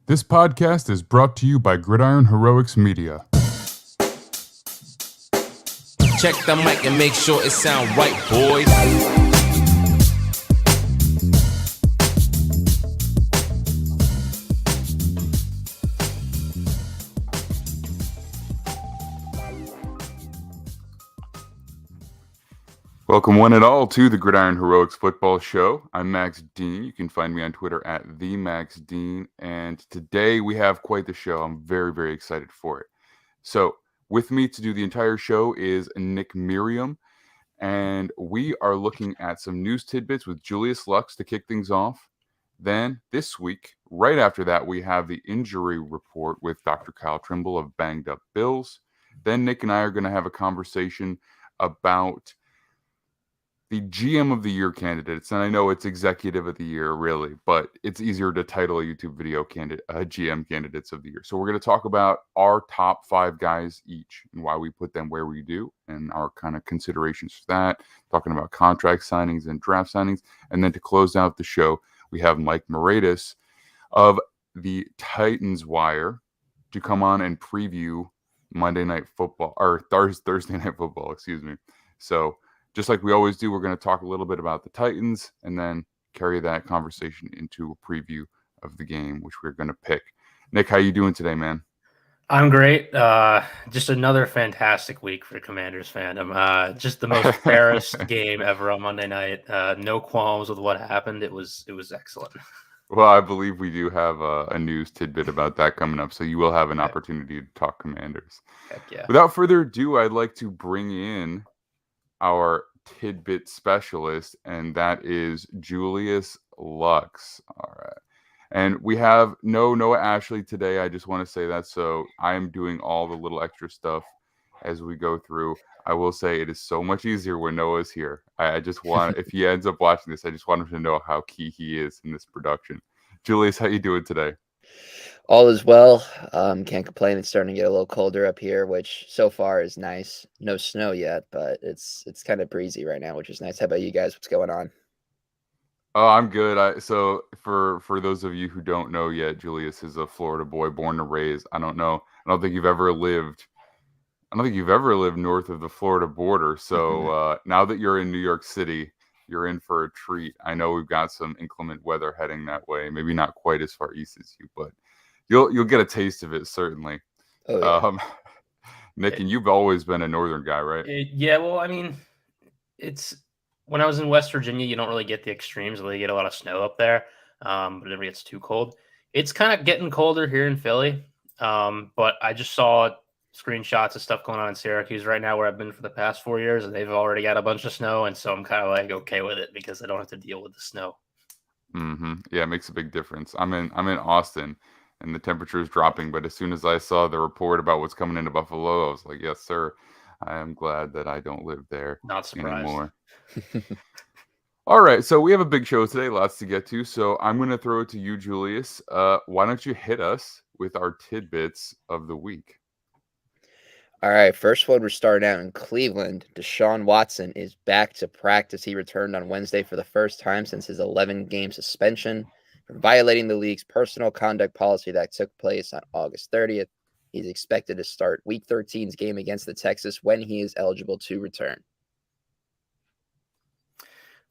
This podcast is brought to you by Gridiron Heroics Media. Check the mic and make sure it sound right, boys. Welcome one and all to the Gridiron Heroics Football Show. I'm Max Dean. You can find me on Twitter at @TheMaxDean. And today we have quite the show. I'm very, very excited for it. So with me to do the entire show is Nick Merriam. And we are looking at some news tidbits with Julius Luchs to kick things off. Then this week, right after that, we have the injury report with Dr. Kyle Trimble of Banged Up Bills. Then Nick and I are going to have a conversation about the GM of the Year candidates. And I know it's Executive of the Year, really, but it's easier to title a YouTube video GM candidates of the year. So we're going to talk about our top 5 guys each and why we put them where we do and our kind of considerations for that, talking about contract signings and draft signings. And then to close out the show, we have Mike Moraitis of the Titans Wire to come on and preview Monday Night Football, or Thursday Night Football, excuse me. So just like we always do, we're going to talk a little bit about the Titans and then carry that conversation into a preview of the game, which we're going to pick. Nick, how you doing today, man? I'm great. Just another fantastic week for Commanders fandom. Just the most fairest game ever on Monday night. No qualms with what happened. It was excellent. Well, I believe we do have a news tidbit about that coming up, so you will have an opportunity to talk Commanders. Heck yeah. Without further ado, I'd like to bring in our tidbit specialist, and that is Julius Luchs. All right. And we have no Noah Ashley today. I just want to say that. So I am doing all the little extra stuff as we go through. I will say it is so much easier when Noah's here. I just want, if he ends up watching this, I just want him to know how key he is in this production. Julius, how you doing today? All is well. Can't complain. It's starting to get a little colder up here, which so far is nice. No snow yet, but it's kind of breezy right now, which is nice. How about you guys? What's going on? Oh, I'm good. So for those of you who don't know yet, Julius is a Florida boy, born and raised. I don't think you've ever lived north of the Florida border. So now that you're in New York City, you're in for a treat. I know we've got some inclement weather heading that way. Maybe not quite as far east as you, but you'll get a taste of it, certainly. Oh, yeah. Nick, and you've always been a northern guy, right? Yeah, well, I mean, it's when I was in West Virginia, you don't really get the extremes. You get a lot of snow up there, but it never gets too cold. It's kind of getting colder here in Philly, but I just saw screenshots of stuff going on in Syracuse right now where I've been for the past 4 years, and they've already got a bunch of snow, and so I'm kind of like okay with it because I don't have to deal with the snow. Mm-hmm. Yeah, it makes a big difference. I'm in Austin, and the temperature is dropping, but as soon as I saw the report about what's coming into Buffalo, I was like, yes, sir. I am glad that I don't live there anymore. All right, so we have a big show today, lots to get to. So I'm going to throw it to you, Julius. Why don't you hit us with our tidbits of the week? All right, first one, we're starting out in Cleveland. Deshaun Watson is back to practice. He returned on Wednesday for the first time since his 11-game suspension for violating the league's personal conduct policy that took place on August 30th. He's expected to start Week 13's game against the Texans when he is eligible to return.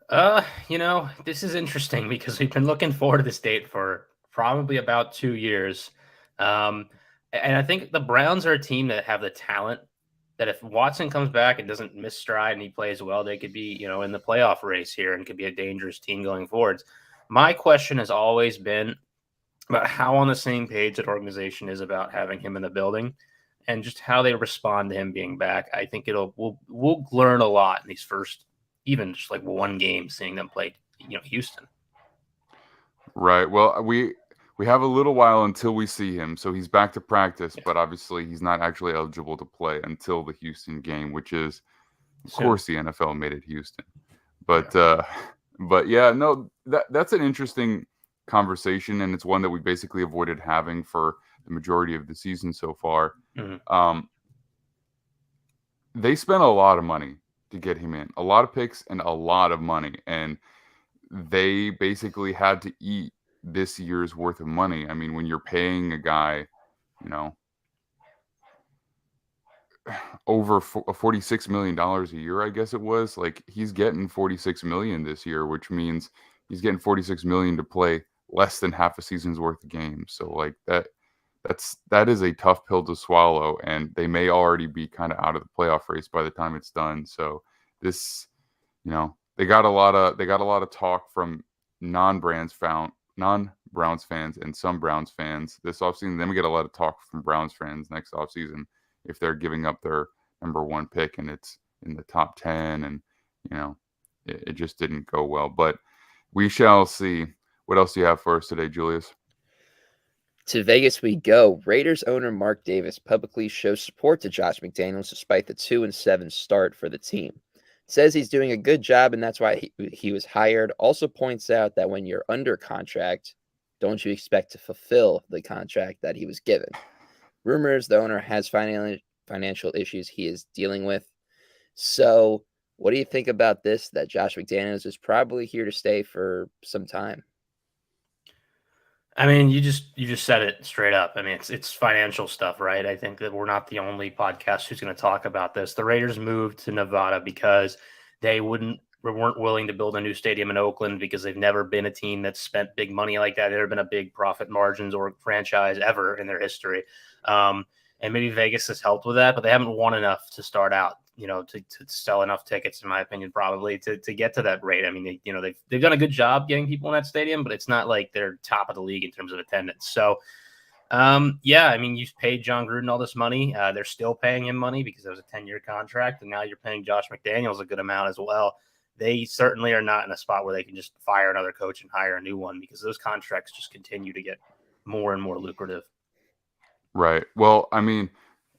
This is interesting because we've been looking forward to this date for probably about 2 years. And I think the Browns are a team that have the talent that if Watson comes back and doesn't miss stride and he plays well, they could be, in the playoff race here and could be a dangerous team going forwards. My question has always been about how on the same page that organization is about having him in the building and just how they respond to him being back. I think we'll learn a lot in these first, even just like one game, seeing them play, Houston. Right. Well, we have a little while until we see him. So he's back to practice, but obviously he's not actually eligible to play until the Houston game, which is, of course, the NFL made it Houston. But yeah, no, that's an interesting conversation, and it's one that we basically avoided having for the majority of the season so far. Mm-hmm. They spent a lot of money to get him in, a lot of picks and a lot of money, and they basically had to eat this year's worth of money. I mean, when you're paying a guy, over $46 million a year, I guess it was, like, he's getting $46 million this year, which means he's getting $46 million to play less than half a season's worth of games. So like that is a tough pill to swallow, and they may already be kind of out of the playoff race by the time it's done. So this, they got a lot of talk from non-Browns fans and some Browns fans this offseason. Then we get a lot of talk from Browns fans next offseason if they're giving up their number 1 pick and it's in the top 10, and it just didn't go well. But we shall see. What else do you have for us today, Julius? To Vegas we go. Raiders owner Mark Davis publicly shows support to Josh McDaniels despite the 2-7 start for the team. Says he's doing a good job and that's why he was hired. Also points out that when you're under contract, don't you expect to fulfill the contract that he was given. Rumors the owner has financial issues he is dealing with. So what do you think about this, that Josh McDaniels is probably here to stay for some time? I mean, you just said it straight up. I mean, it's financial stuff, right? I think that we're not the only podcast who's going to talk about this. The Raiders moved to Nevada because they weren't willing to build a new stadium in Oakland because they've never been a team that's spent big money like that. They've never been a big profit margins or franchise ever in their history. And maybe Vegas has helped with that, but they haven't won enough to start out, to sell enough tickets, in my opinion, probably to get to that rate. I mean, they've done a good job getting people in that stadium, but it's not like they're top of the league in terms of attendance. So, yeah, I mean, you've paid John Gruden all this money. They're still paying him money because it was a 10-year contract, and now you're paying Josh McDaniels a good amount as well. They certainly are not in a spot where they can just fire another coach and hire a new one, because those contracts just continue to get more and more lucrative. Right. Well, I mean,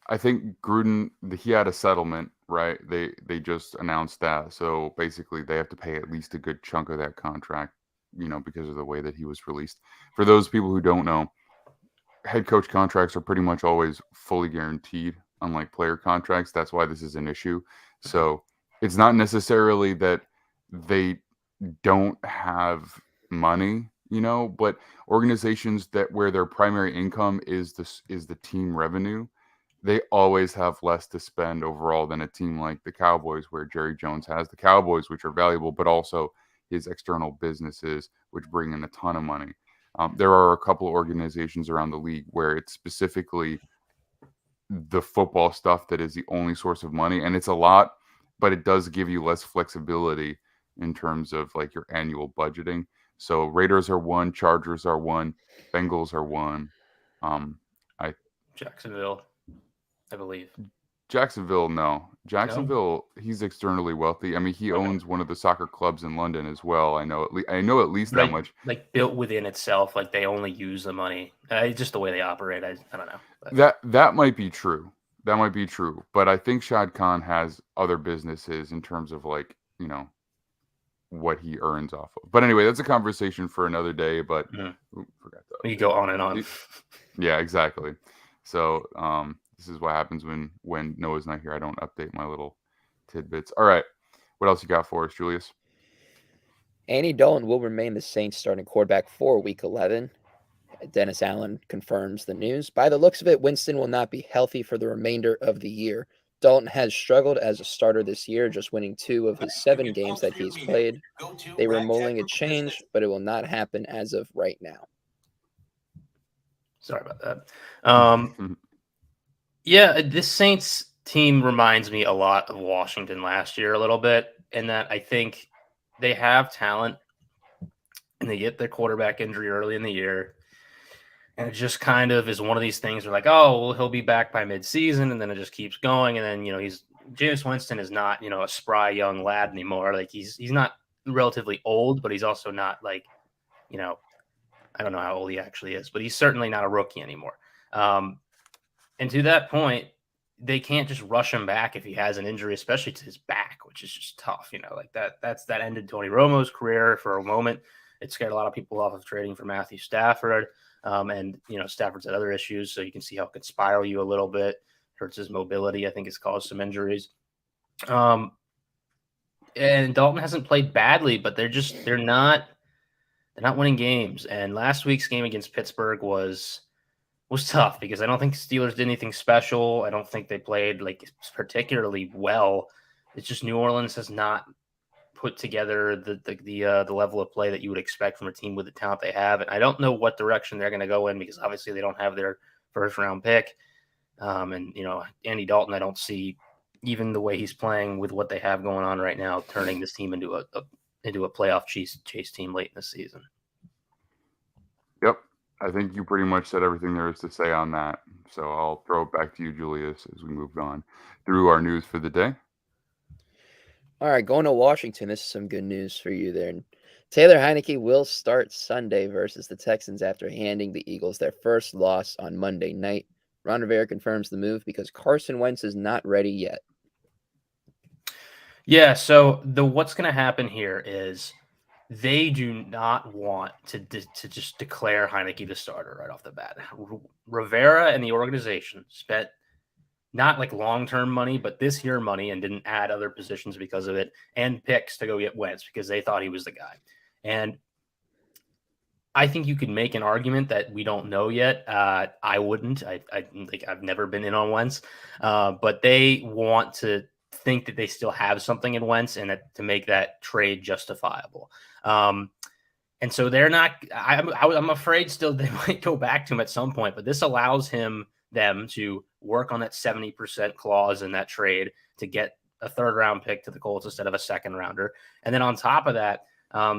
I think Gruden, he had a settlement, right? They just announced that. So basically they have to pay at least a good chunk of that contract, because of the way that he was released. For those people who don't know, head coach contracts are pretty much always fully guaranteed, unlike player contracts. That's why this is an issue. So it's not necessarily that they don't have money, but organizations where their primary income is the team revenue, they always have less to spend overall than a team like the Cowboys, where Jerry Jones has the Cowboys, which are valuable, but also his external businesses, which bring in a ton of money. There are a couple of organizations around the league where it's specifically the football stuff that is the only source of money, and it's a lot, but it does give you less flexibility in terms of like your annual budgeting. So Raiders are one, Chargers are one, Bengals are one. Jacksonville, I believe. Jacksonville, no. Jacksonville, he's externally wealthy. I mean, he owns one of the soccer clubs in London as well. I know at least that much. Like built within itself, like they only use the money. Just the way they operate. I don't know. But. That might be true. That might be true. But I think Shad Khan has other businesses in terms of like, what he earns off of. But anyway, that's a conversation for another day. But forgot that. You go on and on. Yeah, exactly. So this is what happens when Noah's not here. I don't update my little tidbits. All right. What else you got for us, Julius? Andy Dalton will remain the Saints starting quarterback for Week 11. Dennis Allen confirms the news. By the looks of it, Winston will not be healthy for the remainder of the year. Dalton has struggled as a starter this year, just winning 2 of his 7 games that he's played. They were mulling a change, but it will not happen as of right now. Sorry about that. Yeah, this Saints team reminds me a lot of Washington last year a little bit, in that I think they have talent and they get their quarterback injury early in the year. And it just kind of is one of these things where like, oh, well, he'll be back by midseason, and then it just keeps going. And then, Jameis Winston is not, a spry young lad anymore. Like he's not relatively old, but he's also not like, I don't know how old he actually is, but he's certainly not a rookie anymore. And to that point, they can't just rush him back if he has an injury, especially to his back, which is just tough. Like that ended Tony Romo's career for a moment. It scared a lot of people off of trading for Matthew Stafford. And Stafford's had other issues, so you can see how it could spiral you a little bit. Hurts his mobility. I think it's caused some injuries. And Dalton hasn't played badly, but they're not they're not winning games. And last week's game against Pittsburgh was tough because I don't think the Steelers did anything special. I don't think they played like particularly well. It's just New Orleans has not put together the level of play that you would expect from a team with the talent they have. And I don't know what direction they're going to go in because obviously they don't have their first round pick. And Andy Dalton, I don't see even the way he's playing with what they have going on right now, turning this team into a playoff chase team late in the season. Yep. I think you pretty much said everything there is to say on that. So I'll throw it back to you, Julius, as we move on through our news for the day. All right, going to Washington. This is some good news for you there. Taylor Heineke will start Sunday versus the Texans after handing the Eagles their first loss on Monday night. Ron Rivera confirms the move because Carson Wentz is not ready yet. Yeah, so what's going to happen here is they do not want to just declare Heineke the starter right off the bat. Rivera and the organization spent not like long-term money, but this year money, and didn't add other positions because of it, and picks to go get Wentz because they thought he was the guy. And I think you could make an argument that we don't know yet. I wouldn't. I've never been in on Wentz, but they want to think that they still have something in Wentz and to make that trade justifiable. And so they're not. I'm afraid still they might go back to him at some point, but this allows them to work on that 70% clause in that trade to get a third-round pick to the Colts instead of a second-rounder. And then on top of that,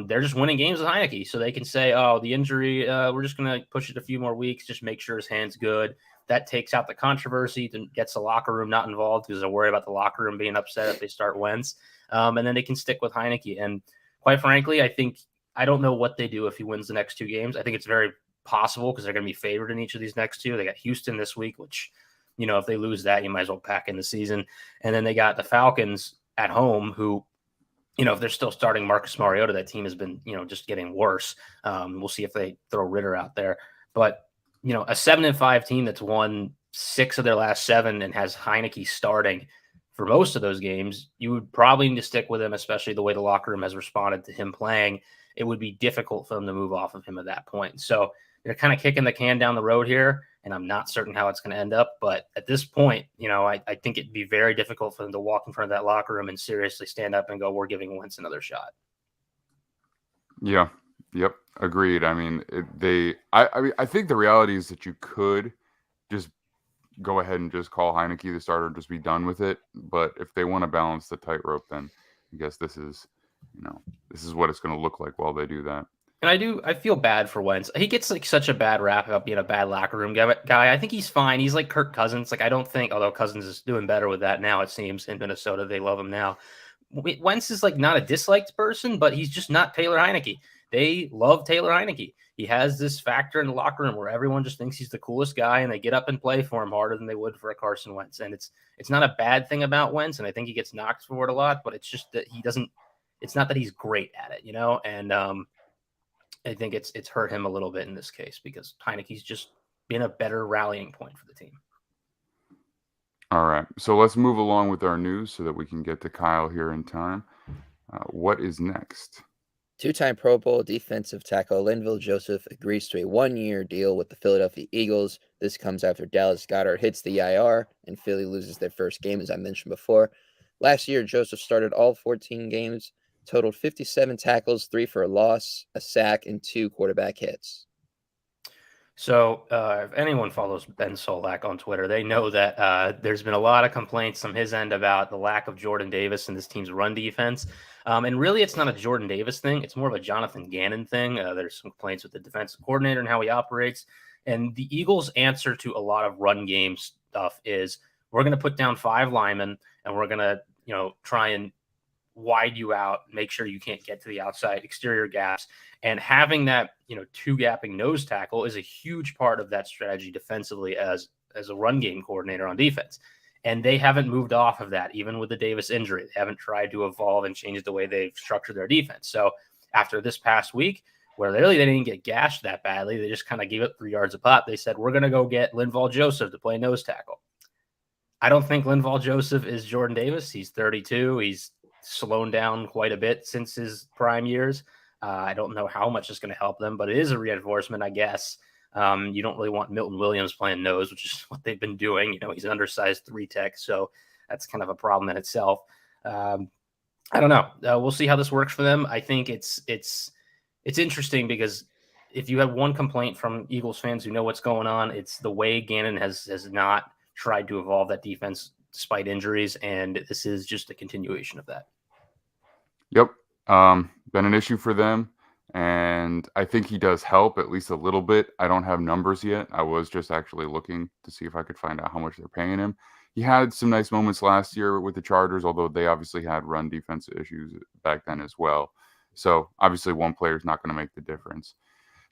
they're just winning games with Heineke. So they can say, oh, the injury, we're just going to push it a few more weeks, just make sure his hand's good. That takes out the controversy, gets the locker room not involved because they're worried about the locker room being upset if they start Wentz. And then they can stick with Heineke. And quite frankly, I don't know what they do if he wins the next two games. I think it's very possible because they're going to be favored in each of these next two. They got Houston this week, which, if they lose that, you might as well pack in the season. And then they got the Falcons at home who, if they're still starting Marcus Mariota, that team has been, just getting worse. We'll see if they throw Ritter out there. But, a 7-5 team that's won 6 of their last 7 and has Heineke starting for most of those games, you would probably need to stick with him, especially the way the locker room has responded to him playing. It would be difficult for them to move off of him at that point. So they're kind of kicking the can down the road here, and I'm not certain how it's going to end up. But at this point, I think it'd be very difficult for them to walk in front of that locker room and seriously stand up and go, we're giving Wentz another shot. Yeah. Yep. Agreed. I mean, I think the reality is that you could just go ahead and just call Heineke the starter and just be done with it. But if they want to balance the tightrope, then I guess this is what it's going to look like while they do that. And I feel bad for Wentz. He gets like such a bad rap about being a bad locker room guy. I think he's fine. He's like Kirk Cousins. Like, I don't think, although Cousins is doing better with that now, it seems, in Minnesota, they love him now. Wentz is like not a disliked person, but he's just not Taylor Heineke. They love Taylor Heineke. He has this factor in the locker room where everyone just thinks he's the coolest guy, and they get up and play for him harder than they would for a Carson Wentz. And it's not a bad thing about Wentz, and I think he gets knocked for it a lot, but it's just that he doesn't. It's not that he's great at it, And I think it's hurt him a little bit in this case because Heineke's just been a better rallying point for the team. All right, so let's move along with our news so that we can get to Kyle here in time. What is next? 2-time Pro Bowl defensive tackle Linval Joseph agrees to a 1-year deal with the Philadelphia Eagles. This comes after Dallas Goedert hits the IR and Philly loses their first game, as I mentioned before. Last year, Joseph started all 14 games, totaled 57 tackles, 3 for a loss, a sack, and 2 quarterback hits. So if anyone follows Ben Solak on Twitter, they know that there's been a lot of complaints from his end about the lack of Jordan Davis in this team's run defense. And really, it's not a Jordan Davis thing. It's more of a Jonathan Gannon thing. There's some complaints with the defensive coordinator and how he operates. And the Eagles' answer to a lot of run game stuff is we're going to put down 5 linemen and we're going to, try and wide you out, make sure you can't get to the outside exterior gaps. And having that, 2-gapping nose tackle is a huge part of that strategy defensively as a run game coordinator on defense. And they haven't moved off of that, even with the Davis injury. They haven't tried to evolve and change the way they've structured their defense. So after this past week, where they didn't get gashed that badly, they just kind of gave it 3 yards a pop. They said, we're going to go get Linval Joseph to play nose tackle. I don't think Linval Joseph is Jordan Davis. He's 32. He's slowed down quite a bit since his prime years. I don't know how much it's going to help them, but it is a reinforcement, I guess. You don't really want Milton Williams playing nose, which is what they've been doing. He's an undersized 3-tech, so that's kind of a problem in itself. I don't know. We'll see how this works for them. I think it's interesting because if you have one complaint from Eagles fans who know what's going on, it's the way Gannon has not tried to evolve that defense despite injuries, and this is just a continuation of that. Yep. Been an issue for them, and I think he does help at least a little bit. I don't have numbers yet. I was just actually looking to see if I could find out how much they're paying him. He had some nice moments last year with the Chargers, although they obviously had run defense issues back then as well. So obviously one player is not going to make the difference.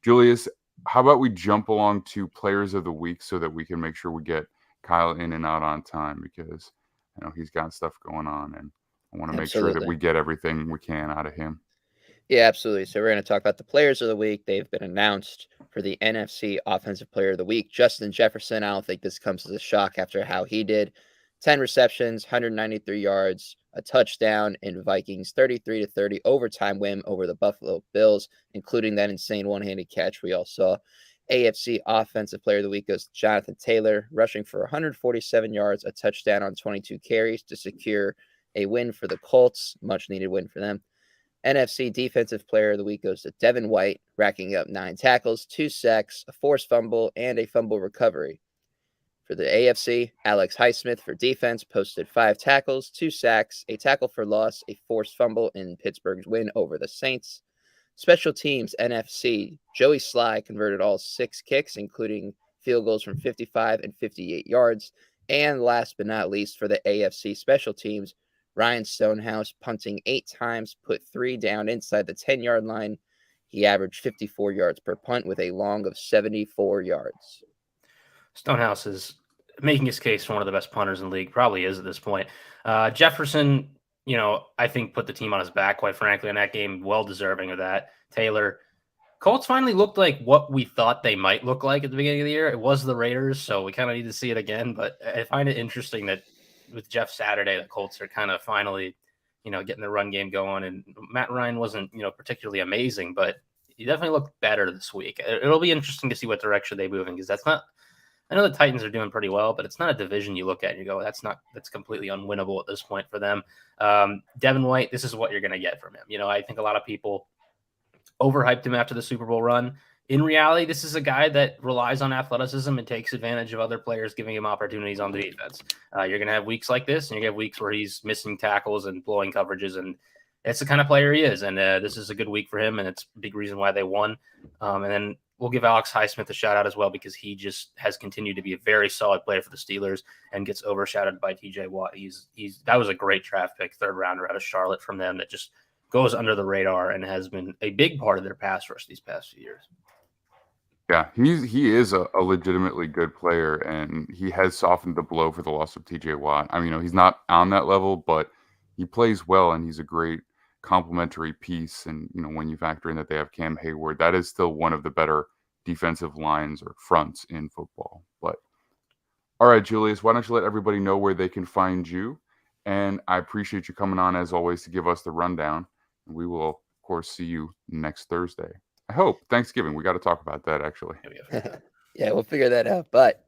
Julius, how about we jump along to players of the week so that we can make sure we get Kyle in and out on time, because he's got stuff going on and I want to make sure that we get everything we can out of him. Yeah, absolutely. So we're going to talk about the players of the week. They've been announced for the NFC Offensive Player of the Week. Justin Jefferson, I don't think this comes as a shock after how he did. 10 receptions, 193 yards, a touchdown in Vikings 33-30 overtime win over the Buffalo Bills, including that insane one-handed catch we all saw. AFC Offensive Player of the Week goes to Jonathan Taylor, rushing for 147 yards, a touchdown on 22 carries to secure a win for the Colts, much-needed win for them. NFC Defensive Player of the Week goes to Devin White, racking up 9 tackles, 2 sacks, a forced fumble, and a fumble recovery. For the AFC, Alex Highsmith for defense posted 5 tackles, 2 sacks, a tackle for loss, a forced fumble in Pittsburgh's win over the Saints. Special teams NFC, Joey Sly converted all 6 kicks, including field goals from 55 and 58 yards. And last but not least, for the AFC special teams, Ryan Stonehouse punting 8 times, put 3 down inside the 10-yard line. He averaged 54 yards per punt with a long of 74 yards. Stonehouse is making his case for one of the best punters in the league, probably is at this point. Jefferson, I think put the team on his back, quite frankly, in that game, well deserving of that. Taylor, Colts finally looked like what we thought they might look like at the beginning of the year. It was the Raiders, so we kind of need to see it again, but I find it interesting that with Jeff Saturday, the Colts are kind of finally, getting the run game going, and Matt Ryan wasn't, particularly amazing, but he definitely looked better this week. It'll be interesting to see what direction they move in, because I know the Titans are doing pretty well, but it's not a division you look at and you go, that's completely unwinnable at this point for them. Devin White, this is what you're going to get from him. I think a lot of people overhyped him after the Super Bowl run. In reality, this is a guy that relies on athleticism and takes advantage of other players giving him opportunities on the defense. You're going to have weeks like this, and you're going to have weeks where he's missing tackles and blowing coverages, and it's the kind of player he is. And this is a good week for him, and it's a big reason why they won. And then we'll give Alex Highsmith a shout out as well, because he just has continued to be a very solid player for the Steelers and gets overshadowed by TJ Watt. That was a great draft pick, 3rd rounder out of Charlotte from them that just goes under the radar and has been a big part of their pass rush these past few years. Yeah, he is a legitimately good player, and he has softened the blow for the loss of TJ Watt. I mean, he's not on that level, but he plays well, and he's a great complementary piece. And when you factor in that they have Cam Hayward, that is still one of the better defensive lines or fronts in football. But all right, Julius, why don't you let everybody know where they can find you? And I appreciate you coming on as always to give us the rundown. And we will, of course, see you next Thursday. I hope Thanksgiving. We got to talk about that, actually. Yeah, we'll figure that out. But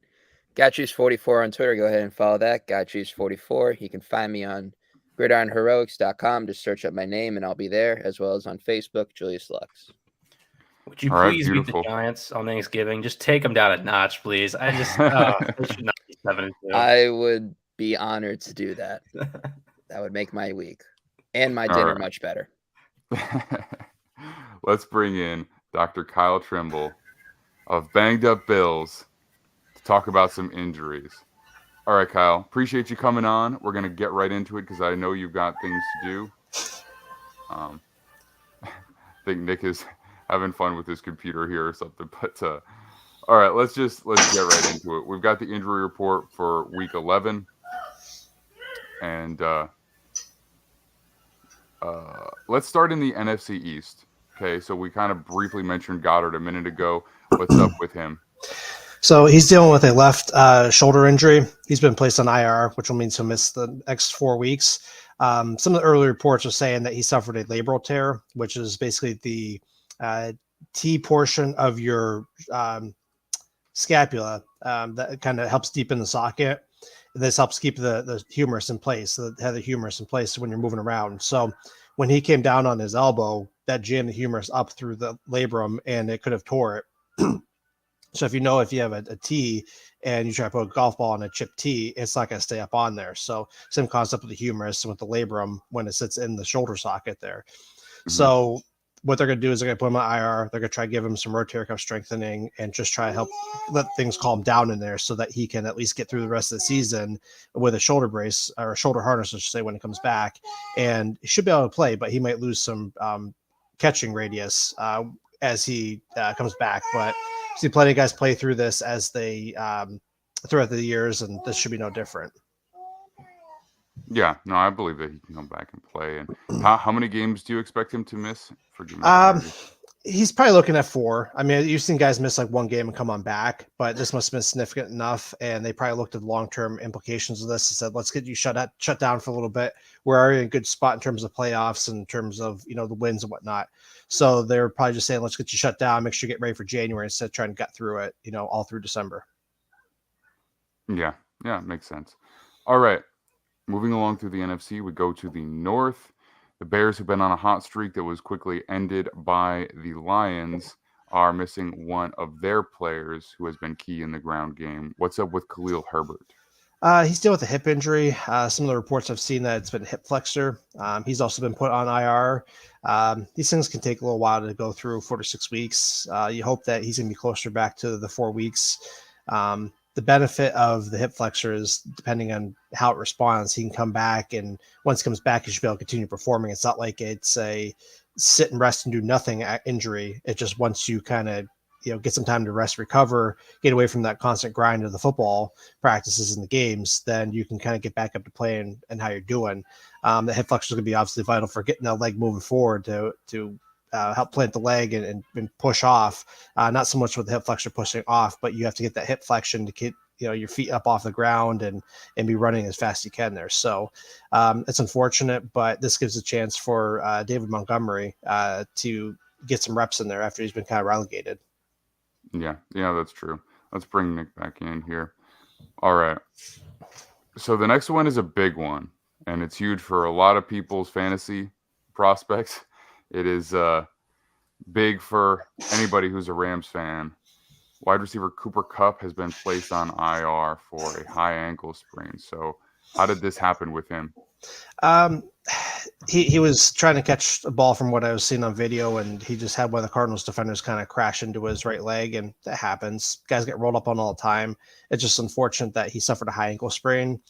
GotChoose44 on Twitter. Go ahead and follow that. GotChoose44. You can find me on GridironHeroics.com. Just search up my name and I'll be there, as well as on Facebook, Julius Luchs. Would you please beat the Giants on Thanksgiving? Just take them down a notch, please. I just they should not be 7-2. I would be honored to do that. That would make my week and my dinner much better. Let's bring in Dr. Kyle Trimble of Banged Up Bills to talk about some injuries. All right, Kyle, appreciate you coming on. We're going to get right into it because I know you've got things to do. I think Nick is having fun with his computer here or something. But all right, let's get right into it. We've got the injury report for Week 11. And let's start in the NFC East. Okay, so we kind of briefly mentioned Goddard a minute ago. What's up with him? So he's dealing with a left shoulder injury. He's been placed on IR, which will mean he'll miss the next 4 weeks. Some of the early reports are saying that he suffered a labral tear, which is basically the T portion of your scapula that kind of helps deepen the socket. This helps keep the humerus in place, the head of the humerus in place when you're moving around. So when he came down on his elbow, that jammed the humerus up through the labrum, and it could have tore it. So if you have a tee and you try to put a golf ball on a chip tee, it's not going to stay up on there. So same concept with the humerus and with the labrum when it sits in the shoulder socket there. Mm-hmm. So what they're going to do is they're going to put him on IR. They're going to try to give him some rotator cuff strengthening and just try to help let things calm down in there so that he can at least get through the rest of the season with a shoulder brace or a shoulder harness, I should say, when it comes back. And he should be able to play, but he might lose some catching radius as he comes back. But see plenty of guys play through this as they throughout the years, and this should be no different. Yeah, no, I believe that he can come back and play. And how many games do you expect him to miss? He's probably looking at 4. I mean, you've seen guys miss like 1 game and come on back, but this must have been significant enough. And they probably looked at the long-term implications of this and said, let's get you shut down for a little bit. We're already in a good spot in terms of playoffs and in terms of, the wins and whatnot. So they're probably just saying, let's get you shut down, make sure you get ready for January instead of trying to get through it, all through December. Yeah, makes sense. All right. Moving along through the NFC, we go to the North. The Bears, who've been on a hot streak that was quickly ended by the Lions, are missing one of their players who has been key in the ground game. What's up with Khalil Herbert? He's dealing with a hip injury. Some of the reports I've seen that it's been hip flexor. He's also been put on IR. These things can take a little while to go through, 4 to 6 weeks. You hope that he's going to be closer back to the 4 weeks. The benefit of the hip flexor is depending on how it responds, he can come back, and once he comes back, he should be able to continue performing. It's not like it's a sit and rest and do nothing injury. It just once you kind of get some time to rest, recover, get away from that constant grind of the football practices and the games, then you can kind of get back up to playing and how you're doing. The hip flexor is going to be obviously vital for getting that leg moving forward to help plant the leg and push off. Not so much with the hip flexor pushing off, but you have to get that hip flexion to get your feet up off the ground and be running as fast as you can there. So it's unfortunate, but this gives a chance for David Montgomery to get some reps in there after he's been kind of relegated. Yeah, that's true. Let's bring Nick back in here. All right. So the next one is a big one, and it's huge for a lot of people's fantasy prospects. It is big for anybody who's a Rams fan. Wide receiver Cooper Kupp has been placed on IR for a high ankle sprain. So how did this happen with him? He was trying to catch a ball from what I was seeing on video, and he just had one of the Cardinals defenders kind of crash into his right leg, and that happens. Guys get rolled up on all the time. It's just unfortunate that he suffered a high ankle sprain.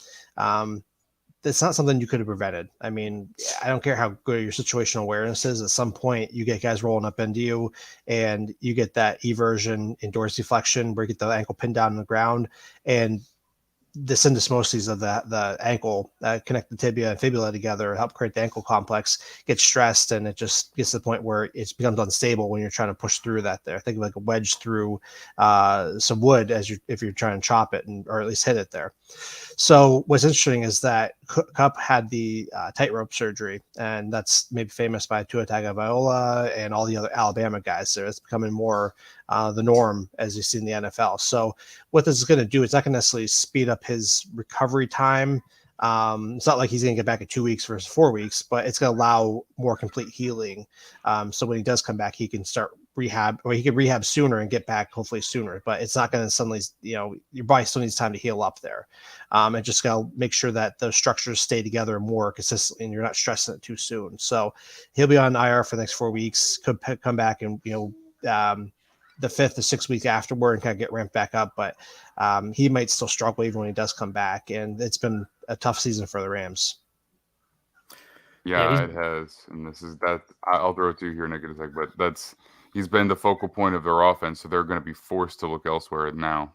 It's not something you could have prevented. I mean, I don't care how good your situational awareness is. At some point, you get guys rolling up into you, and you get that eversion in dorsiflexion where you get the ankle pinned down on the ground, and the syndesmoses of the ankle connect the tibia and fibula together, help create the ankle complex, gets stressed, and it just gets to the point where it becomes unstable when you're trying to push through that there. Think of like a wedge through some wood if you're trying to chop it or at least hit it there. So what's interesting is that Kupp had the tightrope surgery, and that's maybe famous by Tua Tagovailoa and all the other Alabama guys there. It's becoming more the norm as you see in the NFL. So what this is going to do, it's not going to necessarily speed up his recovery time. It's not like he's going to get back in 2 weeks versus 4 weeks, but it's going to allow more complete healing. So when he does come back, he can start rehab, or he can rehab sooner and get back hopefully sooner, but it's not going to suddenly, your body still needs time to heal up there. And just got to make sure that those structures stay together more consistently and you're not stressing it too soon. So he'll be on IR for the next 4 weeks, could come back and, the 5th to 6th week afterward and kind of get ramped back up, but he might still struggle even when he does come back. And it's been a tough season for the Rams. Yeah, it has. And this is that. I'll throw it to you here, Nick, in a sec, but he's been the focal point of their offense. So they're going to be forced to look elsewhere now,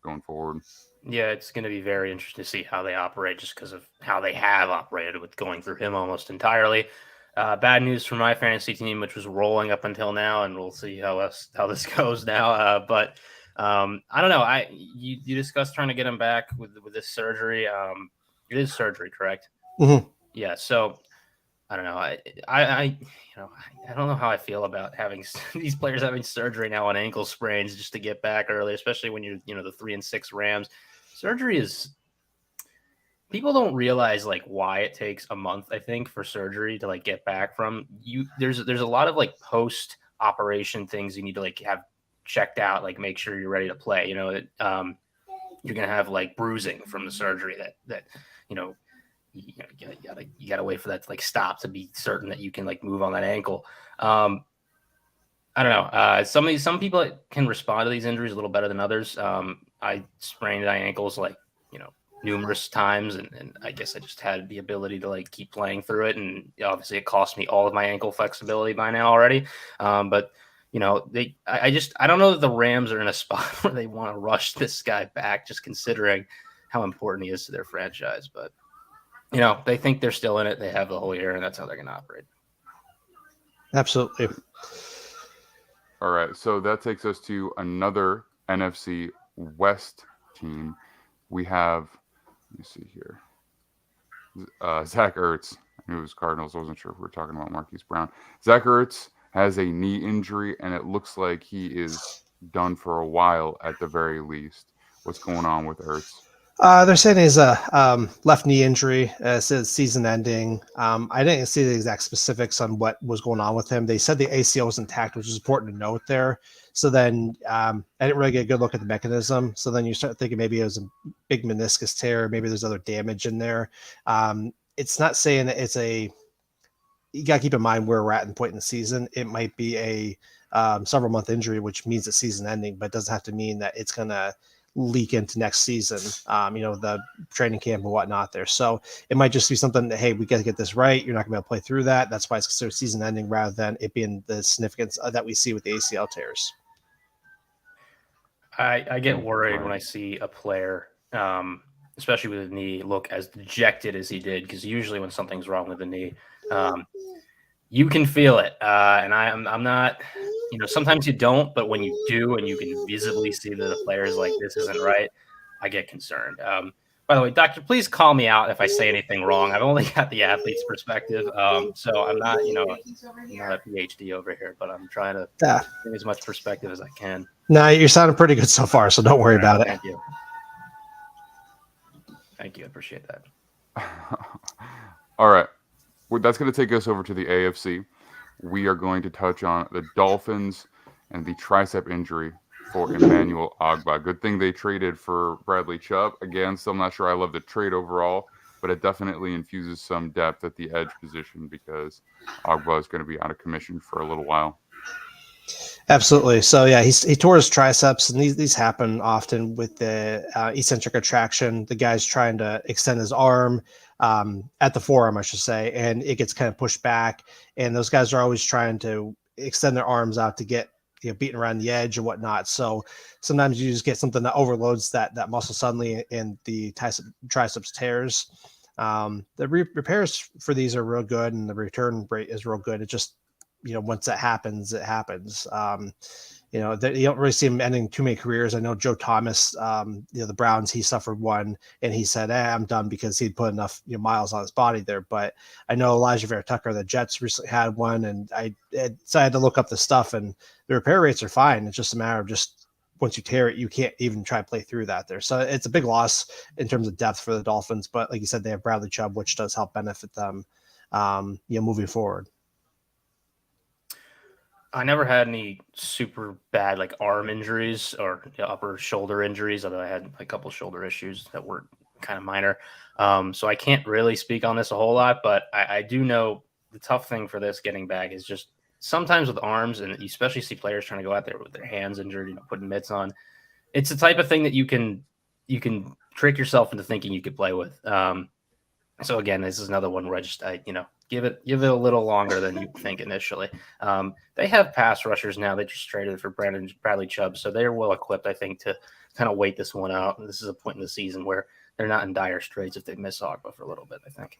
going forward. Yeah, it's going to be very interesting to see how they operate just because of how they have operated with going through him almost entirely. Bad news for my fantasy team, which was rolling up until now, and we'll see how this goes now. But I don't know. You discussed trying to get him back with this surgery. It is surgery, correct? Mhm. Yeah. So I don't know. I don't know how I feel about having these players having surgery now on ankle sprains just to get back early, especially when you're the 3-6 Rams. Surgery is. People don't realize like why it takes a month, I think, for surgery to like get back from you. There's a lot of like post operation things you need to like have checked out, like make sure you're ready to play. You're gonna have like bruising from the surgery that you gotta wait for that to like stop to be certain that you can like move on that ankle. I don't know. Some people can respond to these injuries a little better than others. I sprained my ankles like numerous times, and I guess I just had the ability to like keep playing through it, and obviously it cost me all of my ankle flexibility by now already. But I don't know that the Rams are in a spot where they want to rush this guy back, just considering how important he is to their franchise. But they think they're still in it. They have the whole year, and that's how they're going to operate. Absolutely. All right, so that takes us to another NFC West team. We have, let me see here, Zach Ertz. I knew it was Cardinals. I wasn't sure if we were talking about Marquise Brown. Zach Ertz has a knee injury, and it looks like he is done for a while at the very least. What's going on with Ertz? They're saying he's a left knee injury. It says season ending. I didn't see the exact specifics on what was going on with him. They said the ACL was intact, which is important to note there. So then I didn't really get a good look at the mechanism. So then you start thinking maybe it was a big meniscus tear. Maybe there's other damage in there. It's not saying that it's a – you got to keep in mind where we're at in the point in the season. It might be a several month injury, which means it's season ending, but it doesn't have to mean that it's going to leak into next season, the training camp and whatnot there. So it might just be something that, hey, we got to get this right. You're not going to be able to play through that. That's why it's considered season ending rather than it being the significance that we see with the ACL tears. I get worried when I see a player, especially with a knee, look as dejected as he did, because usually when something's wrong with the knee, you can feel it. And I'm not, sometimes you don't, but when you do and you can visibly see that the player's like, this isn't right, I get concerned. By the way, doctor, please call me out if I say anything wrong. I've only got the athlete's perspective. So I'm not, I'm not a PhD over here, but I'm trying to bring as much perspective as I can. No, you're sounding pretty good so far, so don't worry about it. Thank you. Thank you. I appreciate that. All right. Well, that's going to take us over to the AFC. We are going to touch on the Dolphins and the tricep injury for Emmanuel Ogbah. Good thing they traded for Bradley Chubb. Again, still not sure I love the trade overall, but it definitely infuses some depth at the edge position because Ogbah is going to be out of commission for a little while. Absolutely. So yeah, he tore his triceps, and these happen often with the eccentric retraction. The guy's trying to extend his arm at the forearm, I should say, and it gets kind of pushed back. And those guys are always trying to extend their arms out to get beaten around the edge and whatnot. So sometimes you just get something that overloads that muscle suddenly, and the triceps tears. The repairs for these are real good, and the return rate is real good. It just once that happens, it happens. You don't really see him ending too many careers. I know Joe Thomas, the Browns, he suffered one, and he said, I'm done because he'd put enough miles on his body there. But I know Elijah Vera Tucker, the Jets, recently had one, and so I had to look up the stuff, and the repair rates are fine. It's just a matter of just once you tear it, you can't even try to play through that there. So it's a big loss in terms of depth for the Dolphins. But like you said, they have Bradley Chubb, which does help benefit them, moving forward. I never had any super bad like arm injuries or upper shoulder injuries, although I had a couple shoulder issues that were kind of minor. So I can't really speak on this a whole lot, but I do know the tough thing for this getting back is just sometimes with arms, and you especially see players trying to go out there with their hands injured, putting mitts on. It's the type of thing that you can trick yourself into thinking you could play with. So again, this is another one where I give it a little longer than you think initially. They have pass rushers now. They just traded for Bradley Chubb, so they're well equipped, I think, to kind of wait this one out. And this is a point in the season where they're not in dire straits if they miss Ogbah for a little bit, I think.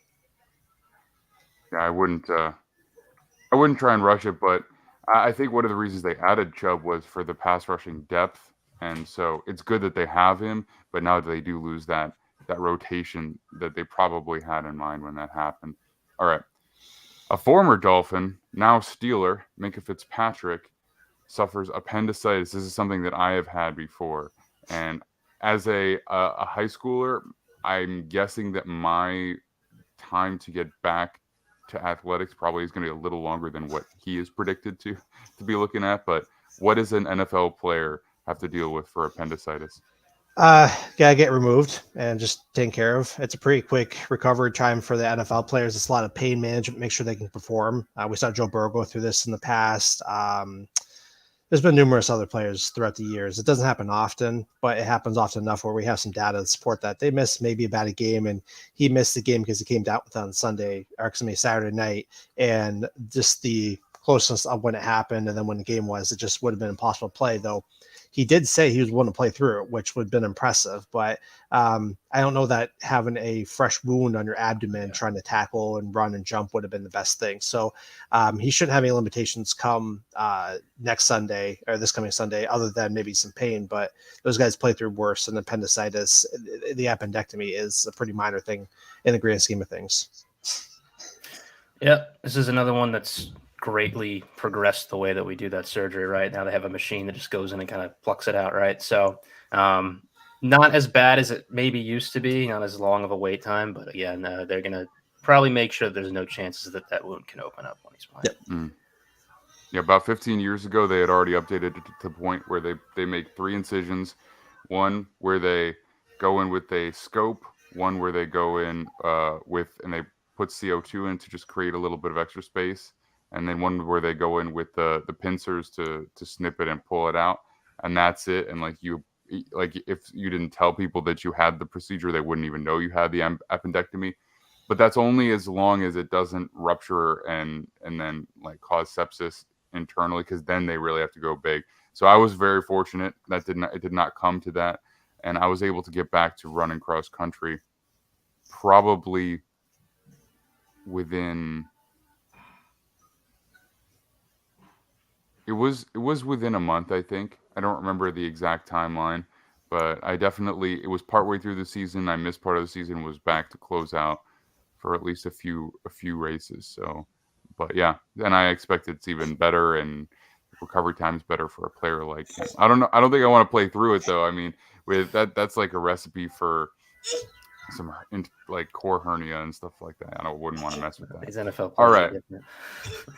Yeah, I wouldn't try and rush it, but I think one of the reasons they added Chubb was for the pass rushing depth And so it's good that they have him, but now they do lose that rotation that they probably had in mind when that happened. All right. A former Dolphin, now Steeler, Minka Fitzpatrick, suffers appendicitis. This is something that I have had before. And as a high schooler, I'm guessing that my time to get back to athletics probably is going to be a little longer than what he is predicted to be looking at. But what does an NFL player have to deal with for appendicitis? Gotta get removed and just taken care of. It's a pretty quick recovery time for the NFL players. It's a lot of pain management, make sure they can perform. We saw Joe Burrow go through this in the past. There's been numerous other players throughout the years. It doesn't happen often, but it happens often enough where we have some data to support that. They missed maybe about a game, and he missed the game because he came down with it on Saturday night, and just the closeness of when it happened and then when the game was, it just would have been impossible to play, though. He did say he was willing to play through it, which would have been impressive. But I don't know that having a fresh wound on your abdomen, trying to tackle and run and jump would have been the best thing. So he shouldn't have any limitations come next Sunday or this coming Sunday, other than maybe some pain. But those guys play through worse, and appendicitis, the appendectomy is a pretty minor thing in the grand scheme of things. Yeah, this is another one that's greatly progressed the way that we do that surgery. Right now they have a machine that just goes in and kind of plucks it out. Right. So not as bad as it maybe used to be, not as long of a wait time, but again, they're going to probably make sure there's no chances that wound can open up when he's playing. Yep. Mm. Yeah. About 15 years ago, they had already updated it to the point where they make 3 incisions, one where they go in with a scope, one where they go in and they put CO2 in to just create a little bit of extra space, and then one where they go in with the pincers to snip it and pull it out, and that's it. And like if you didn't tell people that you had the procedure, they wouldn't even know you had the appendectomy. But that's only as long as it doesn't rupture and then like cause sepsis internally, because then they really have to go big. So I was very fortunate that it did not come to that, and I was able to get back to running cross country probably within. It was within a month, I think. I don't remember the exact timeline, but it was partway through the season. I missed part of the season, was back to close out for at least a few races. So, but yeah, and I expect it's even better, and recovery time is better for a player like him. I don't know. I don't think I want to play through it though. I mean, with that's like a recipe for some like core hernia and stuff like that. wouldn't want to mess with that. These NFL players. All right.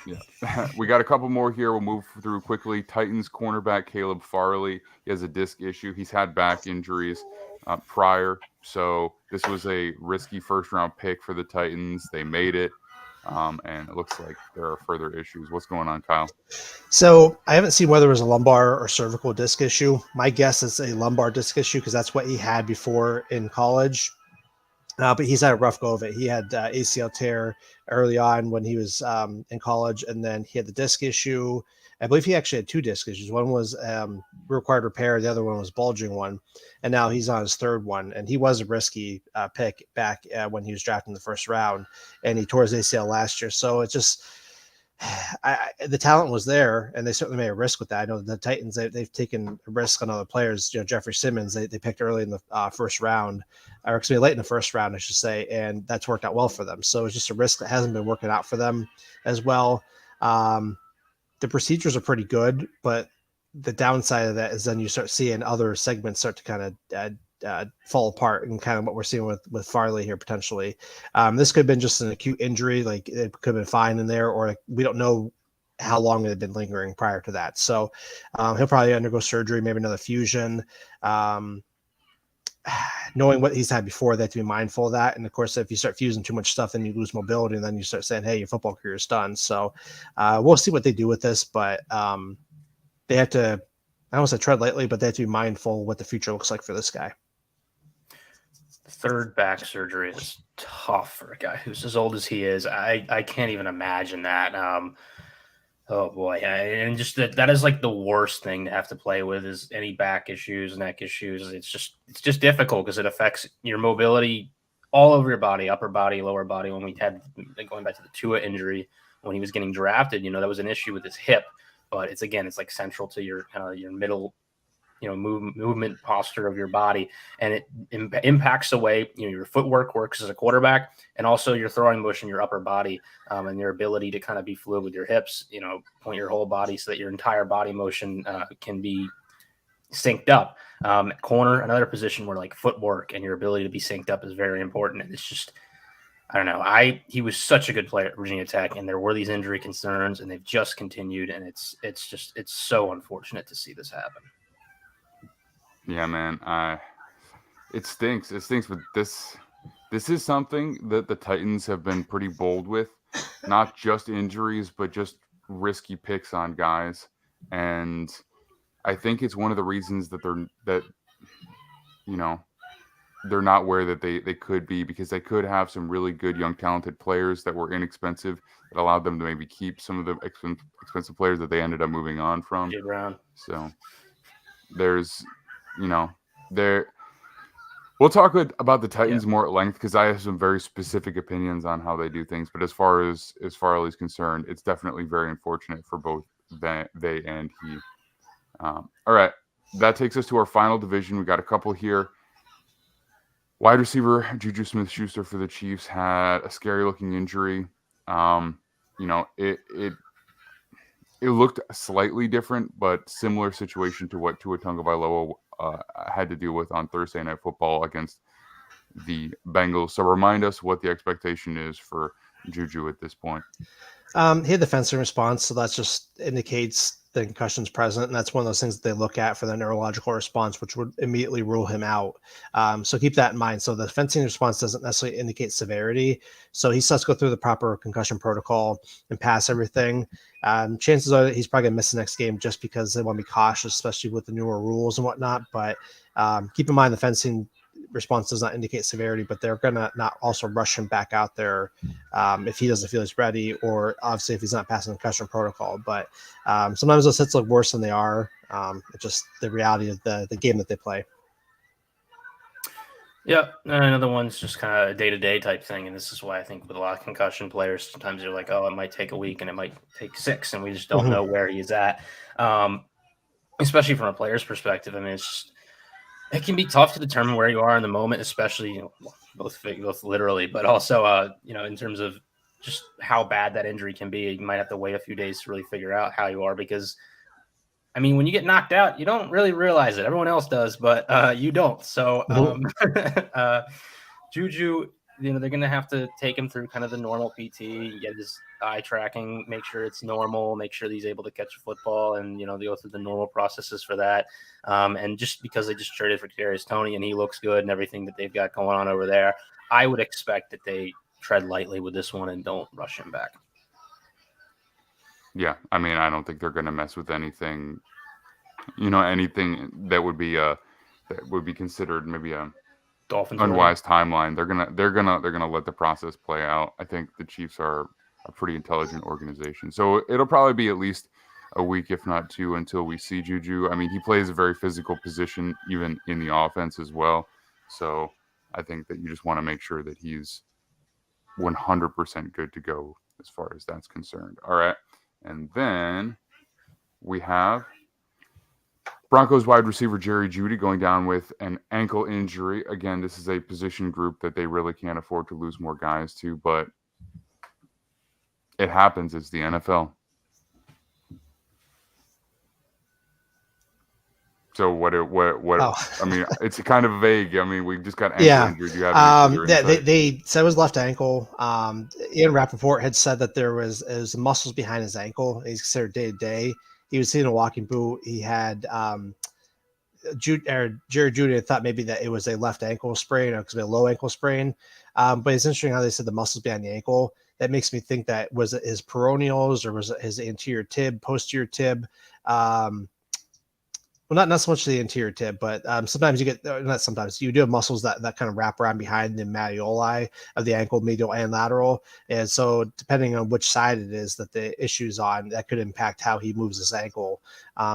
Yeah. We got a couple more here. We'll move through quickly. Titans cornerback Caleb Farley. He has a disc issue. He's had back injuries prior. So this was a risky first-round pick for the Titans. They made it. And it looks like there are further issues. What's going on, Kyle? So I haven't seen whether it was a lumbar or cervical disc issue. My guess is a lumbar disc issue because that's what he had before in college. But he's had a rough go of it. He had ACL tear early on when he was in college, and then he had the disc issue. I believe he actually had 2 disc issues. One was required repair. The other one was bulging one. And now he's on his 3rd one. And he was a risky pick back when he was drafted in the 1st round. And he tore his ACL last year. So it's just the talent was there, and they certainly made a risk with that. I know the Titans, they've taken a risk on other players. Jeffrey Simmons, they picked early in the 1st round, or excuse me, late in the 1st round, I should say, and that's worked out well for them. So it's just a risk that hasn't been working out for them as well. The procedures are pretty good, but the downside of that is then you start seeing other segments start to kind of fall apart, and kind of what we're seeing with Farley here potentially. This could have been just an acute injury, like it could have been fine in there, or we don't know how long it had been lingering prior to that. So he'll probably undergo surgery, maybe another fusion. Knowing what he's had before, they have to be mindful of that. And of course, if you start fusing too much stuff, then you lose mobility, and then you start saying, hey, your football career is done. So we'll see what they do with this, but they have to, I don't want to say tread lightly, but they have to be mindful what the future looks like for this guy. 3rd back surgery is tough for a guy who's as old as he is. I can't even imagine that. Oh boy. And just that is like the worst thing to have to play with, is any back issues, neck issues. It's just difficult because it affects your mobility all over your body, upper body, lower body. When we had, going back to the Tua injury, when he was getting drafted, that was an issue with his hip, but it's like central to your kind of your middle movement posture of your body, and it impacts the way your footwork works as a quarterback, and also your throwing motion, your upper body, and your ability to kind of be fluid with your hips. Point your whole body so that your entire body motion can be synced up. Corner, another position where like footwork and your ability to be synced up is very important, and it's just. I don't know. He was such a good player at Virginia Tech, and there were these injury concerns, and they've just continued, and it's so unfortunate to see this happen. Yeah, man. It stinks. It stinks, but this is something that the Titans have been pretty bold with, not just injuries, but just risky picks on guys, and I think it's one of the reasons that they're not where that they could be, because they could have some really good young talented players that were inexpensive that allowed them to maybe keep some of the expensive players that they ended up moving on from. Jay Brown. So there's we'll talk about the Titans more at length, because I have some very specific opinions on how they do things, but as far as Farley's concerned, it's definitely very unfortunate for both they and he. All right, that takes us to our final division. We got a couple here. Wide receiver Juju Smith-Schuster for the Chiefs had a scary-looking injury. It looked slightly different, but similar situation to what Tua Tagovailoa had to deal with on Thursday Night Football against the Bengals. So remind us what the expectation is for Juju at this point. He had the fencing response, so that just indicates the concussion's present, and that's one of those things that they look at for the neurological response, which would immediately rule him out. So keep that in mind. So the fencing response doesn't necessarily indicate severity. So he still has to go through the proper concussion protocol and pass everything. Chances are that he's probably going to miss the next game just because they want to be cautious, especially with the newer rules and whatnot. But keep in mind the fencing response does not indicate severity, but they're going to not also rush him back out there if he doesn't feel he's ready, or obviously if he's not passing the concussion protocol. But sometimes those hits look worse than they are. It's just the reality of the game that they play. Yeah, another one's just kind of a day-to-day type thing, and this is why I think with a lot of concussion players, sometimes you're like, oh, it might take a week and it might take 6, and we just don't know where he's at, especially from a player's perspective. I mean, it can be tough to determine where you are in the moment, especially both literally, but also in terms of just how bad that injury can be. You might have to wait a few days to really figure out how you are, because I mean, when you get knocked out, you don't really realize it. Everyone else does, but you don't. So Juju, they're going to have to take him through kind of the normal PT, get his eye tracking, make sure it's normal, make sure he's able to catch a football, and they go through the normal processes for that. And just because they just traded for Kadarius Toney and he looks good and everything that they've got going on over there, I would expect that they tread lightly with this one and don't rush him back. Yeah, I mean, I don't think they're going to mess with anything, anything that would be considered maybe a Dolphins unwise timeline. They're gonna let the process play out. I think the Chiefs are a pretty intelligent organization, so it'll probably be at least a week, if not 2, until we see Juju. I mean, he plays a very physical position, even in the offense as well. So I think that you just want to make sure that he's 100% good to go as far as that's concerned. All right, and then we have Broncos wide receiver Jerry Jeudy going down with an ankle injury. Again, this is a position group that they really can't afford to lose more guys to, but it happens. It's the NFL. So what? I mean, it's kind of vague. I mean, we just got ankle injury. Do you have they said it was left ankle. Ian Rappaport had said that there was muscles behind his ankle. He's considered day to day. He was seen in a walking boot. He had Jerry Jeudy thought maybe that it was a left ankle sprain, or it could be a low ankle sprain. But it's interesting how they said the muscles behind the ankle. That makes me think that was it his peroneals, or was it his anterior tib, posterior tib? Well, not so much the anterior tib, but sometimes you do have muscles that kind of wrap around behind the malleoli of the ankle, medial and lateral. And so depending on which side it is that the issue's on, that could impact how he moves his ankle.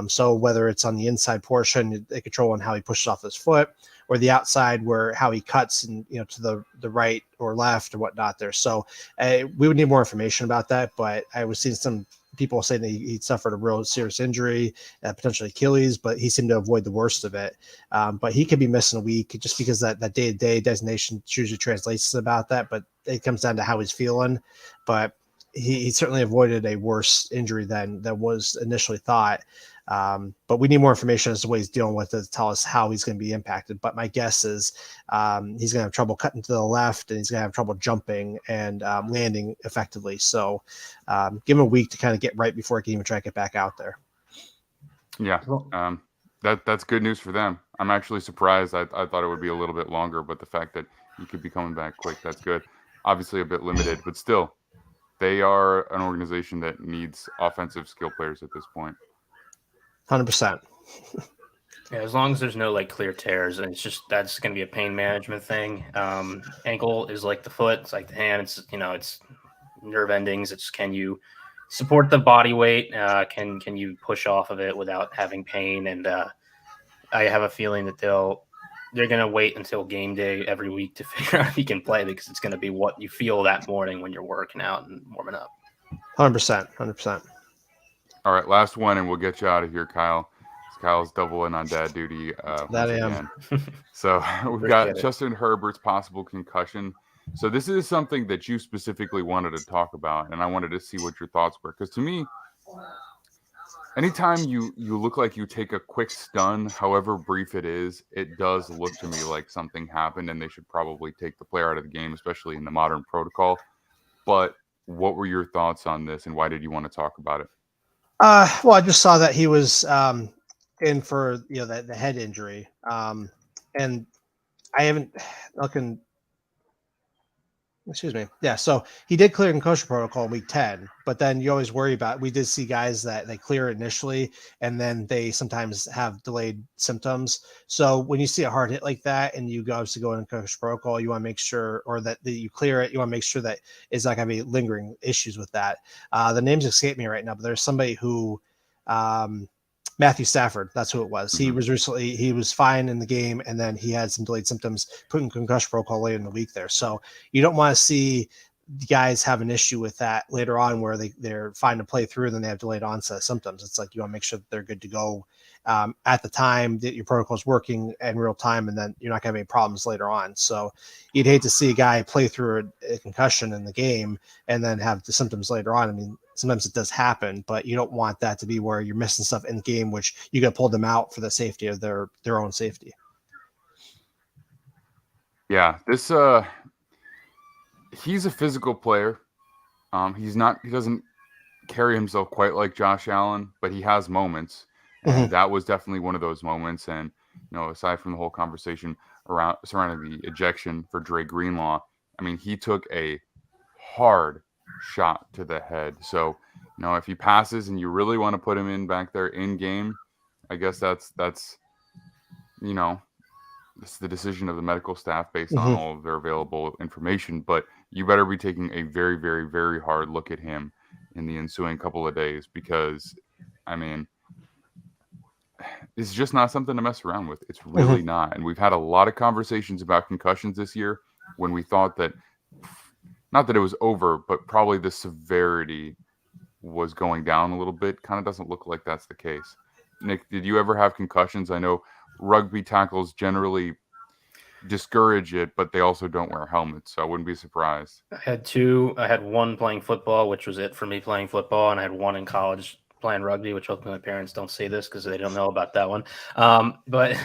So whether it's on the inside portion, they control on how he pushes off his foot, or the outside where how he cuts and to the right or left or whatnot there. So we would need more information about that, but I was seeing some people saying that he suffered a real serious injury, potentially Achilles, but he seemed to avoid the worst of it. But he could be missing a week just because that day-to-day designation usually translates about that, but it comes down to how he's feeling. But he certainly avoided a worse injury than was initially thought. But we need more information as to what he's dealing with to tell us how he's going to be impacted. But my guess is he's going to have trouble cutting to the left, and he's going to have trouble jumping and landing effectively. So give him a week to kind of get right before he can even try to get back out there. Yeah, that's good news for them. I'm actually surprised. I thought it would be a little bit longer, but the fact that he could be coming back quick, that's good. Obviously a bit limited, but still, they are an organization that needs offensive skill players at this point. 100%. Yeah, as long as there's no like clear tears, and that's going to be a pain management thing. Ankle is like the foot, it's like the hand. It's it's nerve endings. It's can you support the body weight? Can you push off of it without having pain? And I have a feeling that they're going to wait until game day every week to figure out if he can play, because it's going to be what you feel that morning when you're working out and warming up. 100%. All right, last one, and we'll get you out of here, Kyle. Kyle's doubling on dad duty That once I am. again. So we've got Justin Herbert's possible concussion. So this is something that you specifically wanted to talk about, and I wanted to see what your thoughts were. Because to me, anytime you look like you take a quick stun, however brief it is, it does look to me like something happened, and they should probably take the player out of the game, especially in the modern protocol. But what were your thoughts on this, and why did you want to talk about it? Well, I just saw that he was in for the head injury, and I haven't looking. Excuse me. Yeah, so he did clear concussion protocol in week 10, but then you always worry about. We did see guys that they clear initially, and then they sometimes have delayed symptoms. So when you see a hard hit like that, and you obviously go in concussion protocol, you want to make sure, or that you clear it. You want to make sure that it's not going to be lingering issues with that. The names escape me right now, but there's somebody who. Matthew Stafford, that's who it was. Mm-hmm. He was fine in the game, and then he had some delayed symptoms, put in concussion protocol later in the week there. So you don't want to see the guys have an issue with that later on where they're fine to play through, and then they have delayed onset symptoms. It's like you want to make sure that they're good to go at the time that your protocol is working in real time, and then you're not going to have any problems later on. So you'd hate to see a guy play through a concussion in the game and then have the symptoms later on. I mean, sometimes it does happen, but you don't want that to be where you're missing stuff in the game, which you got to pull them out for the safety of their own safety. Yeah, this he's a physical player. He doesn't carry himself quite like Josh Allen, but he has moments. And that was definitely one of those moments. And, aside from the whole conversation surrounding the ejection for Dre Greenlaw, I mean, he took a hard shot to the head. So, if he passes and you really want to put him in back there in game, I guess that's it's the decision of the medical staff based on all of their available information. But you better be taking a very, very, very hard look at him in the ensuing couple of days, because, I mean, it's just not something to mess around with. It's really not. And we've had a lot of conversations about concussions this year when we thought that, not that it was over, but probably the severity was going down a little bit. Kind of doesn't look like that's the case. Nick, did you ever have concussions? I know rugby tackles generally discourage it, but they also don't wear helmets, so I wouldn't be surprised. I had two. I had one playing football, which was it for me playing football, and I had one in college playing rugby, which hopefully my parents don't see this because they don't know about that one. But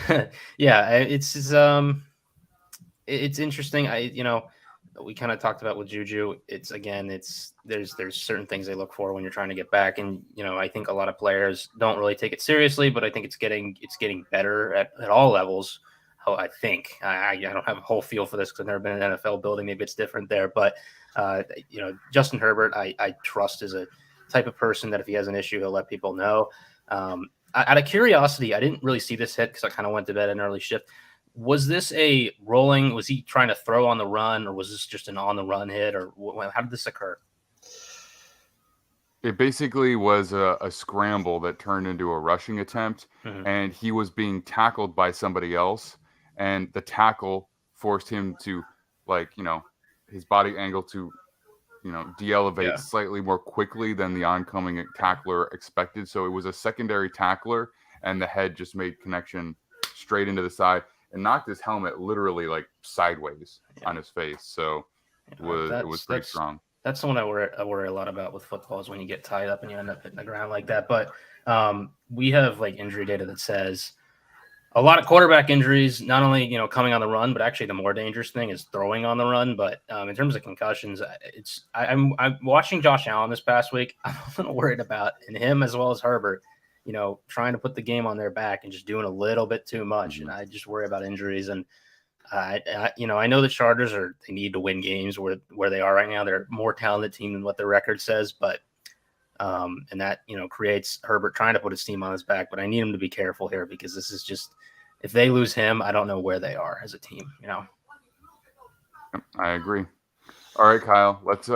yeah, it's interesting. We kind of talked about with Juju. There's certain things they look for when you're trying to get back, and I think a lot of players don't really take it seriously, but I think it's getting better at all levels. I think I don't have a whole feel for this because I've never been in an NFL building. Maybe it's different there, but Justin Herbert, I trust as a type of person that if he has an issue, he'll let people know. Out of curiosity, I didn't really see this hit because I kind of went to bed an early shift. Was this a rolling? Was he trying to throw on the run, or was this just an on the run hit, or how did this occur? It basically was a scramble that turned into a rushing attempt, and he was being tackled by somebody else, and the tackle forced him to, his body angle to, de-elevate slightly more quickly than the oncoming tackler expected. So it was a secondary tackler, and the head just made connection straight into the side and knocked his helmet literally like sideways on his face. So it was pretty strong. That's the one I worry a lot about with football is when you get tied up and you end up hitting the ground like that. But we have like injury data that says a lot of quarterback injuries, not only coming on the run, but actually the more dangerous thing is throwing on the run. But in terms of concussions, I'm watching Josh Allen this past week. I'm a little worried about him as well as Herbert, trying to put the game on their back and just doing a little bit too much. Mm-hmm. And I just worry about injuries. And I know the Chargers they need to win games where they are right now. They're a more talented team than what their record says, but and that creates Herbert trying to put his team on his back. But I need him to be careful here because this is just, if they lose him, I don't know where they are as a team. I agree. All right, Kyle, let's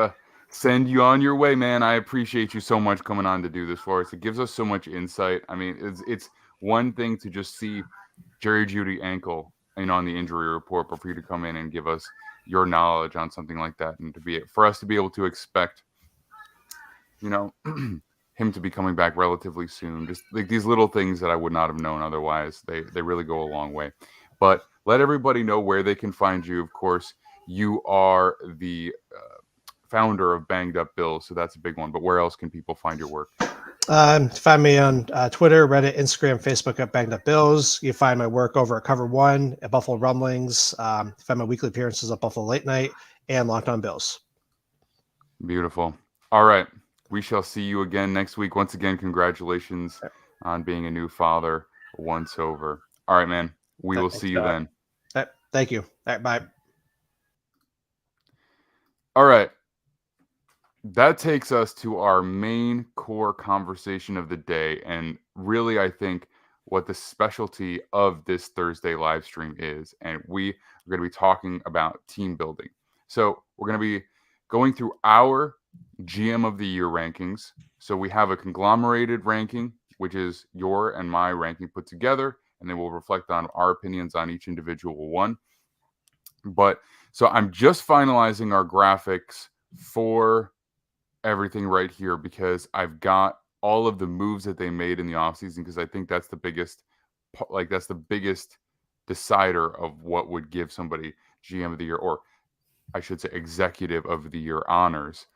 send you on your way, man. I appreciate you so much coming on to do this for us. It gives us so much insight. I mean, it's one thing to just see Jerry Jeudy ankle on the injury report, but for you to come in and give us your knowledge on something like that, and for us to be able to expect, him to be coming back relatively soon, just like these little things that I would not have known otherwise, they really go a long way. But let everybody know where they can find you. Of course, you are the founder of Banged Up Bills, so that's a big one. But where else can people find your work? Find me on Twitter, Reddit, Instagram, Facebook at Banged Up Bills. You find my work over at Cover One at Buffalo Rumblings. Find my weekly appearances at Buffalo Late Night and Locked On Bills. Beautiful. All right. We shall see you again next week. Once again, congratulations on being a new father once over. All right, man. We will see you then. Thank you. All right, bye. All right. That takes us to our main core conversation of the day. And really, I think what the specialty of this Thursday live stream is. And we are going to be talking about team building. So we're going to be going through our GM of the Year rankings. So we have a conglomerated ranking, which is your and my ranking put together, and then we'll reflect on our opinions on each individual one. But so I'm just finalizing our graphics for everything right here because I've got all of the moves that they made in the offseason, because I think that's the biggest decider of what would give somebody GM of the Year, or I should say executive of the year honors.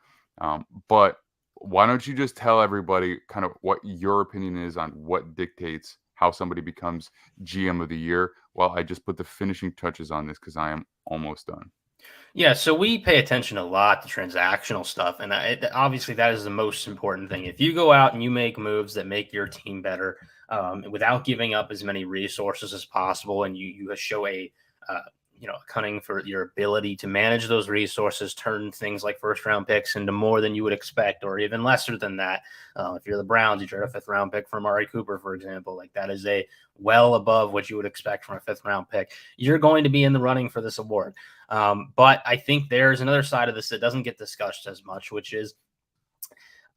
But why don't you just tell everybody kind of what your opinion is on what dictates how somebody becomes GM of the year, while I just put the finishing touches on this because I am almost done. Yeah, so we pay attention a lot to transactional stuff, and obviously that is the most important thing. If you go out and you make moves that make your team better without giving up as many resources as possible, and you show a cunning for your ability to manage those resources, turn things like first-round picks into more than you would expect, or even lesser than that. If you're the Browns, you trade a fifth-round pick for Amari Cooper, for example. Like that is a well above what you would expect from a fifth-round pick. You're going to be in the running for this award. But I think there's another side of this that doesn't get discussed as much, which is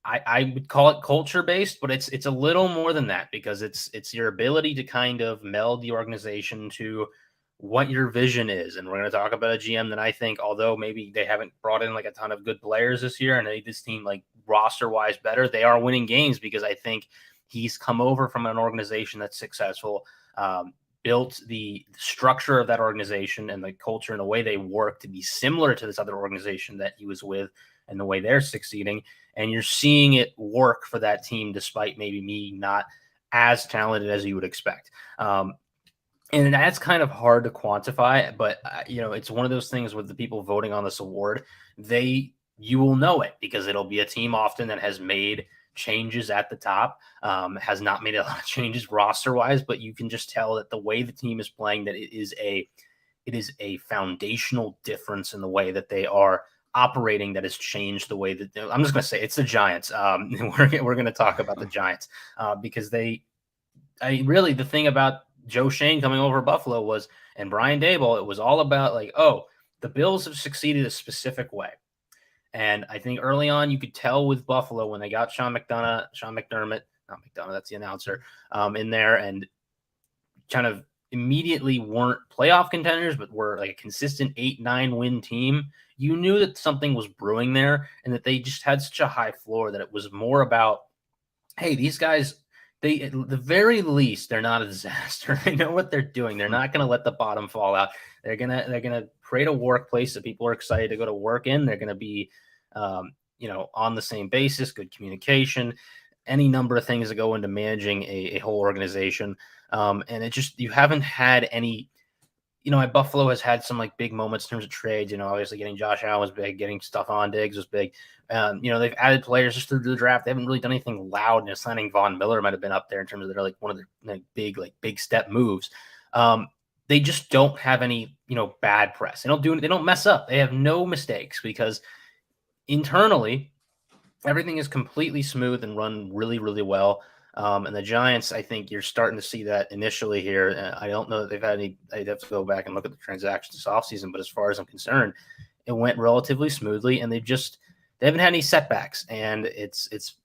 I would call it culture-based, but it's a little more than that, because it's your ability to kind of meld the organization to what your vision is. And we're going to talk about a GM that I think, although maybe they haven't brought in like a ton of good players this year and made this team like roster wise better, they are winning games because I think he's come over from an organization that's successful, built the structure of that organization and the culture and the way they work to be similar to this other organization that he was with and the way they're succeeding. And you're seeing it work for that team, despite maybe me not as talented as you would expect. And that's kind of hard to quantify, but it's one of those things with the people voting on this award. You will know it because it'll be a team often that has made changes at the top, has not made a lot of changes roster wise, but you can just tell that the way the team is playing, that it is a foundational difference in the way that they are operating that has changed the way that I'm just going to say it's the Giants. We're going to talk about the Giants because the thing about Joe Shane coming over Buffalo and Brian Daboll, it was all about like, oh, the Bills have succeeded a specific way. And I think early on you could tell with Buffalo when they got Sean McDermott, not McDonough, that's the announcer, in there, and kind of immediately weren't playoff contenders, but were like a consistent 8-9 win team, you knew that something was brewing there and that they just had such a high floor that it was more about, hey, these guys, they at the very least, they're not a disaster. They know what they're doing. They're not going to let the bottom fall out. They're gonna create a workplace that people are excited to go to work in. They're gonna be, on the same basis, good communication, any number of things that go into managing a whole organization. And it just, you haven't had any. Buffalo has had some like big moments in terms of trades. Obviously getting Josh Allen was big, getting Stephon Diggs was big. They've added players just through the draft. They haven't really done anything loud. And signing Von Miller might have been up there in terms of their like one of their big step moves. They just don't have any bad press. They don't mess up. They have no mistakes because internally everything is completely smooth and run really, really well. And the Giants, I think you're starting to see that initially here. I don't know that they've had any. I'd have to go back and look at the transactions this offseason, but as far as I'm concerned, it went relatively smoothly, and they haven't had any setbacks, and it's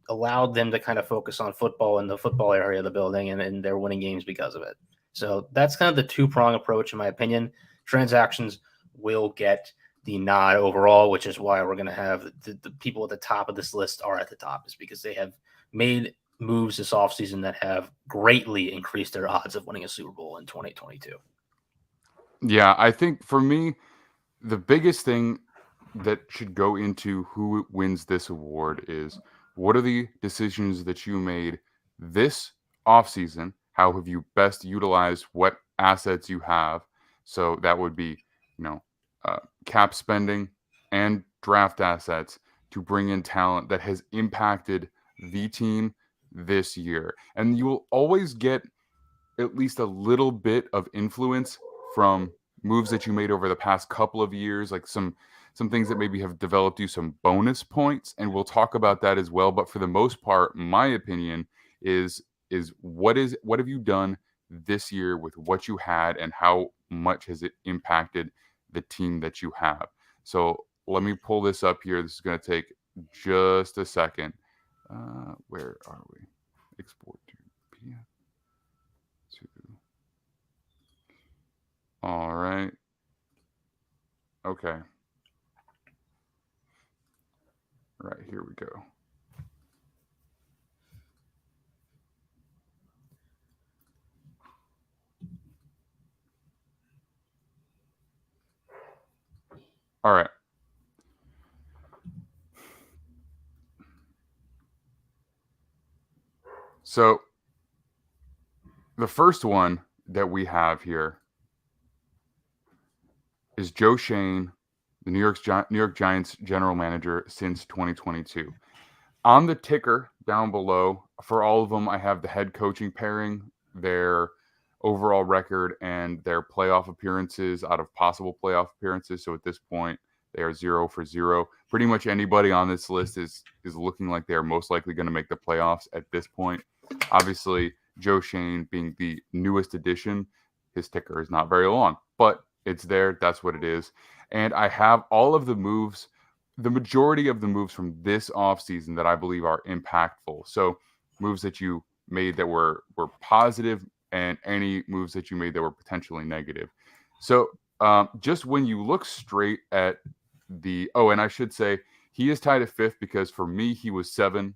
allowed them to kind of focus on football in the football area of the building, and they're winning games because of it. So that's kind of the two-prong approach, in my opinion. Transactions will get the nod overall, which is why we're going to have the people at the top of this list are at the top, is because they have made moves this offseason that have greatly increased their odds of winning a Super Bowl in 2022. Yeah, I think for me, the biggest thing that should go into who wins this award is, what are the decisions that you made this offseason? How have you best utilized what assets you have? So that would be, cap spending and draft assets to bring in talent that has impacted the team this year. And you will always get at least a little bit of influence from moves that you made over the past couple of years, like some things that maybe have developed you some bonus points, and we'll talk about that as well. But for the most part, my opinion is what have you done this year with what you had, and how much has it impacted the team that you have? So let me pull this up here. This is going to take just a second. Where are we? Export to PDF. All right. Okay. Right, here we go. All right. So the first one that we have here is Joe Schoen, the New York Giants general manager since 2022. On the ticker down below, for all of them, I have the head coaching pairing, their overall record, and their playoff appearances out of possible playoff appearances. So at this point, they are 0 for 0. Pretty much anybody on this list is looking like they are most likely going to make the playoffs at this point. Obviously, Joe Schoen being the newest addition, his ticker is not very long, but it's there. That's what it is. And I have all of the moves, the majority of the moves from this offseason that I believe are impactful. So moves that you made that were positive, and any moves that you made that were potentially negative. So just when you look straight at and I should say, he is tied at 5th because for me, he was 7.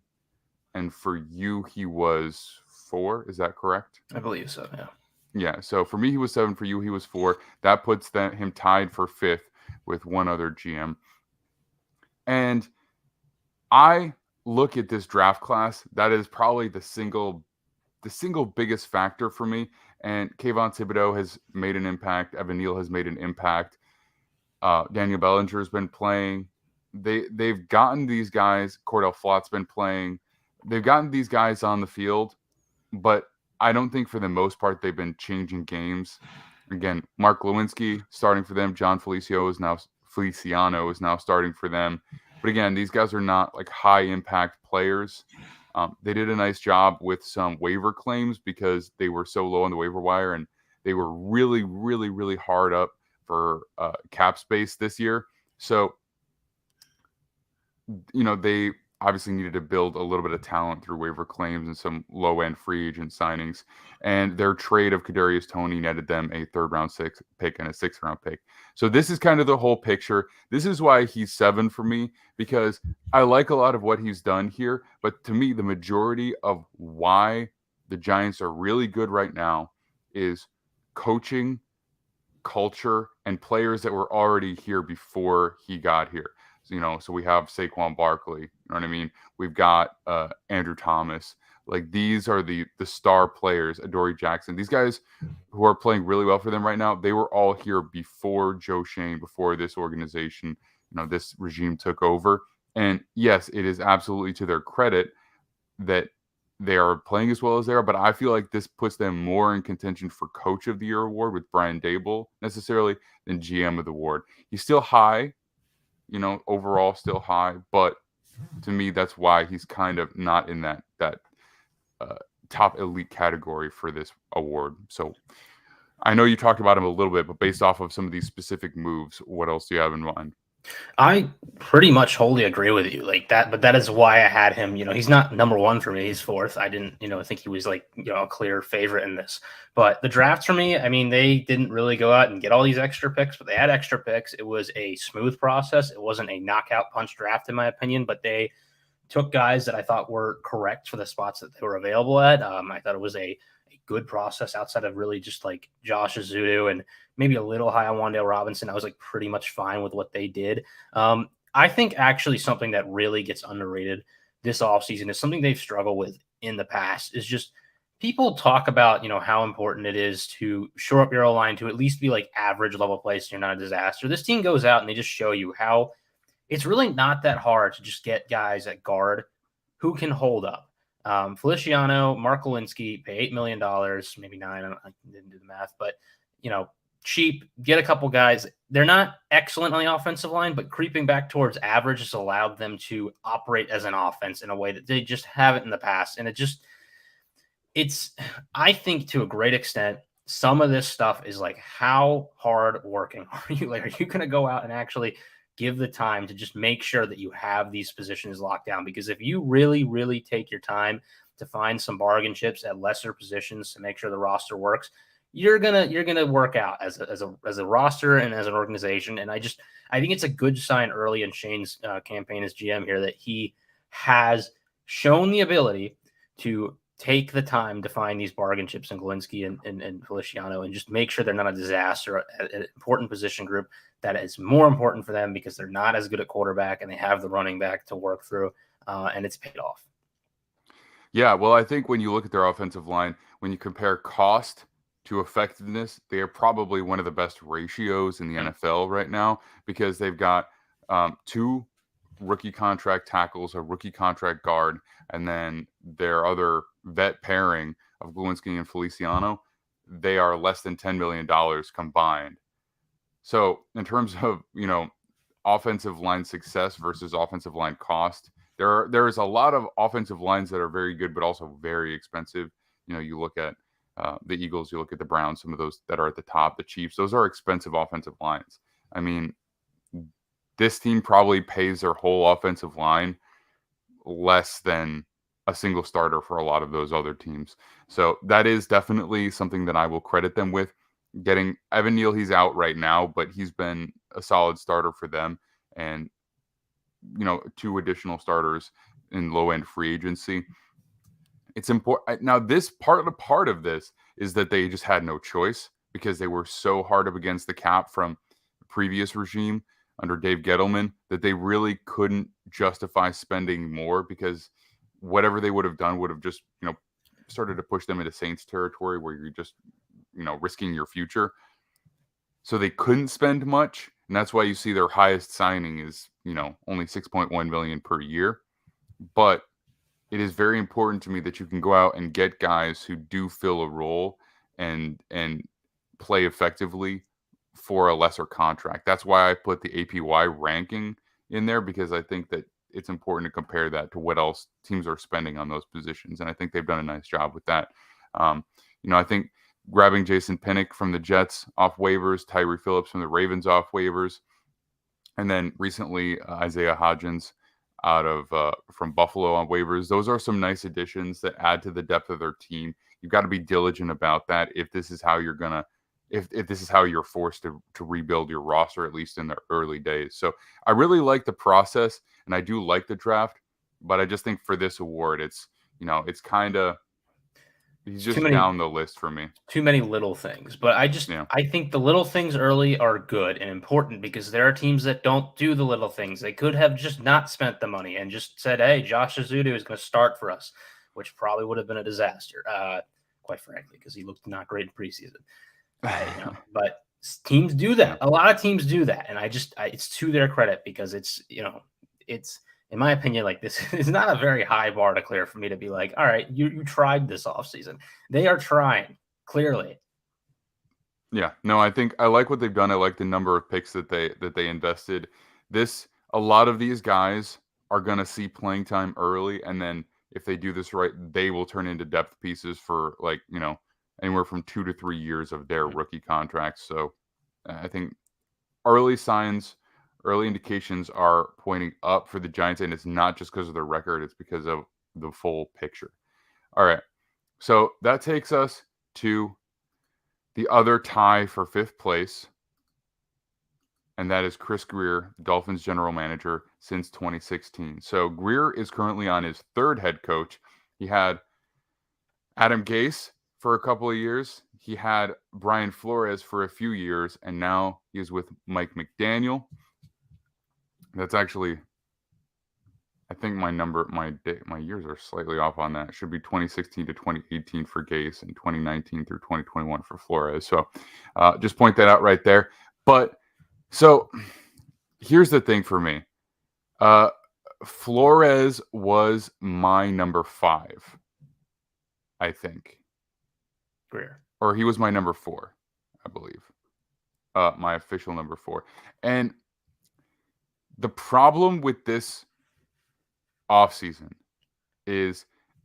And for you, he was 4. Is that correct? I believe so, yeah. Yeah, so for me, he was 7. For you, he was 4. That puts him tied for 5th with one other GM. And I look at this draft class. That is probably the single biggest factor for me. And Kayvon Thibodeau has made an impact. Evan Neal has made an impact. Daniel Bellinger has been playing. They've gotten these guys. Cordell Flott's been playing. They've gotten these guys on the field, but I don't think for the most part they've been changing games. Again, Mark Lewinsky starting for them. John Feliciano is now starting for them. But again, these guys are not like high impact players. They did a nice job with some waiver claims because they were so low on the waiver wire, and they were really, really, really hard up for cap space this year. So, obviously needed to build a little bit of talent through waiver claims and some low-end free agent signings. And their trade of Kadarius Toney netted them a third-round pick and a sixth-round pick. So this is kind of the whole picture. This is why he's 7 for me, because I like a lot of what he's done here. But to me, the majority of why the Giants are really good right now is coaching, culture, and players that were already here before he got here. So we have Saquon Barkley, you know what I mean? We've got Andrew Thomas. Like, these are the star players, Adoree Jackson. These guys who are playing really well for them right now, they were all here before Joe Schoen, before this organization, this regime took over. And yes, it is absolutely to their credit that they are playing as well as they are, but I feel like this puts them more in contention for Coach of the Year award with Brian Daboll necessarily than GM of the award. He's still high, overall still high, but to me, that's why he's kind of not in that top elite category for this award. So I know you talked about him a little bit, but based off of some of these specific moves, what else do you have in mind? I pretty much wholly agree with you like that, but that is why I had him. He's not number 1 for me. He's 4th. I didn't, think he was like, a clear favorite in this. But the drafts for me, I mean, they didn't really go out and get all these extra picks, but they had extra picks. It was a smooth process. It wasn't a knockout punch draft, in my opinion, but they took guys that I thought were correct for the spots that they were available at. I thought it was a good process outside of really just like Josh Azudu and maybe a little high on Wan'Dale Robinson. I was like pretty much fine with what they did. I think actually something that really gets underrated this offseason is something they've struggled with in the past is just people talk about, how important it is to shore up your O-line to at least be like average level play so you're not a disaster. This team goes out and they just show you how it's really not that hard to just get guys at guard who can hold up. Feliciano, Mark Lewinsky, pay $8 million, maybe 9. I didn't do the math, but cheap, get a couple guys. They're not excellent on the offensive line, but creeping back towards average has allowed them to operate as an offense in a way that they just haven't in the past. And it's, I think to a great extent, some of this stuff is like, how hard working are you? Like, are you going to go out and actually give the time to just make sure that you have these positions locked down? Because if you really, really take your time to find some bargain chips at lesser positions to make sure the roster works, you're gonna work out as a roster and as an organization. And I think it's a good sign early in Shane's campaign as GM here that he has shown the ability to take the time to find these bargain chips in Galinsky and Feliciano and just make sure they're not a disaster at an important position group that is more important for them because they're not as good at quarterback and they have the running back to work through, and it's paid off. Yeah, well, I think when you look at their offensive line, when you compare cost to effectiveness, they are probably one of the best ratios in the NFL right now because they've got 2 rookie contract tackles, a rookie contract guard, and then their other vet pairing of Glowinski and Feliciano, they are less than $10 million combined. So in terms of, offensive line success versus offensive line cost, there is a lot of offensive lines that are very good, but also very expensive. You look at the Eagles, you look at the Browns, some of those that are at the top, the Chiefs, those are expensive offensive lines. I mean, this team probably pays their whole offensive line less than a single starter for a lot of those other teams. So that is definitely something that I will credit them with. Getting Evan Neal, he's out right now, but he's been a solid starter for them. And, 2 additional starters in low-end free agency. It's important. Now, this part of this is that they just had no choice because they were so hard up against the cap from the previous regime under Dave Gettleman that they really couldn't justify spending more because whatever they would have done would have just, started to push them into Saints territory where you're just, risking your future. So they couldn't spend much. And that's why you see their highest signing is, only $6.1 million per year. But it is very important to me that you can go out and get guys who do fill a role and play effectively for a lesser contract. That's why I put the APY ranking in there because I think that it's important to compare that to what else teams are spending on those positions. And I think they've done a nice job with that. I think grabbing Jason Pinnock from the Jets off waivers, Tyree Phillips from the Ravens off waivers, and then recently Isaiah Hodgins out of from Buffalo on waivers. Those are some nice additions that add to the depth of their team. You've got to be diligent about that if this is how you're gonna if this is how you're forced to rebuild your roster, at least in the early days. So I really like the process, and I do like the draft, but I just think for this award, it's it's kind of he's just down the list for me. Too many little things, but I think the little things early are good and important because there are teams that don't do the little things. They could have just not spent the money and just said, "Hey, Josh Azudu is going to start for us," which probably would have been a disaster, quite frankly, because he looked not great in preseason. But teams do that. A lot of teams do that, and it's to their credit because it's in my opinion, like this is not a very high bar to clear for me to be like, all right, you tried this offseason. They are trying, clearly. Yeah, no, I think I like what they've done. I like the number of picks that they invested. A lot of these guys are going to see playing time early, and then if they do this right, they will turn into depth pieces for anywhere from 2 to 3 years of their rookie contracts. So I think early indications are pointing up for the Giants, and it's not just because of their record, it's because of the full picture. All right, so that takes us to the other tie for 5th place, and that is Chris Grier, Dolphins general manager since 2016. So Grier is currently on his 3rd head coach. He had Adam Gase for a couple of years. He had Brian Flores for a few years, and now he is with Mike McDaniel. That's actually, I think my years are slightly off on that. It should be 2016 to 2018 for Gase and 2019 through 2021 for Flores. So just point that out right there. But so here's the thing for me. Flores was my number 5, I think. Grier. Or he was my number 4, I believe. My official number 4. And the problem with this offseason is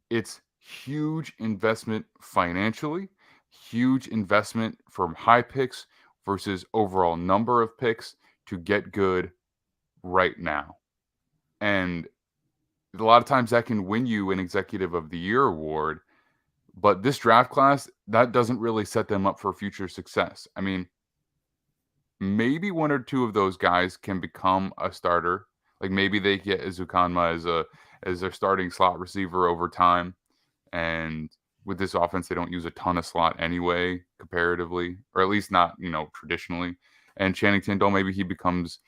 it's huge investment financially, huge investment from high picks versus overall number of picks to get good right now. And a lot of times that can win you an Executive of the Year award, but this draft class, that doesn't really set them up for future success. I mean, maybe 1 or 2 of those guys can become a starter. Like maybe they get Ezukanma as their starting slot receiver over time. And with this offense, they don't use a ton of slot anyway, comparatively, or at least not, traditionally. And Channing Tindall, maybe he becomes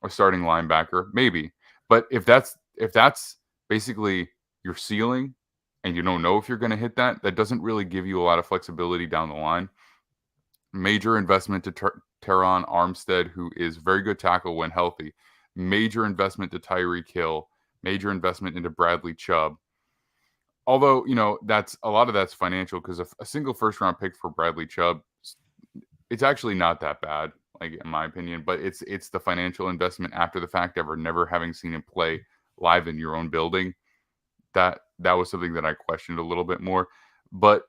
a starting linebacker, maybe. But if that's basically your ceiling, and you don't know if you're going to hit that, that doesn't really give you a lot of flexibility down the line. Major investment to Teron Armstead, who is very good tackle when healthy. Major investment to Tyreek Hill. Major investment into Bradley Chubb. Although, that's a lot of that's financial because a single first-round pick for Bradley Chubb, it's actually not that bad, like in my opinion. But it's the financial investment after the fact, never having seen him play live in your own building. That was something that I questioned a little bit more. But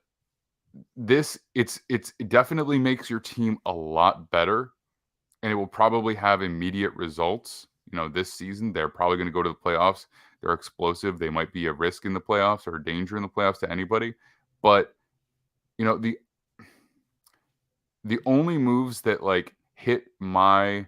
it definitely makes your team a lot better, and it will probably have immediate results. This season they're probably going to go to the playoffs. They're explosive. They might be a risk in the playoffs or a danger in the playoffs to anybody. But the only moves that hit my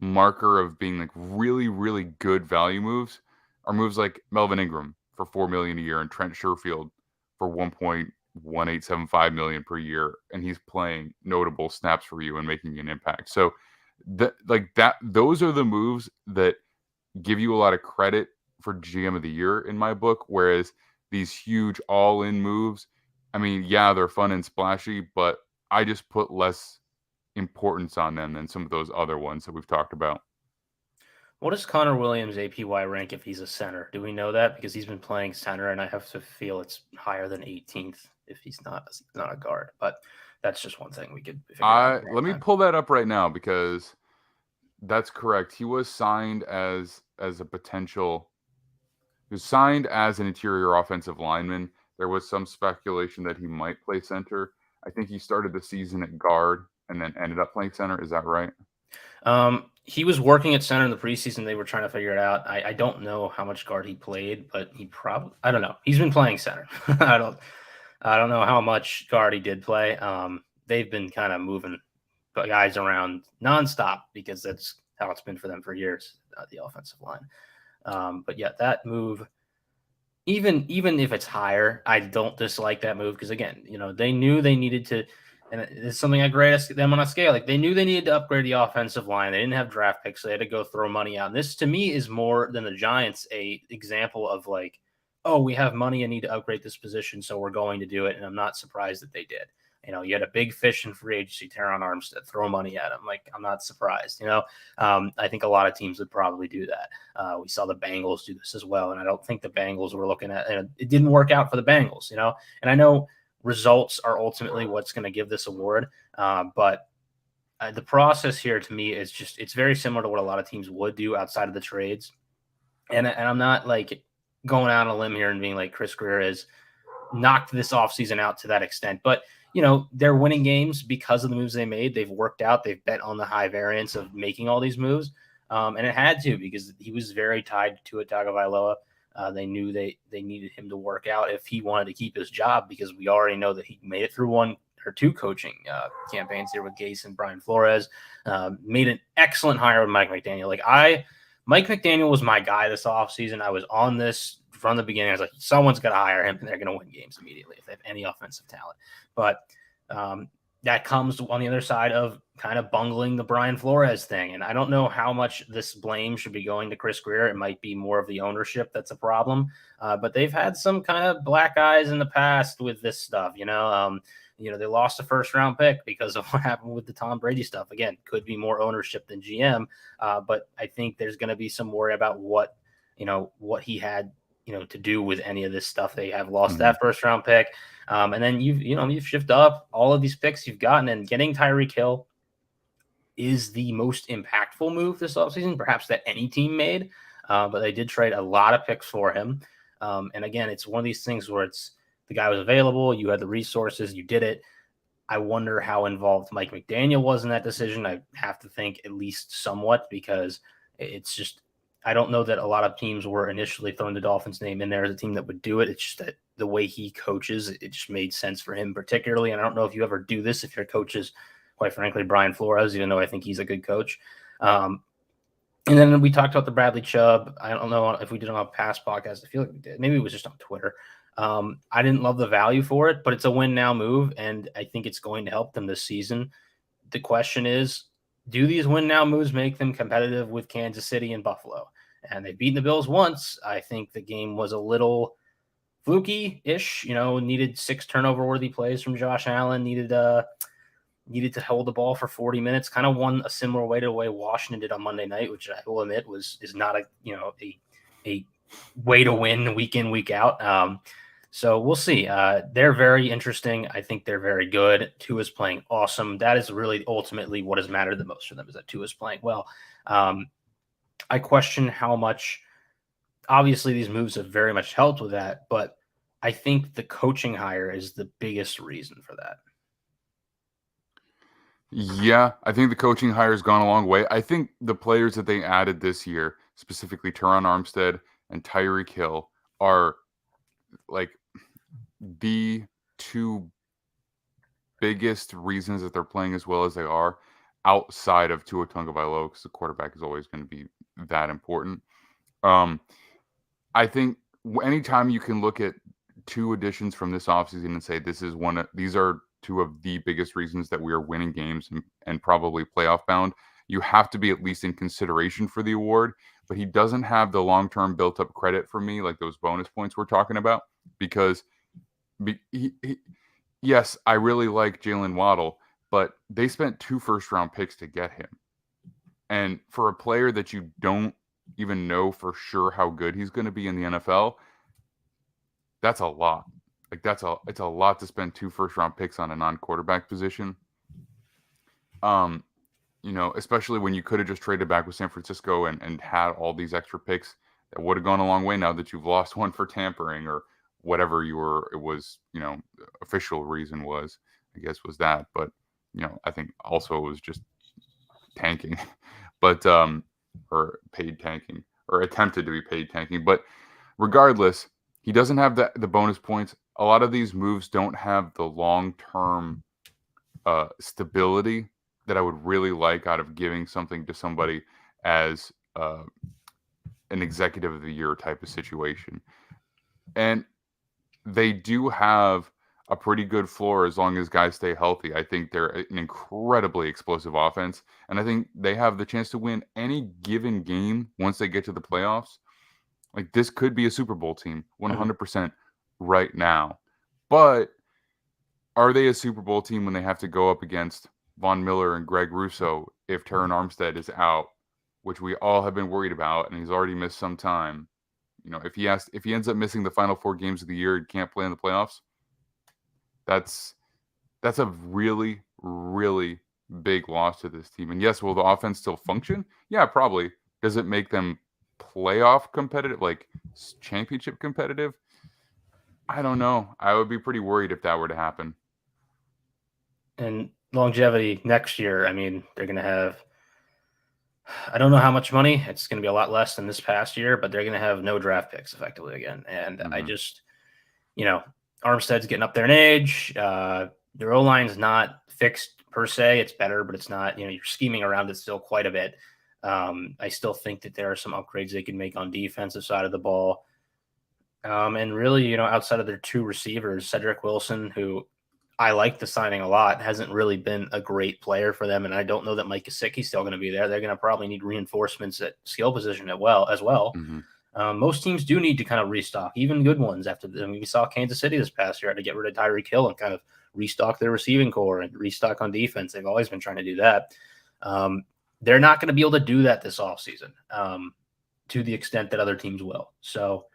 marker of being really, really good value moves are moves like Melvin Ingram for $4 million a year and Trent Sherfield for $1.1875 million per year, and he's playing notable snaps for you and making an impact. So those are the moves that give you a lot of credit for GM of the Year in my book, whereas these huge all-in moves, I mean, yeah, they're fun and splashy, but I just put less importance on them than some of those other ones that we've talked about. What does Connor Williams APY rank if he's a center? Do we know that? Because he's been playing center, and I have to feel it's higher than 18th if he's not a guard. But that's just one thing we could figure out. Let me pull that up right now because that's correct. He was signed as a potential. He was signed as an interior offensive lineman. There was some speculation that he might play center. I think he started the season at guard and then ended up playing center. Is that right? He was working at center in the preseason. They were trying to figure it out. I don't know how much guard he played, but I don't know. He's been playing center. I don't know how much guard he did play. They've been kind of moving guys around nonstop because that's how it's been for them for years, the offensive line. But yeah, that move, even if it's higher, I don't dislike that move because, again, they knew they needed to, and it's something I grade them on a scale. Like, they knew they needed to upgrade the offensive line. They didn't have draft picks, so they had to go throw money out. And this, to me, is more than the Giants a example of like, oh, we have money and need to upgrade this position, so we're going to do it. And I'm not surprised that they did. You had a big fish in free agency, Teron Armstead, throw money at him. Like, I'm not surprised. I think a lot of teams would probably do that. We saw the Bengals do this as well, and I don't think the Bengals were looking at it. It didn't work out for the Bengals, And I know results are ultimately what's going to give this award, but the process here to me is it's very similar to what a lot of teams would do outside of the trades. And I'm not like going out on a limb here and being like Chris Grier has knocked this offseason out to that extent, but they're winning games because of the moves they made. They've worked out. They've bet on the high variance of making all these moves. And it had to, because he was very tied to Tagovailoa. They knew they needed him to work out if he wanted to keep his job, because we already know that he made it through one or two coaching campaigns here with Gase and Brian Flores. Made an excellent hire with Mike McDaniel. Mike McDaniel was my guy this offseason. I was on this from the beginning. I was like, someone's got to hire him and they're going to win games immediately if they have any offensive talent. But that comes on the other side of kind of bungling the Brian Flores thing. And I don't know how much this blame should be going to Chris Grier. It might be more of the ownership that's a problem. But they've had some kind of black eyes in the past with this stuff. They lost a first-round pick because of what happened with the Tom Brady stuff. Again, could be more ownership than GM. But I think there's going to be some worry about what he had to do with any of this stuff. They have lost that first-round pick. And then you've shifted up all of these picks you've gotten, and getting Tyreek Hill is the most impactful move this offseason, perhaps that any team made. But they did trade a lot of picks for him. And again, it's one of these things where it's the guy was available, you had the resources, you did it. I wonder how involved Mike McDaniel was in that decision. I have to think at least somewhat, because it's just, I don't know that a lot of teams were initially throwing the Dolphins name in there as a team that would do it. It's just that the way he coaches, it just made sense for him particularly. And I don't know if you ever do this if your coach is, quite frankly, Brian Flores, even though I think he's a good coach. And then we talked about the Bradley Chubb. I don't know if we did it on a past podcast. I feel like we did. Maybe it was just on Twitter. I didn't love the value for it, but it's a win now move, and I think it's going to help them this season. The question is, do these win now moves make them competitive with Kansas City and Buffalo? And they've beaten the Bills once. I think the game was a little fluky-ish, needed 6 turnover-worthy plays from Josh Allen, needed to hold the ball for 40 minutes, kind of won a similar way to the way Washington did on Monday night, which I will admit is not a way to win week in, week out. So we'll see. They're very interesting. I think they're very good. Tua's playing awesome. That is really ultimately what has mattered the most for them, is that Tua's playing well. I question how much, obviously these moves have very much helped with that, but I think the coaching hire is the biggest reason for that. Yeah, I think the coaching hire has gone a long way. I think the players that they added this year, specifically Teron Armstead and Tyreek Hill, are like the 2 biggest reasons that they're playing as well as they are, outside of Tua Tagovailoa, because the quarterback is always going to be that important. I think anytime you can look at 2 additions from this offseason and say these are 2 of the biggest reasons that we are winning games and probably playoff bound, you have to be at least in consideration for the award. But he doesn't have the long-term built-up credit for me, like those bonus points we're talking about, because yes, I really like Jalen Waddle, but they spent 2 first-round picks to get him. And for a player that you don't even know for sure how good he's going to be in the NFL, that's a lot. Like it's a lot to spend 2 first-round picks on a non-quarterback position. Especially when you could have just traded back with San Francisco and had all these extra picks that would have gone a long way now that you've lost one for tampering or whatever official reason was, I guess, was that. But, I think also it was just tanking, but or paid tanking, or attempted to be paid tanking. But regardless, he doesn't have the bonus points. A lot of these moves don't have the long-term stability that I would really like out of giving something to somebody as an executive of the year type of situation. And they do have a pretty good floor as long as guys stay healthy. I think they're an incredibly explosive offense, and I think they have the chance to win any given game once they get to the playoffs. Like, this could be a Super Bowl team 100% right now. But are they a Super Bowl team when they have to go up against Von Miller and Greg Russo if Terran Armstead is out, which we all have been worried about, and he's already missed some time? You know, if he ends up missing the final 4 games of the year and can't play in the playoffs, that's a really, really big loss to this team. And yes, will the offense still function? Yeah, probably. Does it make them playoff competitive, like championship competitive? I don't know. I would be pretty worried if that were to happen. And longevity next year, I mean, they're going to have, I don't know how much money. It's going to be a lot less than this past year, but they're going to have no draft picks effectively again. And I just, Armstead's getting up there in age. Their O-line's not fixed per se. It's better, but it's not, you're scheming around it still quite a bit. I still think that there are some upgrades they can make on defensive side of the ball. And really, outside of their 2 receivers, Cedric Wilson, who I like the signing a lot, hasn't really been a great player for them. And I don't know that Mike Gesicki's still going to be there. They're going to probably need reinforcements at skill position as well. Mm-hmm. Most teams do need to kind of restock, even good ones. We saw Kansas City this past year had to get rid of Tyreek Hill and kind of restock their receiving core and restock on defense. They've always been trying to do that. They're not going to be able to do that this offseason to the extent that other teams will. So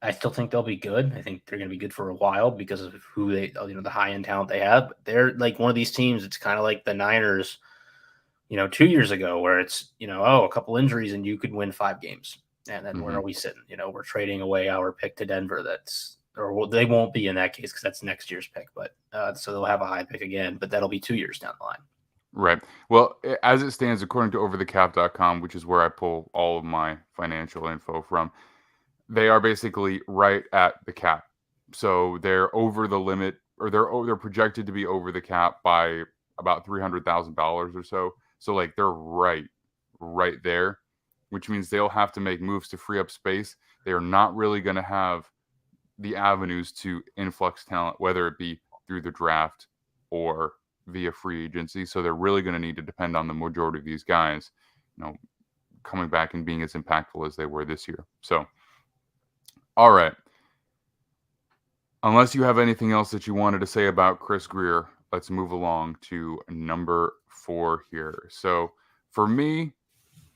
I still think they'll be good. I think they're going to be good for a while because of who they, the high-end talent they have. But they're like one of these teams. It's kind of like the Niners, 2 years ago, where it's, a couple injuries and you could win 5 games. And then where are we sitting? We're trading away our pick to Denver. They won't be in that case because that's next year's pick. But so they'll have a high pick again, but that'll be 2 years down the line. Right. Well, as it stands, according to overthecap.com, which is where I pull all of my financial info from, they are basically right at the cap. So they're over the limit, or they're projected to be over the cap by about $300,000 or so. So like they're right there, which means they'll have to make moves to free up space. They are not really going to have the avenues to influx talent, whether it be through the draft or via free agency. So they're really going to need to depend on the majority of these guys, coming back and being as impactful as they were this year. So, all right. Unless you have anything else that you wanted to say about Chris Grier, let's move along to number 4 here. So for me,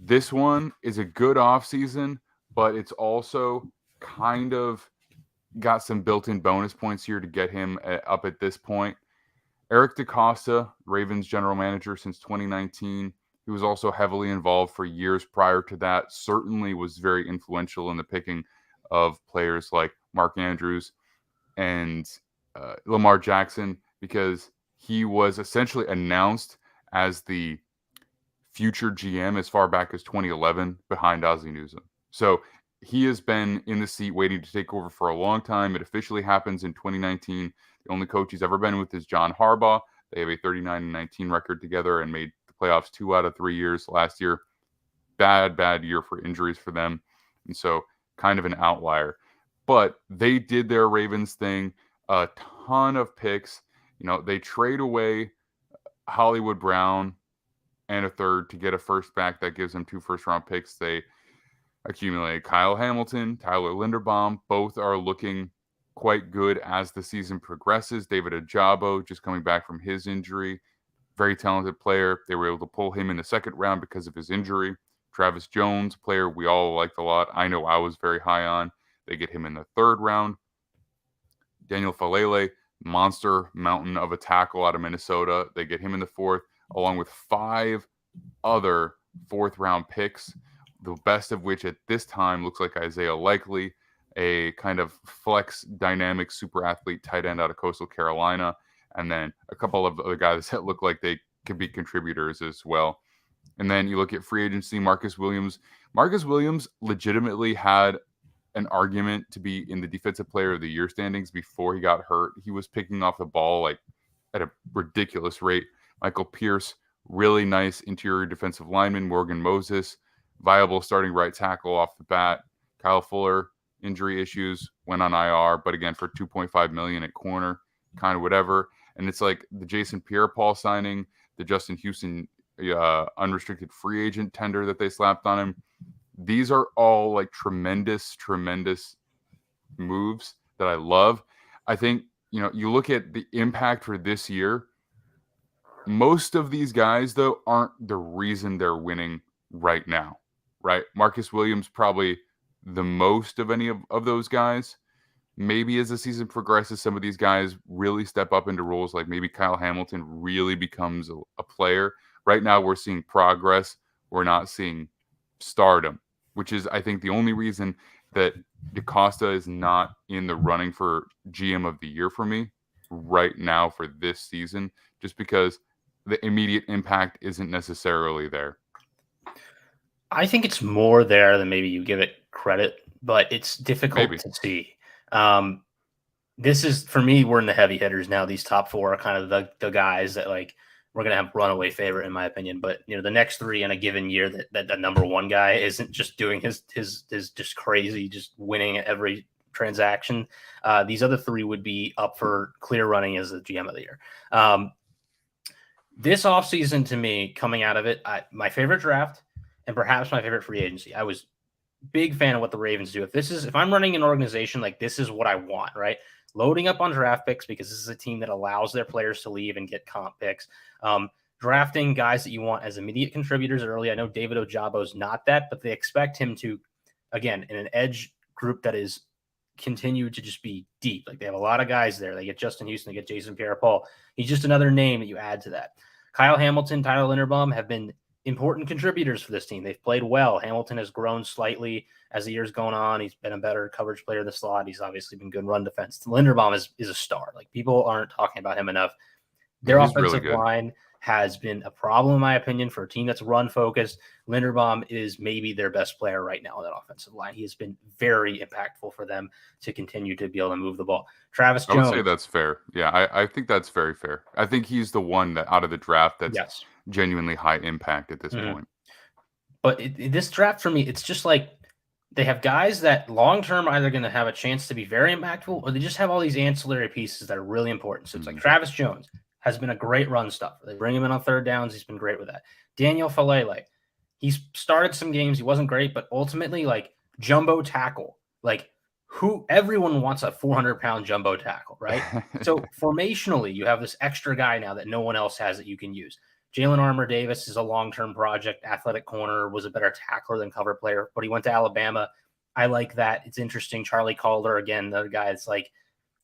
this one is a good offseason, but it's also kind of got some built-in bonus points here to get him up at this point. Eric DeCosta, Ravens general manager since 2019. He was also heavily involved for years prior to that. Certainly was very influential in the picking of players like Mark Andrews and Lamar Jackson, because he was essentially announced as the future GM as far back as 2011 behind Ozzie Newsome. So he has been in the seat waiting to take over for a long time. It officially happens in 2019. The only coach he's ever been with is John Harbaugh. They have a 39-19 record together and made the playoffs 2 out of 3 years last year. Bad year for injuries for them. And so kind of an outlier. But they did their Ravens thing, a ton of picks. They trade away Hollywood Brown and a third to get a first back. That gives them 2 first-round picks. They accumulate Kyle Hamilton, Tyler Linderbaum. Both are looking quite good as the season progresses. David Ajabo, just coming back from his injury, very talented player. They were able to pull him in the second round because of his injury. Travis Jones, player we all liked a lot. I know I was very high on. They get him in the third round. Daniel Falele, monster mountain of a tackle out of Minnesota. They get him in the fourth, along with 5 other fourth-round picks, the best of which at this time looks like Isaiah Likely, a kind of flex dynamic super athlete tight end out of Coastal Carolina, and then a couple of other guys that look like they could be contributors as well. And then you look at free agency, Marcus Williams. Marcus Williams legitimately had an argument to be in the defensive player of the year standings before he got hurt. He was picking off the ball like at a ridiculous rate. Michael Pierce, really nice interior defensive lineman. Morgan Moses, viable starting right tackle off the bat. Kyle Fuller, injury issues, went on IR, but again, for $2.5 million at corner, kind of whatever. And it's like the Jason Pierre-Paul signing, the Justin Houston unrestricted free agent tender that they slapped on him. These are all like tremendous moves that I love. I think, you look at the impact for this year. Most of these guys, though, aren't the reason they're winning right now, right? Marcus Williams probably the most of any of those guys. Maybe as the season progresses, some of these guys really step up into roles, like maybe Kyle Hamilton really becomes a player. Right now, we're seeing progress. We're not seeing stardom, which is, I think, the only reason that DaCosta is not in the running for GM of the year for me right now for this season, just because the immediate impact isn't necessarily there. I think it's more there than maybe you give it credit, but it's difficult to see. This is, for me, we're in the heavy hitters now. These top four are kind of the guys that like we're going to have runaway favorite in my opinion. But the next three in a given year that the number one guy isn't just doing his just crazy, just winning at every transaction. These other three would be up for clear running as the GM of the year. This offseason to me, coming out of it, my favorite draft and perhaps my favorite free agency. I was big fan of what the Ravens do. If I'm running an organization, like this is what I want, right? Loading up on draft picks because this is a team that allows their players to leave and get comp picks. Drafting guys that you want as immediate contributors early. I know David Ojabo's not that, but they expect him to, again, in an edge group that is continued to just be deep. Like they have a lot of guys there. They get Justin Houston, they get Jason Pierre-Paul. He's just another name that you add to that. Kyle Hamilton, Tyler Linderbaum have been important contributors for this team. They've played well. Hamilton has grown slightly as the year's gone on. He's been a better coverage player in the slot. He's obviously been good in run defense. Linderbaum is a star. Like people aren't talking about him enough. Their offensive line has been a problem, in my opinion, for a team that's run focused. Linderbaum is maybe their best player right now on that offensive line. He has been very impactful for them to continue to be able to move the ball. Travis Jones. I would say that's fair. Yeah, I think that's very fair. I think he's the one that out of the draft that's genuinely high impact at this point. But this draft for me, it's just like they have guys that long-term are either going to have a chance to be very impactful or they just have all these ancillary pieces that are really important. So it's like Travis Jones has been a great run stuffer. They bring him in on third downs. He's been great with that. Daniel Falele, he's started some games. He wasn't great, but ultimately like jumbo tackle, like everyone wants a 400-pound jumbo tackle, right? So formationally, you have this extra guy now that no one else has that you can use. Jalen Armour Davis is a long-term project. Athletic corner, was a better tackler than cover player, but he went to Alabama. I like that. It's interesting. Charlie Calder, again, another guy that's like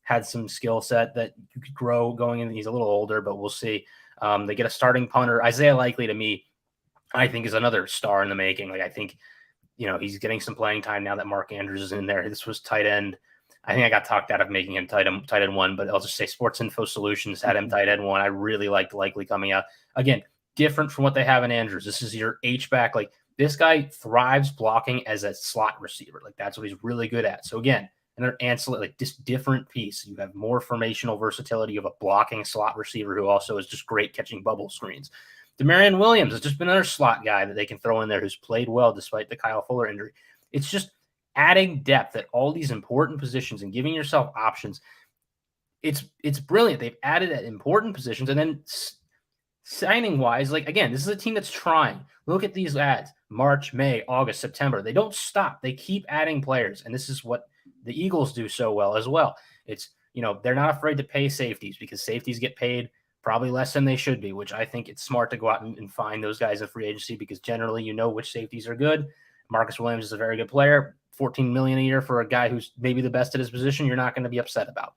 had some skill set that you could grow going in. He's a little older, but we'll see. They get a starting punter. Isaiah Likely, to me, I think is another star in the making. Like I think, he's getting some playing time now that Mark Andrews is in there. This was tight end. I think I got talked out of making him tight end one, but I'll just say Sports Info Solutions had him tight end one. I really liked Likely coming out. Again, different from what they have in Andrews. This is your H-back. Like this guy thrives blocking as a slot receiver. Like that's what he's really good at. So again, another ancillary, like this different piece. You have more formational versatility. You have a blocking slot receiver who also is just great catching bubble screens. Demarion Williams has just been another slot guy that they can throw in there who's played well despite the Kyle Fuller injury. It's just adding depth at all these important positions and giving yourself options. It's brilliant. They've added at important positions. And then signing wise, like again, this is a team that's trying. Look at these ads: March, May, August, September. They don't stop. They keep adding players. And this is what the Eagles do so well as well. It's, they're not afraid to pay safeties because safeties get paid probably less than they should be, which I think it's smart to go out and find those guys in free agency because generally which safeties are good. Marcus Williams is a very good player. $14 million a year for a guy who's maybe the best at his position, you're not going to be upset about.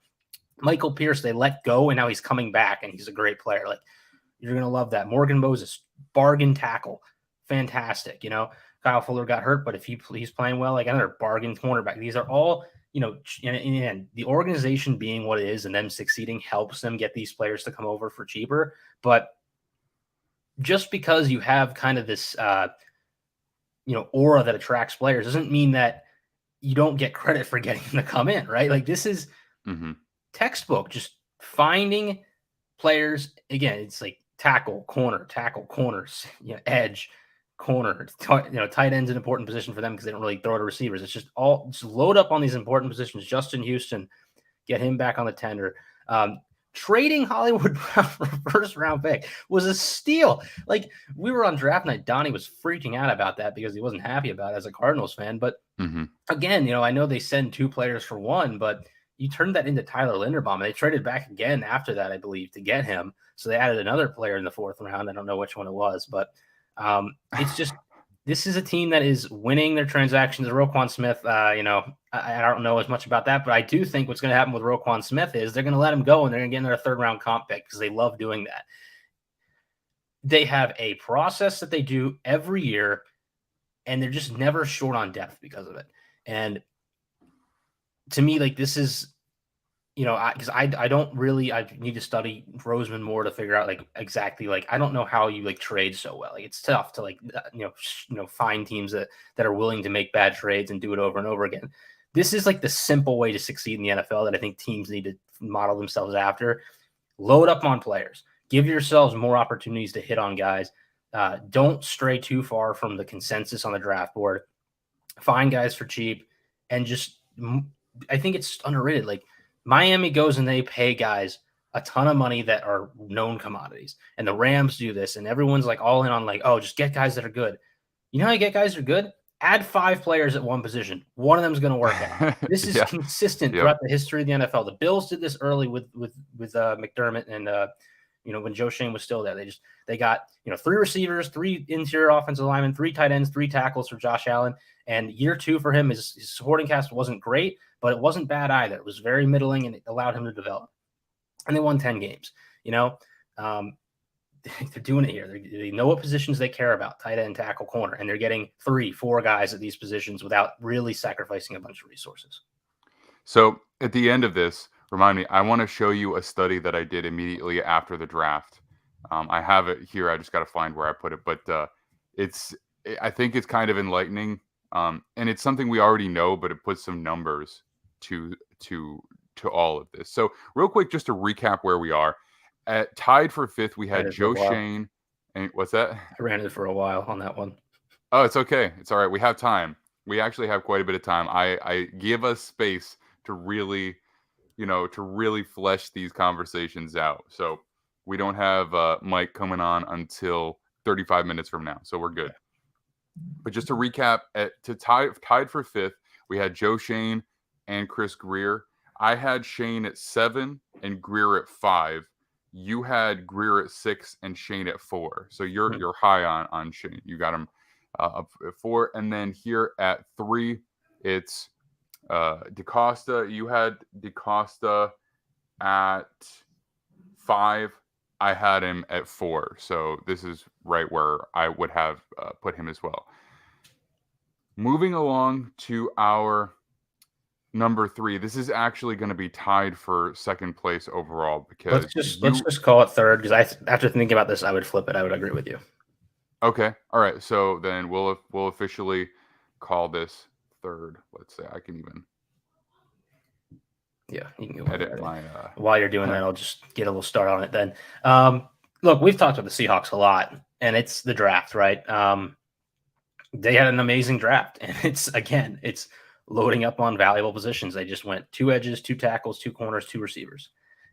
Michael Pierce, they let go, and now he's coming back, and he's a great player. Like, you're going to love that. Morgan Moses, bargain tackle. Fantastic. Kyle Fuller got hurt, but if he's playing well, like another bargain cornerback. These are all, and the organization being what it is and them succeeding helps them get these players to come over for cheaper. But just because you have kind of this, aura that attracts players doesn't mean that you don't get credit for getting them to come in, right? Like this is textbook, just finding players. Again, it's like tackle, corners, edge, corner. Tight end's an important position for them because they don't really throw to receivers. It's just load up on these important positions. Justin Houston, get him back on the tender. Trading Hollywood Brown for a first-round pick was a steal. Like, we were on draft night. Donnie was freaking out about that because he wasn't happy about it as a Cardinals fan. But again, I know they send 2 players for 1, but you turned that into Tyler Linderbaum. And they traded back again after that, I believe, to get him. So they added another player in the 4th round. I don't know which one it was, but it's just this is a team that is winning their transactions. Roquan Smith, I don't know as much about that, but I do think what's going to happen with Roquan Smith is they're going to let him go and they're going to get another 3rd-round comp pick because they love doing that. They have a process that they do every year, and they're just never short on depth because of it. And to me, like, this is, because I need to study Roseman more to figure out like exactly, like, I don't know how you like trade so well. Like, it's tough to like, find teams that are willing to make bad trades and do it over and over again. This is like the simple way to succeed in the NFL that I think teams need to model themselves after. Load up on players, give yourselves more opportunities to hit on guys. Don't stray too far from the consensus on the draft board. Find guys for cheap, and just, I think it's underrated. Like, Miami goes and they pay guys a ton of money that are known commodities. And the Rams do this, and everyone's like all in on like, oh, just get guys that are good. You know how you get guys that are good? Add 5 players at one position. One of them is going to work out. This is consistent throughout the history of the NFL. The Bills did this early with McDermott and when Joe Shane was still there. They got 3 receivers, 3 interior offensive linemen, 3 tight ends, 3 tackles for Josh Allen. And year 2 for him, his supporting cast wasn't great, but it wasn't bad either. It was very middling, and it allowed him to develop. And they won 10 games. They're doing it here. They know what positions they care about, tight end, tackle, corner, and they're getting 3-4 guys at these positions without really sacrificing a bunch of resources. So at the end of this, remind me, I want to show you a study that I did immediately after the draft. I have it here. I just got to find where I put it, but I think it's kind of enlightening. And it's something we already know, but it puts some numbers to all of this. So real quick, just to recap where we are. Tied for 5th, we had Joe Shane. And what's that? I ran it for a while on that one. Oh, it's okay. It's all right. We have time. We actually have quite a bit of time. I give us space to really flesh these conversations out. So we don't have Mike coming on until 35 minutes from now. So we're good. But just to recap, tied for 5th, we had Joe Shane and Chris Greer. I had Shane at 7 and Greer at 5. You had Greer at 6 and Shane at 4. So you're high on Shane. You got him up at 4. And then here at 3, it's DaCosta. You had DaCosta at 5. I had him at 4. So this is right where I would have put him as well. Moving along to our number 3, this is actually going to be tied for 2nd place overall because let's just call it 3rd, because after thinking about this, I would flip it. I would agree with you. Okay, all right. So then we'll officially call this 3rd. Let's say I can even. Yeah, you can go edit my. While you're doing that, I'll just get a little start on it then. Look, we've talked about the Seahawks a lot, and it's the draft, right? They had an amazing draft, and it's loading up on valuable positions. They just went 2 edges, 2 tackles, 2 corners, 2 receivers.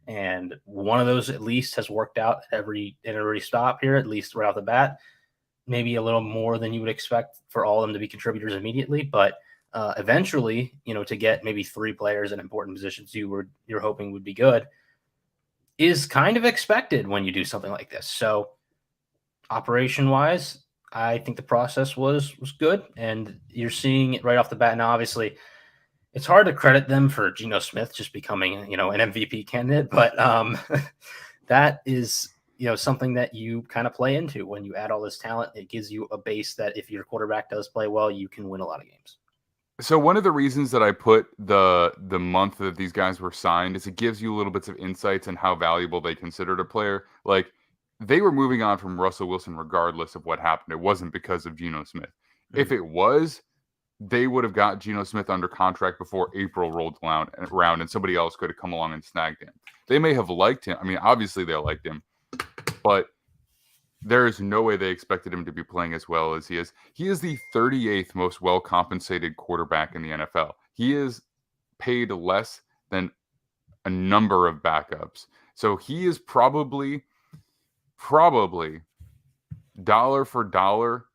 And one of those at least has worked out at every stop here, at least right off the bat. Maybe a little more than you would expect for all of them to be contributors immediately. But eventually, to get maybe 3 players in important positions you're hoping would be good is kind of expected when you do something like this. So operation-wise, I think the process was good, and you're seeing it right off the bat. Now, obviously, it's hard to credit them for Geno Smith just becoming, an MVP candidate, but that is, something that you kind of play into when you add all this talent. It gives you a base that if your quarterback does play well, you can win a lot of games. So one of the reasons that I put the month that these guys were signed is it gives you little bits of insights on how valuable they considered a player. Like, they were moving on from Russell Wilson regardless of what happened. It wasn't because of Geno Smith. If it was, they would have got Geno Smith under contract before April rolled around and somebody else could have come along and snagged him. They may have liked him. I mean, obviously they liked him, but there is no way they expected him to be playing as well as he is. He is the 38th most well-compensated quarterback in the NFL. He is paid less than a number of backups. So he is probably dollar for dollar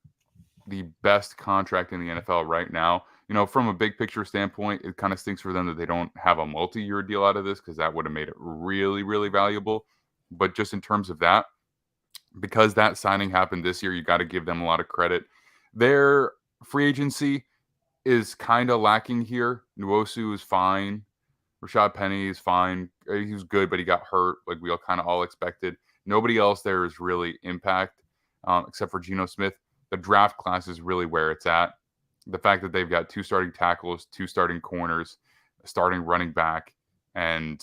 the best contract in the NFL right now. You know, from a big picture standpoint, it kind of stinks for them that they don't have a multi-year deal out of this, because that would have made it really, really valuable. But just in terms of that, because that signing happened this year, you got to give them a lot of credit. Their free agency is kind of lacking here. Nwosu is fine. Rashad Penny is fine. He was good, but he got hurt, like we all expected. Nobody else there is really impact, except for Geno Smith. The draft class is really where it's at. The fact that they've got 2 starting tackles, 2 starting corners, a starting running back, and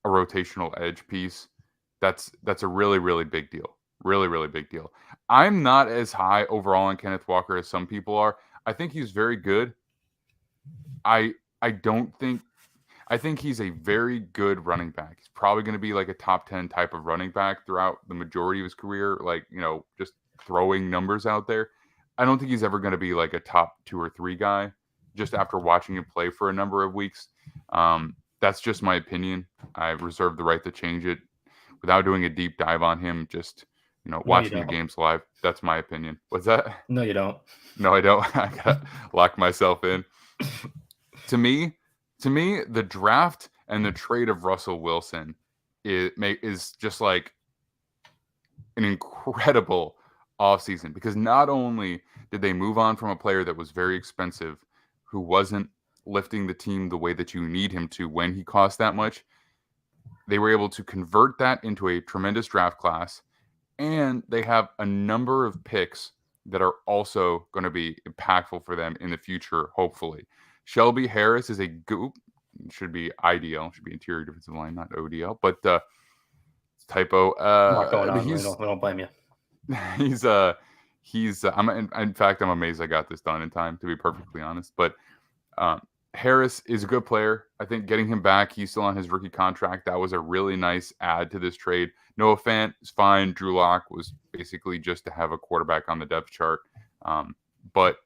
a rotational edge piece, that's a really, really big deal. Really, really big deal. I'm not as high overall on Kenneth Walker as some people are. I think he's very good. I think he's a very good running back. He's probably going to be like a top 10 type of running back throughout the majority of his career, like, you know, just throwing numbers out there. I don't think he's ever going to be like a top 2 or 3 guy just after watching him play for a number of weeks. That's just my opinion. I reserve the right to change it without doing a deep dive on him. Just, you know, watching the games live. That's my opinion. What's that? No, you don't. No, I don't. I got to lock myself in. To me, the draft and the trade of Russell Wilson is just like an incredible offseason, because not only did they move on from a player that was very expensive, who wasn't lifting the team the way that you need him to when he cost that much, they were able to convert that into a tremendous draft class, and they have a number of picks that are also going to be impactful for them in the future, hopefully. Shelby Harris is a goop. Should be IDL, should be interior defensive line, not ODL, but typo. Not going on. We don't blame you. In fact, I'm amazed I got this done in time, to be perfectly honest. But Harris is a good player. I think getting him back, he's still on his rookie contract. That was a really nice add to this trade. Noah Fant is fine. Drew Lock was basically just to have a quarterback on the depth chart. But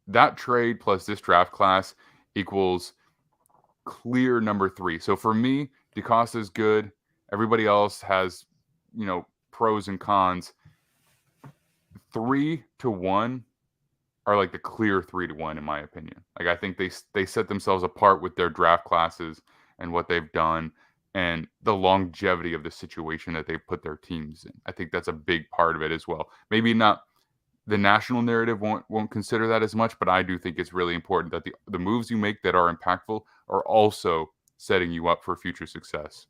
that trade plus this draft class equals clear number 3. So for me, DeCosta is good. Everybody else has, you know, pros and cons. 3 to 1 are like the clear 3 to 1 in my opinion. Like, I think they set themselves apart with their draft classes and what they've done and the longevity of the situation that they put their teams in. I think that's a big part of it as well. Maybe not the national narrative won't consider that as much, but I do think it's really important that the moves you make that are impactful are also setting you up for future success.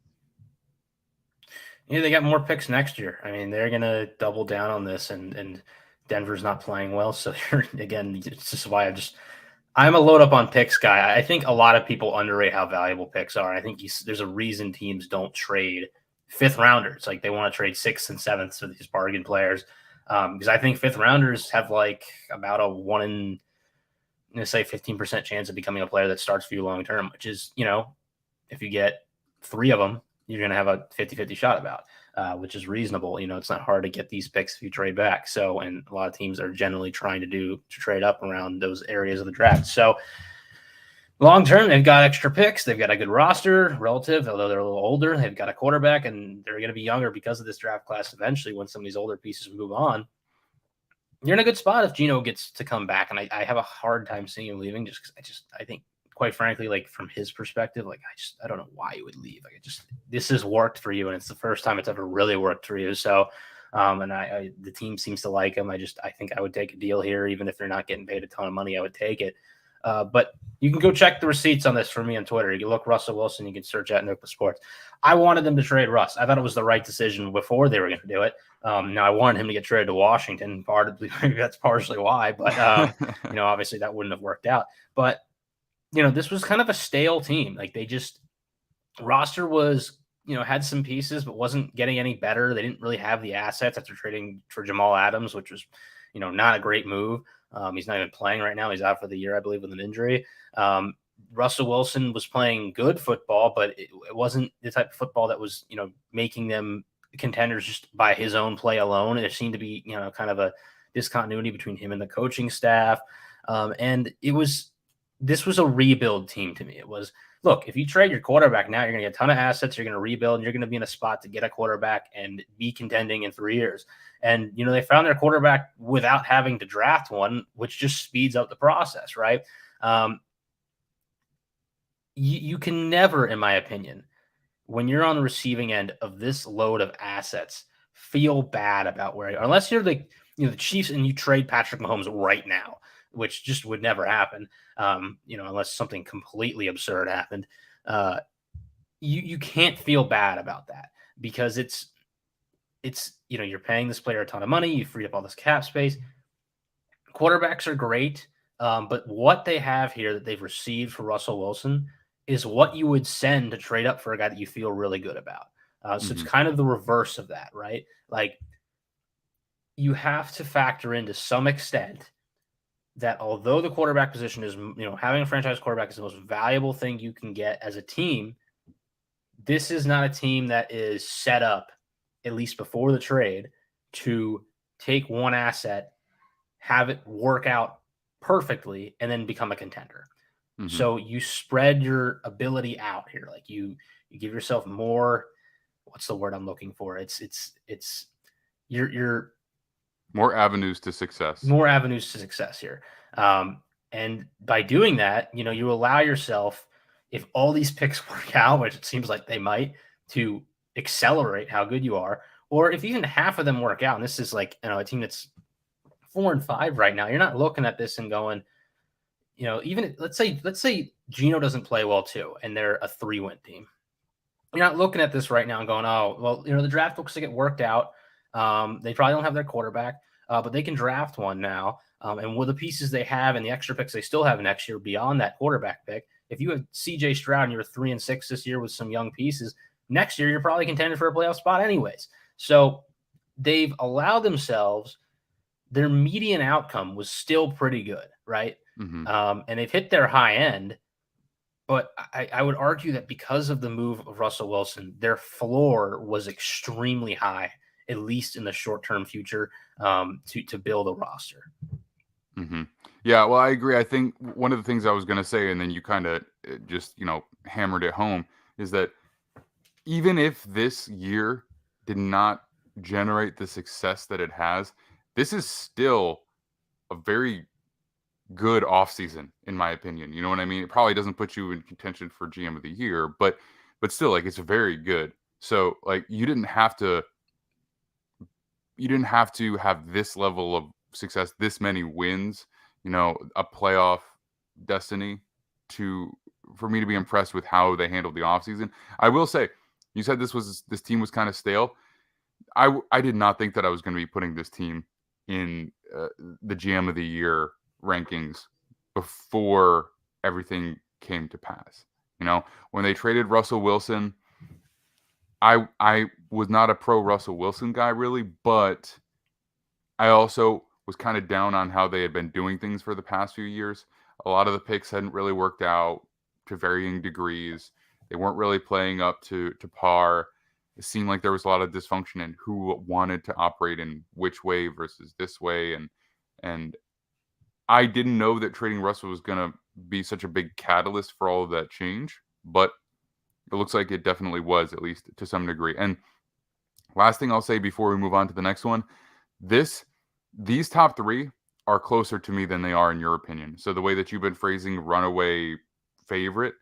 Yeah, they got more picks next year. I mean, they're going to double down on this, and Denver's not playing well. So again, it's just why I'm a load up on picks guy. I think a lot of people underrate how valuable picks are. I think there's a reason teams don't trade 5th rounders. Like, they want to trade 6th and 7th for these bargain players. Because I think 5th rounders have like about a 1 in, let's say 15% chance of becoming a player that starts for you long term, which is, you know, if you get 3 of them, you're going to have a 50-50 shot about, which is reasonable. You know, it's not hard to get these picks if you trade back. So, and a lot of teams are generally trying to trade up around those areas of the draft. So long term, they've got extra picks. They've got a good roster relative, although they're a little older. They've got a quarterback, and they're going to be younger because of this draft class eventually when some of these older pieces move on. You're in a good spot if Geno gets to come back. And I have a hard time seeing him leaving just because I think, quite frankly, like, from his perspective, like, I don't know why you would leave. Like, this has worked for you, and it's the first time it's ever really worked for you. So, and the team seems to like him. I think I would take a deal here, even if they're not getting paid a ton of money. I would take it. But you can go check the receipts on this for me on Twitter. You can look Russell Wilson. You can search at Nucleus Sports. I wanted them to trade Russ. I thought it was the right decision before they were going to do it. Now I wanted him to get traded to Washington. That's partially why, but you know, obviously that wouldn't have worked out. But you know, this was kind of a stale team. Like, roster was had some pieces, but wasn't getting any better. They didn't really have the assets after trading for Jamal Adams, which was, not a great move. He's not even playing right now. He's out for the year, I believe, with an injury. Russell Wilson was playing good football, but it wasn't the type of football that was, making them contenders just by his own play alone. There seemed to be, kind of a discontinuity between him and the coaching staff. And this was a rebuild team to me. It was, look, if you trade your quarterback now, you're going to get a ton of assets. You're going to rebuild, and you're going to be in a spot to get a quarterback and be contending in 3 years. And, they found their quarterback without having to draft one, which just speeds up the process, right? You can never, in my opinion, when you're on the receiving end of this load of assets, feel bad about where you are. Unless you're the Chiefs and you trade Patrick Mahomes right now, which just would never happen, unless something completely absurd happened. You can't feel bad about that because it's you're paying this player a ton of money. You freed up all this cap space. Quarterbacks are great, but what they have here that they've received for Russell Wilson is what you would send to trade up for a guy that you feel really good about. So it's kind of the reverse of that, right? Like, you have to factor in to some extent that although the quarterback position is, having a franchise quarterback is the most valuable thing you can get as a team, this is not a team that is set up, at least before the trade, to take one asset, have it work out perfectly, and then become a contender. Mm-hmm. So you spread your ability out here. Like you give yourself more, what's the word I'm looking for? It's you're more avenues to success. More avenues to success here. And by doing that, you allow yourself, if all these picks work out, which it seems like they might, to accelerate how good you are. Or if even half of them work out, and this is like, a team that's 4-5 right now, you're not looking at this and going, even let's say Geno doesn't play well too, and they're a 3-win team. You're not looking at this right now and going, oh, well, the draft looks like it worked out. They probably don't have their quarterback, but they can draft one now. And with the pieces they have and the extra picks they still have next year beyond that quarterback pick, if you have CJ Stroud and you're 3-6 this year with some young pieces, next year you're probably contending for a playoff spot anyways. So they've allowed themselves, their median outcome was still pretty good, right? Mm-hmm. And they've hit their high end. But I would argue that because of the move of Russell Wilson, their floor was extremely high, at least in the short-term future, to build a roster. Mm-hmm. Yeah, well, I agree. I think one of the things I was going to say, and then you kind of just, hammered it home, is that even if this year did not generate the success that it has, this is still a very good offseason, in my opinion. You know what I mean? It probably doesn't put you in contention for GM of the year, but still, like, it's very good. So, like, you didn't have to have this level of success, this many wins, a playoff destiny for me to be impressed with how they handled the offseason. I will say, you said this team was kind of stale. I did not think that I was going to be putting this team in the GM of the year rankings before everything came to pass. When they traded Russell Wilson, I was not a pro Russell Wilson guy really, but I also was kind of down on how they had been doing things for the past few years. A lot of the picks hadn't really worked out to varying degrees. They weren't really playing up to par. It seemed like there was a lot of dysfunction in who wanted to operate in which way versus this way. And I didn't know that trading Russell was going to be such a big catalyst for all of that change, but it looks like it definitely was, at least to some degree. And last thing I'll say before we move on to the next one, these top three are closer to me than they are in your opinion. So the way that you've been phrasing runaway favorite,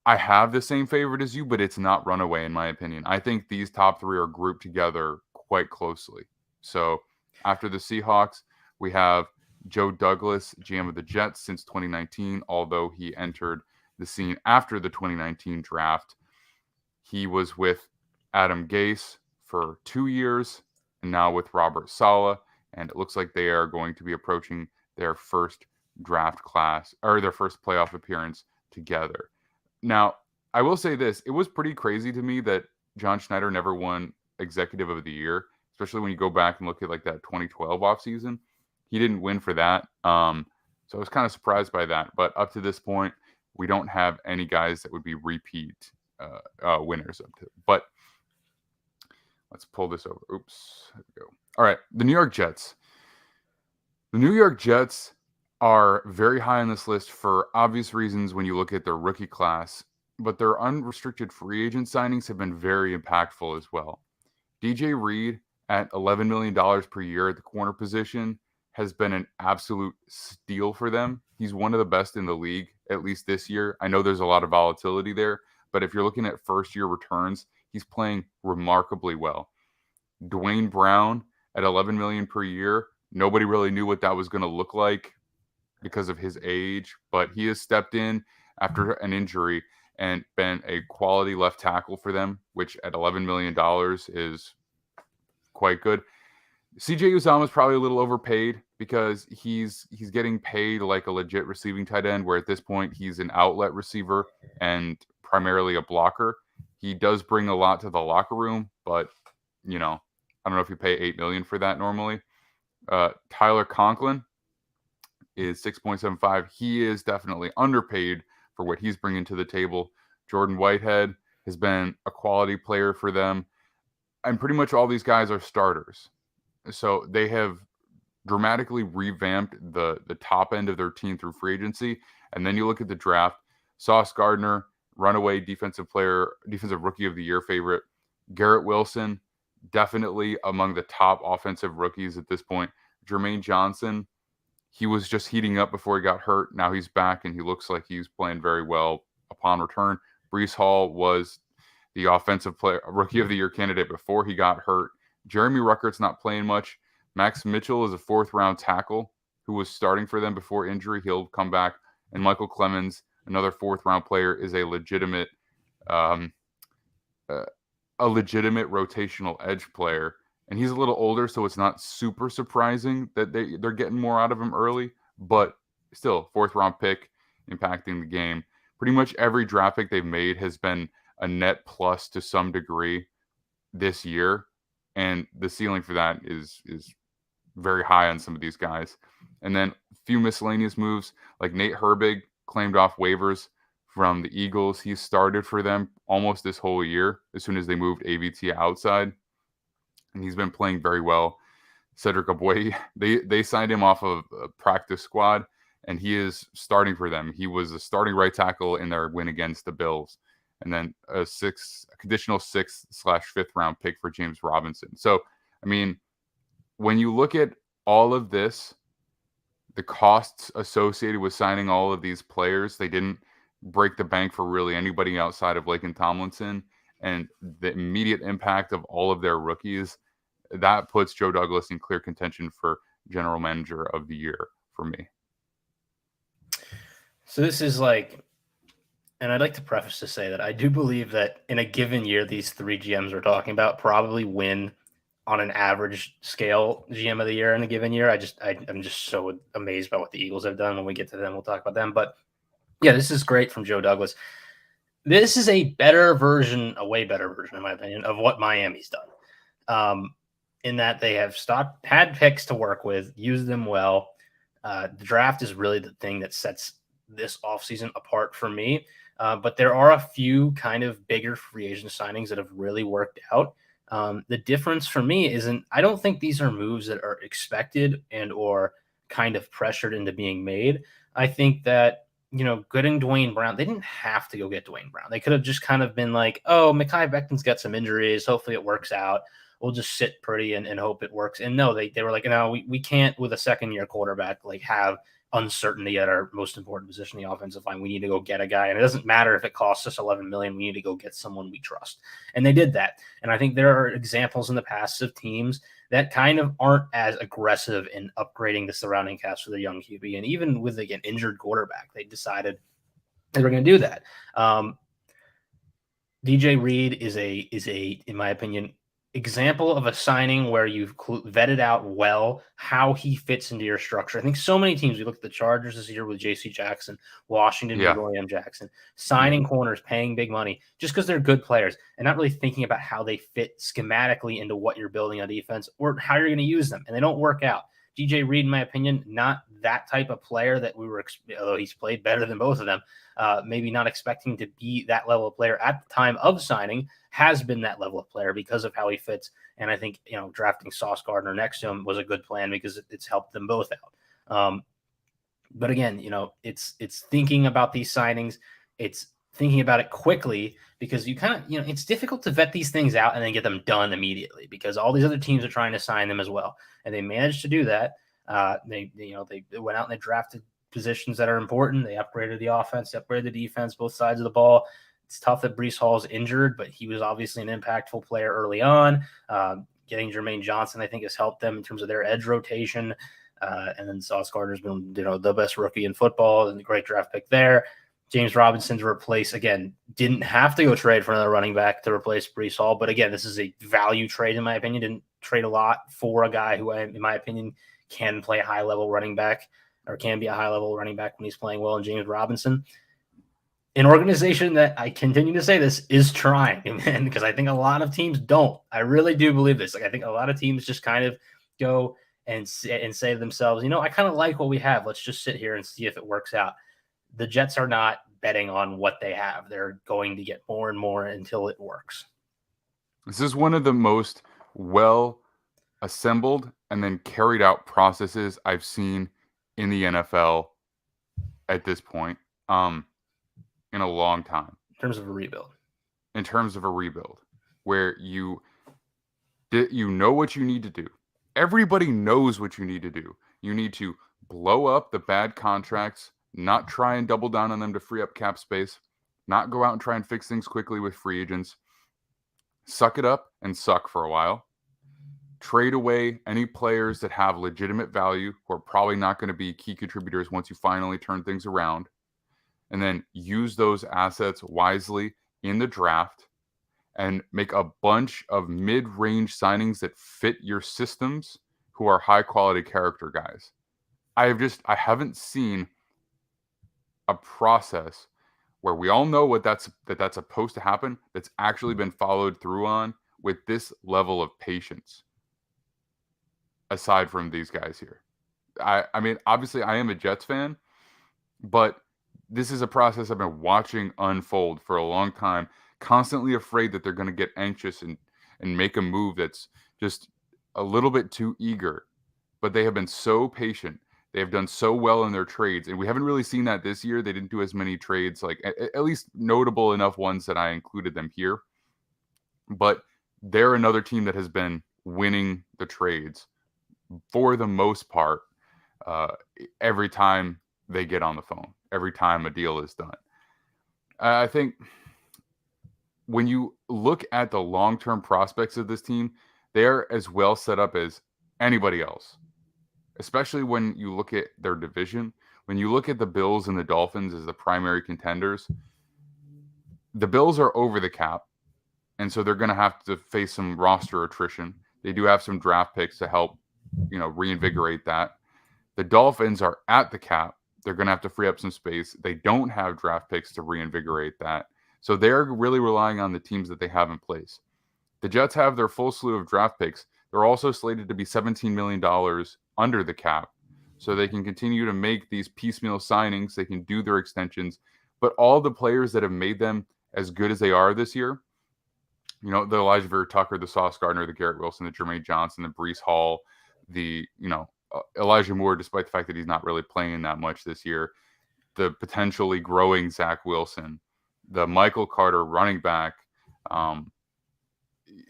I have the same favorite as you, but it's not runaway in my opinion. I think these top three are grouped together quite closely. So after the Seahawks, we have Joe Douglas, GM of the Jets since 2019, although he entered the scene after the 2019 draft. He was with Adam Gase for 2 years and now with Robert Saleh. And it looks like they are going to be approaching their first draft class or their first playoff appearance together. Now, I will say this. It was pretty crazy to me that John Schneider never won Executive of the Year, especially when you go back and look at like that 2012 offseason. He didn't win for that. So I was kind of surprised by that. But up to this point, we don't have any guys that would be repeat winners up to. But let's pull this over. Oops. There we go. All right. The New York Jets. The New York Jets are very high on this list for obvious reasons when you look at their rookie class, but their unrestricted free agent signings have been very impactful as well. DJ Reed at $11 million per year at the corner position has been an absolute steal for them. He's one of the best in the league, at least this year. I know there's a lot of volatility there, but if you're looking at first-year returns, he's playing remarkably well. Dwayne Brown at $11 million per year, nobody really knew what that was going to look like because of his age, but he has stepped in after an injury and been a quality left tackle for them, which at $11 million is quite good. CJ Uzomah is probably a little overpaid because he's getting paid like a legit receiving tight end, where at this point he's an outlet receiver and primarily a blocker. He does bring a lot to the locker room, but I don't know if you pay $8 million for that normally. Tyler Conklin is 6.75. He is definitely underpaid for what he's bringing to the table. Jordan Whitehead has been a quality player for them, and pretty much all these guys are starters. So they have dramatically revamped the top end of their team through free agency. And then you look at the draft, Sauce Gardner, runaway defensive rookie of the year favorite. Garrett Wilson, definitely among the top offensive rookies at this point. Jermaine Johnson, he was just heating up before he got hurt. Now he's back, and he looks like he's playing very well upon return. Breece Hall was the offensive player, rookie of the year candidate before he got hurt. Jeremy Ruckert's not playing much. Max Mitchell is a fourth-round tackle who was starting for them before injury. He'll come back. And Michael Clemens, another fourth-round player, is a legitimate rotational edge player. And he's a little older, so it's not super surprising that they're getting more out of him early. But still, fourth-round pick impacting the game. Pretty much every draft pick they've made has been a net plus to some degree this year. And the ceiling for that is very high on some of these guys. And then a few miscellaneous moves, like Nate Herbig claimed off waivers from the Eagles. He started for them almost this whole year as soon as they moved AVT outside. And he's been playing very well. Cedric Abway, they signed him off of a practice squad, and he is starting for them. He was a starting right tackle in their win against the Bills. And then a conditional 6th/5th round pick for James Robinson. So, I mean, when you look at all of this, the costs associated with signing all of these players, they didn't break the bank for really anybody outside of Laken Tomlinson, and the immediate impact of all of their rookies, that puts Joe Douglas in clear contention for general manager of the year for me. So this is like, and I'd like to preface to say that I do believe that in a given year, these three GMs we're talking about probably win on an average scale GM of the year in a given year. I'm just so amazed by what the Eagles have done. When we get to them, we'll talk about them. But yeah, this is great from Joe Douglas. This is a way better version, in my opinion, of what Miami's done. In that they have had picks to work with, used them well. The draft is really the thing that sets this offseason apart for me. But there are a few kind of bigger free agent signings that have really worked out. The difference for me I don't think these are moves that are expected and or kind of pressured into being made. I think that, getting Dwayne Brown, they didn't have to go get Dwayne Brown. They could have just kind of been like, oh, Mekhi Becton's got some injuries. Hopefully it works out. We'll just sit pretty and hope it works. And no, they were like, no, we can't with a second-year quarterback have uncertainty at our most important position, the offensive line. We need to go get a guy, and it doesn't matter if it costs us $11 million. We need to go get someone we trust, and they did that. And I think there are examples in the past of teams that kind of aren't as aggressive in upgrading the surrounding cast for their young QB, and even with an injured quarterback, they decided they were going to do that. DJ Reed is a, in my opinion, example of a signing where you've vetted out well how he fits into your structure. I think so many teams, we look at the Chargers this year with J.C. Jackson, Washington with William Jackson, signing corners, paying big money just because they're good players and not really thinking about how they fit schematically into what you're building on defense or how you're going to use them. And they don't work out. DJ Reed, in my opinion, not that type of player that we were, although he's played better than both of them, maybe not expecting to be that level of player at the time of signing, has been that level of player because of how he fits. And I think, drafting Sauce Gardner next to him was a good plan because it's helped them both out. But again, it's thinking about these signings. It's thinking about it quickly because you kind of, it's difficult to vet these things out and then get them done immediately because all these other teams are trying to sign them as well. And they managed to do that. They went out and they drafted positions that are important. They upgraded the offense, they upgraded the defense, both sides of the ball. It's tough that Breece Hall's injured, but he was obviously an impactful player early on. Getting Jermaine Johnson, I think, has helped them in terms of their edge rotation. And then Sauce Gardner's been, the best rookie in football and a great draft pick there. James Robinson to replace, again, didn't have to go trade for another running back to replace Breece Hall. But again, this is a value trade, in my opinion. Didn't trade a lot for a guy who, in my opinion, can play a high-level running back or can be a high-level running back when he's playing well in James Robinson. An organization that, I continue to say this, is trying, man, because I think a lot of teams don't. I really do believe this. I think a lot of teams just kind of go and say to themselves, I kind of like what we have. Let's just sit here and see if it works out. The Jets are not betting on what they have. They're going to get more and more until it works. This is one of the most well assembled and then carried out processes I've seen in the NFL at this point. In a long time. In terms of a rebuild. Where you know what you need to do. Everybody knows what you need to do. You need to blow up the bad contracts, not try and double down on them to free up cap space, not go out and try and fix things quickly with free agents. Suck it up and suck for a while. Trade away any players that have legitimate value who are probably not going to be key contributors once you finally turn things around. And then use those assets wisely in the draft and make a bunch of mid-range signings that fit your systems who are high-quality character guys. I haven't seen a process where we all know that's supposed to happen that's actually been followed through on with this level of patience aside from these guys here. I mean, obviously I am a Jets fan, but this is a process I've been watching unfold for a long time, constantly afraid that they're going to get anxious and make a move that's just a little bit too eager. But they have been so patient. They have done so well in their trades. And we haven't really seen that this year. They didn't do as many trades, like at least notable enough ones that I included them here. But they're another team that has been winning the trades for the most part every time they get on the phone. Every time a deal is done. I think when you look at the long-term prospects of this team, they're as well set up as anybody else, especially when you look at their division. When you look at the Bills and the Dolphins as the primary contenders, the Bills are over the cap, and so they're going to have to face some roster attrition. They do have some draft picks to help, reinvigorate that. The Dolphins are at the cap. They're going to have to free up some space. They don't have draft picks to reinvigorate that. So they're really relying on the teams that they have in place. The Jets have their full slew of draft picks. They're also slated to be $17 million under the cap. So they can continue to make these piecemeal signings. They can do their extensions. But all the players that have made them as good as they are this year, the Elijah Vera Tucker, the Sauce Gardner, the Garrett Wilson, the Jermaine Johnson, the Breece Hall, the, Elijah Moore, despite the fact that he's not really playing that much this year, the potentially growing Zach Wilson, the Michael Carter running back, the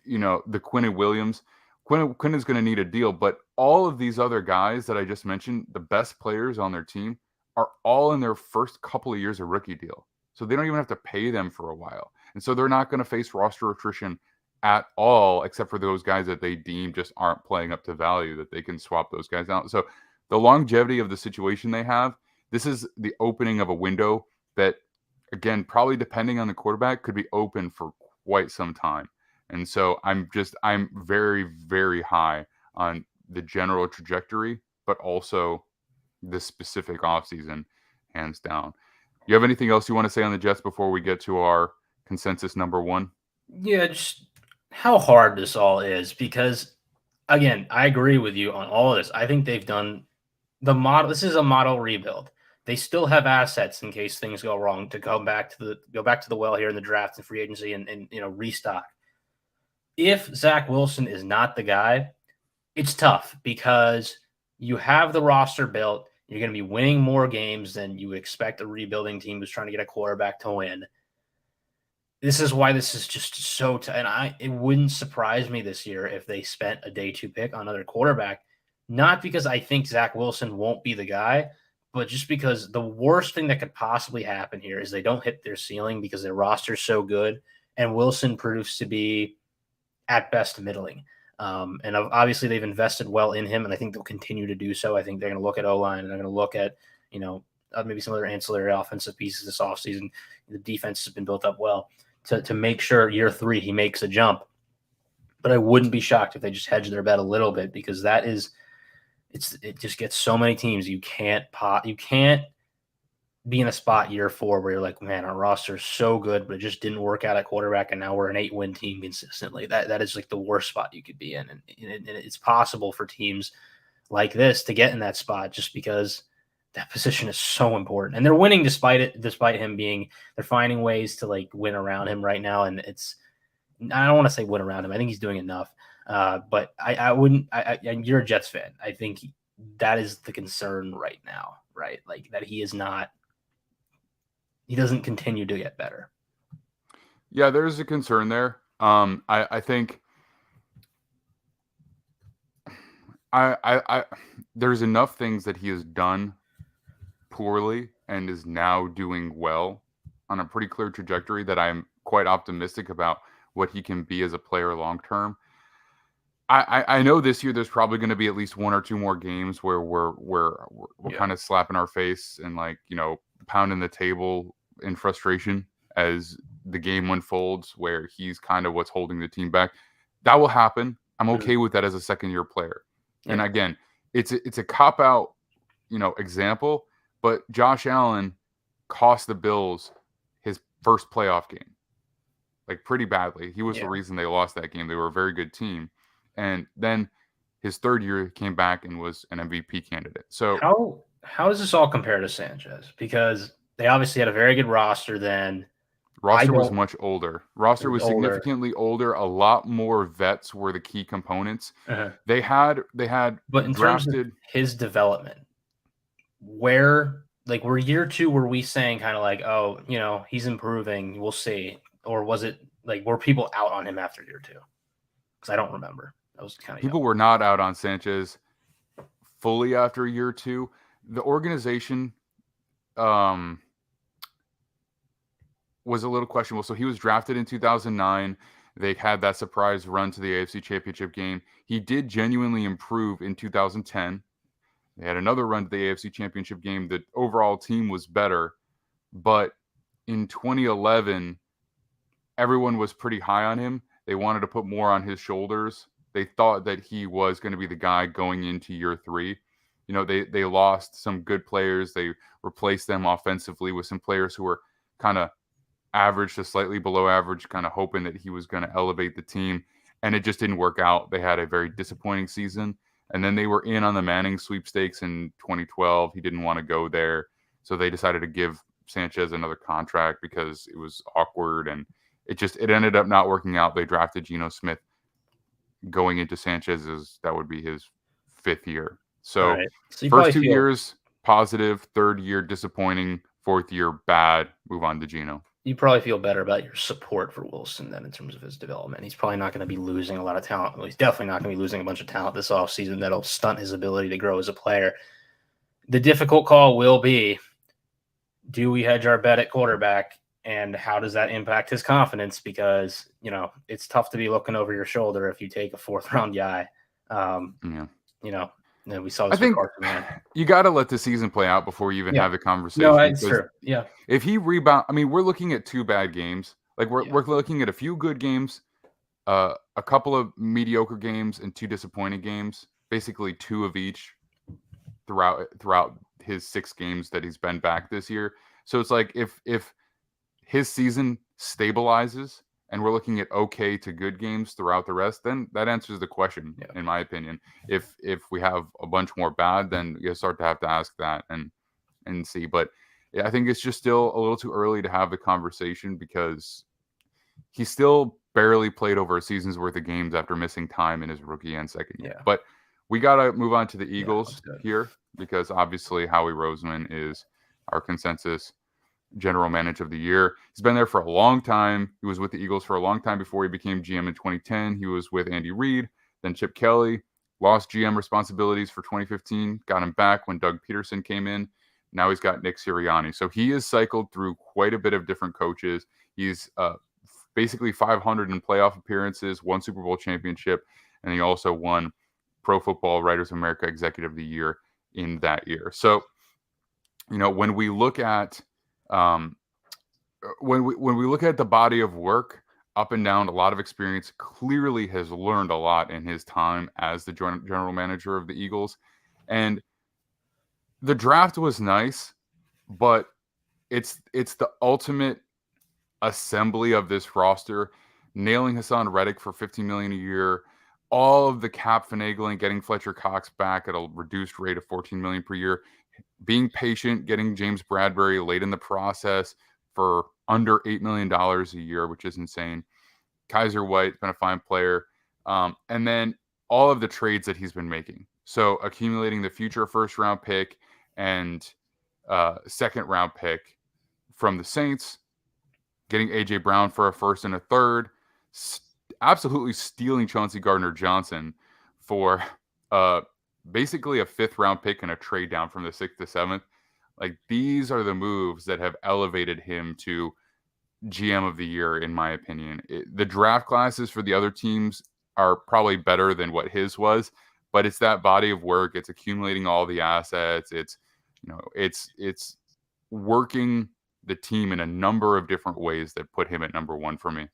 Quinnen Williams. Quinn is going to need a deal, but all of these other guys that I just mentioned, the best players on their team, are all in their first couple of years of rookie deal. So they don't even have to pay them for a while. And so they're not going to face roster attrition at all, except for those guys that they deem just aren't playing up to value, that they can swap those guys out. So the longevity of the situation they have, this is the opening of a window that, again, probably depending on the quarterback, could be open for quite some time. And so I'm very, very high on the general trajectory, but also this specific offseason, hands down. You have anything else you want to say on the Jets before we get to our consensus number one? Yeah, just how hard this all is, because again, I agree with you on all of this. I think they've done the model. This is a model rebuild. They still have assets in case things go wrong to go back to the well here in the draft and free agency and restock. If Zach Wilson is not the guy, it's tough because you have the roster built. You're going to be winning more games than you expect a rebuilding team who's trying to get a quarterback to win. This is why this is just so and it wouldn't surprise me this year if they spent a day 2 pick on another quarterback, not because I think Zach Wilson won't be the guy, but just because the worst thing that could possibly happen here is they don't hit their ceiling because their roster's so good and Wilson proves to be at best middling. And obviously they've invested well in him, and I think they'll continue to do so. I think they're going to look at O-line, and they're going to look at, maybe some other ancillary offensive pieces this offseason. The defense has been built up well to make sure year 3 he makes a jump. But I wouldn't be shocked if they just hedge their bet a little bit, because it just gets so many teams. You can't be in a spot year 4 where you're like, man, our roster is so good, but it just didn't work out at quarterback, and now we're an 8-win team consistently. That is like the worst spot you could be in. And it's possible for teams like this to get in that spot just because that position is so important. And they're winning despite him being – they're finding ways to like win around him right now. And I don't want to say win around him. I think he's doing enough. But I wouldn't – you're a Jets fan. I think that is the concern right now, right? Like that he is not – he doesn't continue to get better. Yeah, there's a concern there. I think there's enough things that he has done poorly and is now doing well on a pretty clear trajectory that I'm quite optimistic about what he can be as a player long term. I know this year there's probably going to be at least 1 or 2 more games where we're kind of slapping our face and like, pounding the table in frustration as the game unfolds, where he's kind of what's holding the team back. That will happen. I'm okay with that as a second-year player. Yeah. And again, it's a cop-out, example, but Josh Allen cost the Bills his first playoff game, like pretty badly. He was the reason they lost that game. They were a very good team. And then his third year came back and was an MVP candidate. So how does this all compare to Sanchez? Because they obviously had a very good roster then. Roster was much older. Roster was significantly older. A lot more vets were the key components. Uh-huh. They had but in drafted terms of his development, were year 2, were we saying kind of like, oh, he's improving, we'll see? Or was it like, were people out on him after year 2? Because I don't remember. That was kind of people were not out on Sanchez fully after year 2. The organization was a little questionable. So he was drafted in 2009. They had that surprise run to the AFC Championship game. He did genuinely improve in 2010. They had another run to the AFC Championship game. The overall team was better. But in 2011, everyone was pretty high on him. They wanted to put more on his shoulders. They thought that he was going to be the guy going into year 3. They lost some good players. They replaced them offensively with some players who were kind of average to slightly below average, kind of hoping that he was going to elevate the team. And it just didn't work out. They had a very disappointing season. And then they were in on the Manning sweepstakes in 2012. He didn't want to go there. So they decided to give Sanchez another contract because it was awkward. And it ended up not working out. They drafted Geno Smith going into Sanchez's, that would be his 5th year. So first 2 years, positive. 3rd year, disappointing. 4th year, bad. Move on to Geno. You probably feel better about your support for Wilson then in terms of his development. He's probably not going to be losing a lot of talent. Well, he's definitely not going to be losing a bunch of talent this offseason that'll stunt his ability to grow as a player. The difficult call will be, do we hedge our bet at quarterback, and how does that impact his confidence? Because, it's tough to be looking over your shoulder if you take a 4th-round guy. We saw this. I think you got to let the season play out before you even have the conversation. No, it's true. Yeah. If he we're looking at 2 bad games. Like we're looking at a few good games a couple of mediocre games and 2 disappointing games, basically 2 of each throughout his 6 games that he's been back this year. So it's like if his season stabilizes and we're looking at okay to good games throughout the rest, then that answers the question, in my opinion. If we have a bunch more bad, then you start to have to ask that and see. But I think it's just still a little too early to have the conversation because he still barely played over a season's worth of games after missing time in his rookie and second year. But we got to move on to the Eagles here because obviously Howie Roseman is our consensus general manager of the year. He's been there for a long time. He was with the Eagles for a long time before he became GM in 2010. He was with Andy Reid, then Chip Kelly, lost GM responsibilities for 2015, got him back when Doug Peterson came in. Now he's got Nick Sirianni. So he has cycled through quite a bit of different coaches. He's basically 500 in playoff appearances, 1 Super Bowl championship, and he also won Pro Football Writers of America Executive of the Year in that year. So, when we look at when we look at the body of work up and down, a lot of experience, clearly has learned a lot in his time as the general manager of the Eagles. And the draft was nice, but it's the ultimate assembly of this roster, nailing Hassan Reddick for $15 million a year, all of the cap finagling, getting Fletcher Cox back at a reduced rate of $14 million per year, being patient, getting James Bradbury late in the process for under $8 million a year, which is insane. Kaiser White's been a fine player. And then all of the trades that he's been making. So accumulating the future first-round pick and second-round pick from the Saints, getting A.J. Brown for a first and a third, absolutely stealing Chauncey Gardner-Johnson for basically a 5th-round pick and a trade down from the 6th to 7th. Like, these are the moves that have elevated him to GM of the year, in my opinion. The draft classes for the other teams are probably better than what his was, but it's that body of work. It's accumulating all the assets. It's working the team in a number of different ways that put him at number 1 for me.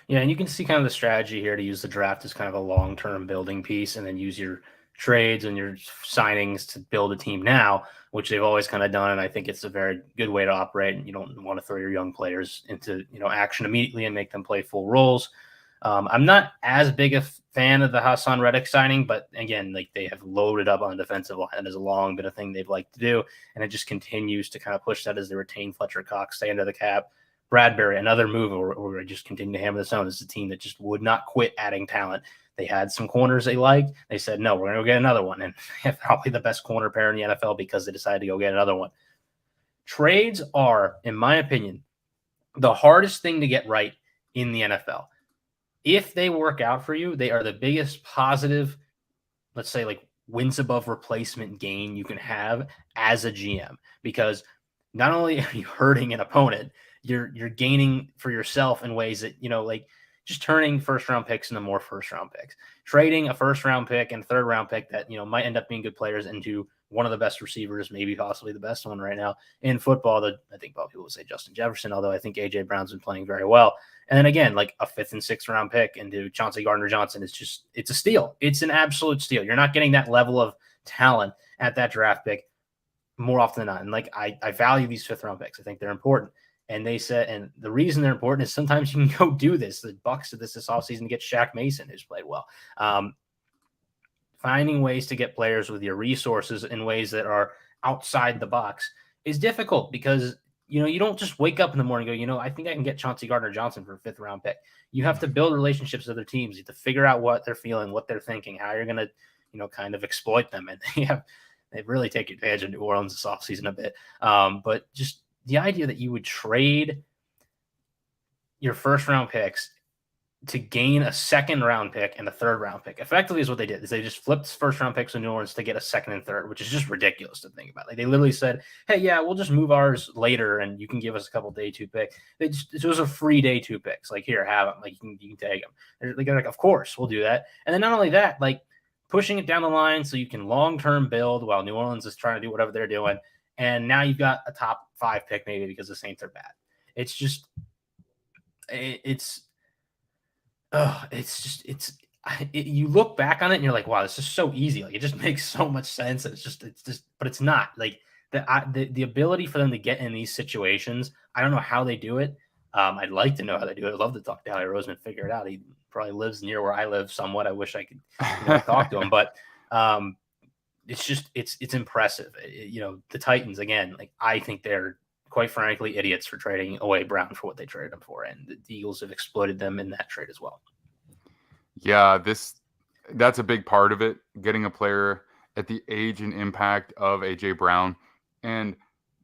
Yeah, and you can see kind of the strategy here to use the draft as kind of a long-term building piece and then use your trades and your signings to build a team now, which they've always kind of done. And I think it's a very good way to operate. And you don't want to throw your young players into, action immediately and make them play full roles. I'm not as big a fan of the Hassan Reddick signing, but again, like, they have loaded up on the defensive line. That has long been a thing they've liked to do. And it just continues to kind of push that as they retain Fletcher Cox, stay under the cap. Bradbury, another move where I just continue to hammer this on. This is a team that just would not quit adding talent. They had some corners they liked. They said, no, we're going to go get another one. And they have probably the best corner pair in the NFL because they decided to go get another one. Trades are, in my opinion, the hardest thing to get right in the NFL. If they work out for you, they are the biggest positive, let's say, like, wins above replacement gain you can have as a GM, because not only are you hurting an opponent, you're gaining for yourself in ways that, like just turning first-round picks into more first-round picks, trading a first-round pick and third-round pick that, might end up being good players into one of the best receivers, maybe possibly the best one right now in football. I think people would say Justin Jefferson, although I think A.J. Brown's been playing very well. And then again, like a 5th and 6th round pick into Chauncey Gardner-Johnson it's a steal. It's an absolute steal. You're not getting that level of talent at that draft pick more often than not. And like, I value these 5th round picks. I think they're important. And they said, and the reason they're important is sometimes you can go do this. The Bucs did this offseason to get Shaq Mason, who's played well. Finding ways to get players with your resources in ways that are outside the box is difficult because, you don't just wake up in the morning and go, I think I can get Chauncey Gardner-Johnson for a 5th round pick. You have to build relationships with other teams. You have to figure out what they're feeling, what they're thinking, how you're going to, kind of exploit them. And they've really taken advantage of New Orleans this offseason a bit. But just the idea that you would trade your first-round picks to gain a 2nd round pick and a 3rd round pick effectively is what they did. Is they just flipped first-round picks in New Orleans to get a 2nd and 3rd, which is just ridiculous to think about. Like, they literally said, "Hey, yeah, we'll just move ours later, and you can give us a couple day 2 pick." It was a free day 2 picks. Like, here, have them. Like, you can take them. They're like, of course, we'll do that. And then not only that, like, pushing it down the line so you can long-term build while New Orleans is trying to do whatever they're doing. And now you've got a top 5 pick maybe because the Saints are bad. It's just, You look back on it and you're like, wow, this is so easy. Like, it just makes so much sense. But it's not like the ability for them to get in these situations. I don't know how they do it. I'd like to know how they do it. I'd love to talk to Howie Roseman, figure it out. He probably lives near where I live somewhat. I wish I could, talk to him, but it's impressive. The Titans, again, like, I think they're, quite frankly, idiots for trading away Brown for what they traded him for, and the Eagles have exploited them in that trade as well. Yeah, that's a big part of it. Getting a player at the age and impact of AJ Brown and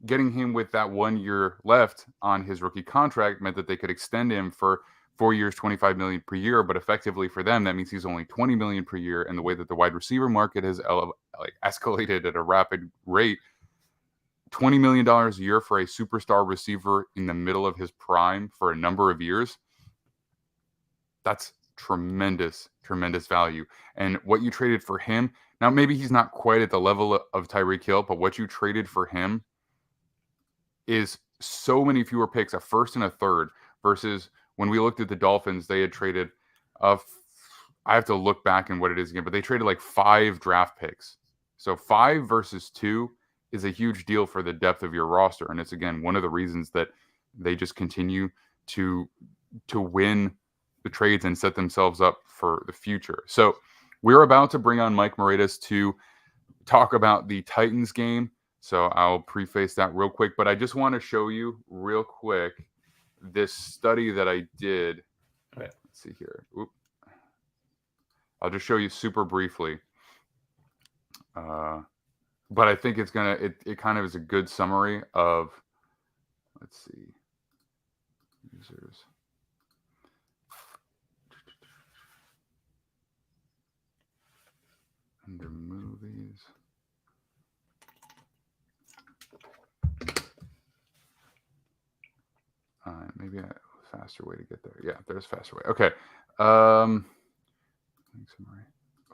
getting him with that 1 year left on his rookie contract meant that they could extend him for 4 years, $25 million per year. But effectively for them, that means he's only $20 million per year. And the way that the wide receiver market has escalated at a rapid rate, $20 million a year for a superstar receiver in the middle of his prime for a number of years, that's tremendous value. And what you traded for him, now maybe he's not quite at the level of Tyreek Hill, but what you traded for him is so many fewer picks, a first and a third, versus when we looked at the Dolphins, they had traded I have to look back and what it is again, but they traded like 5 draft picks. So 5 versus 2 is a huge deal for the depth of your roster. And it's, again, one of the reasons that they just continue to win the trades and set themselves up for the future. So we're about to bring on Mike Moraitis to talk about the Titans game. So I'll preface that real quick, but I just want to show you real quick this study that I did. Okay. Let's see here. Oop. I'll just show you super briefly. But I think it kind of is a good summary of, let's see, users. Under movies. Maybe a faster way to get there. Yeah, there's a faster way. Okay. Summary.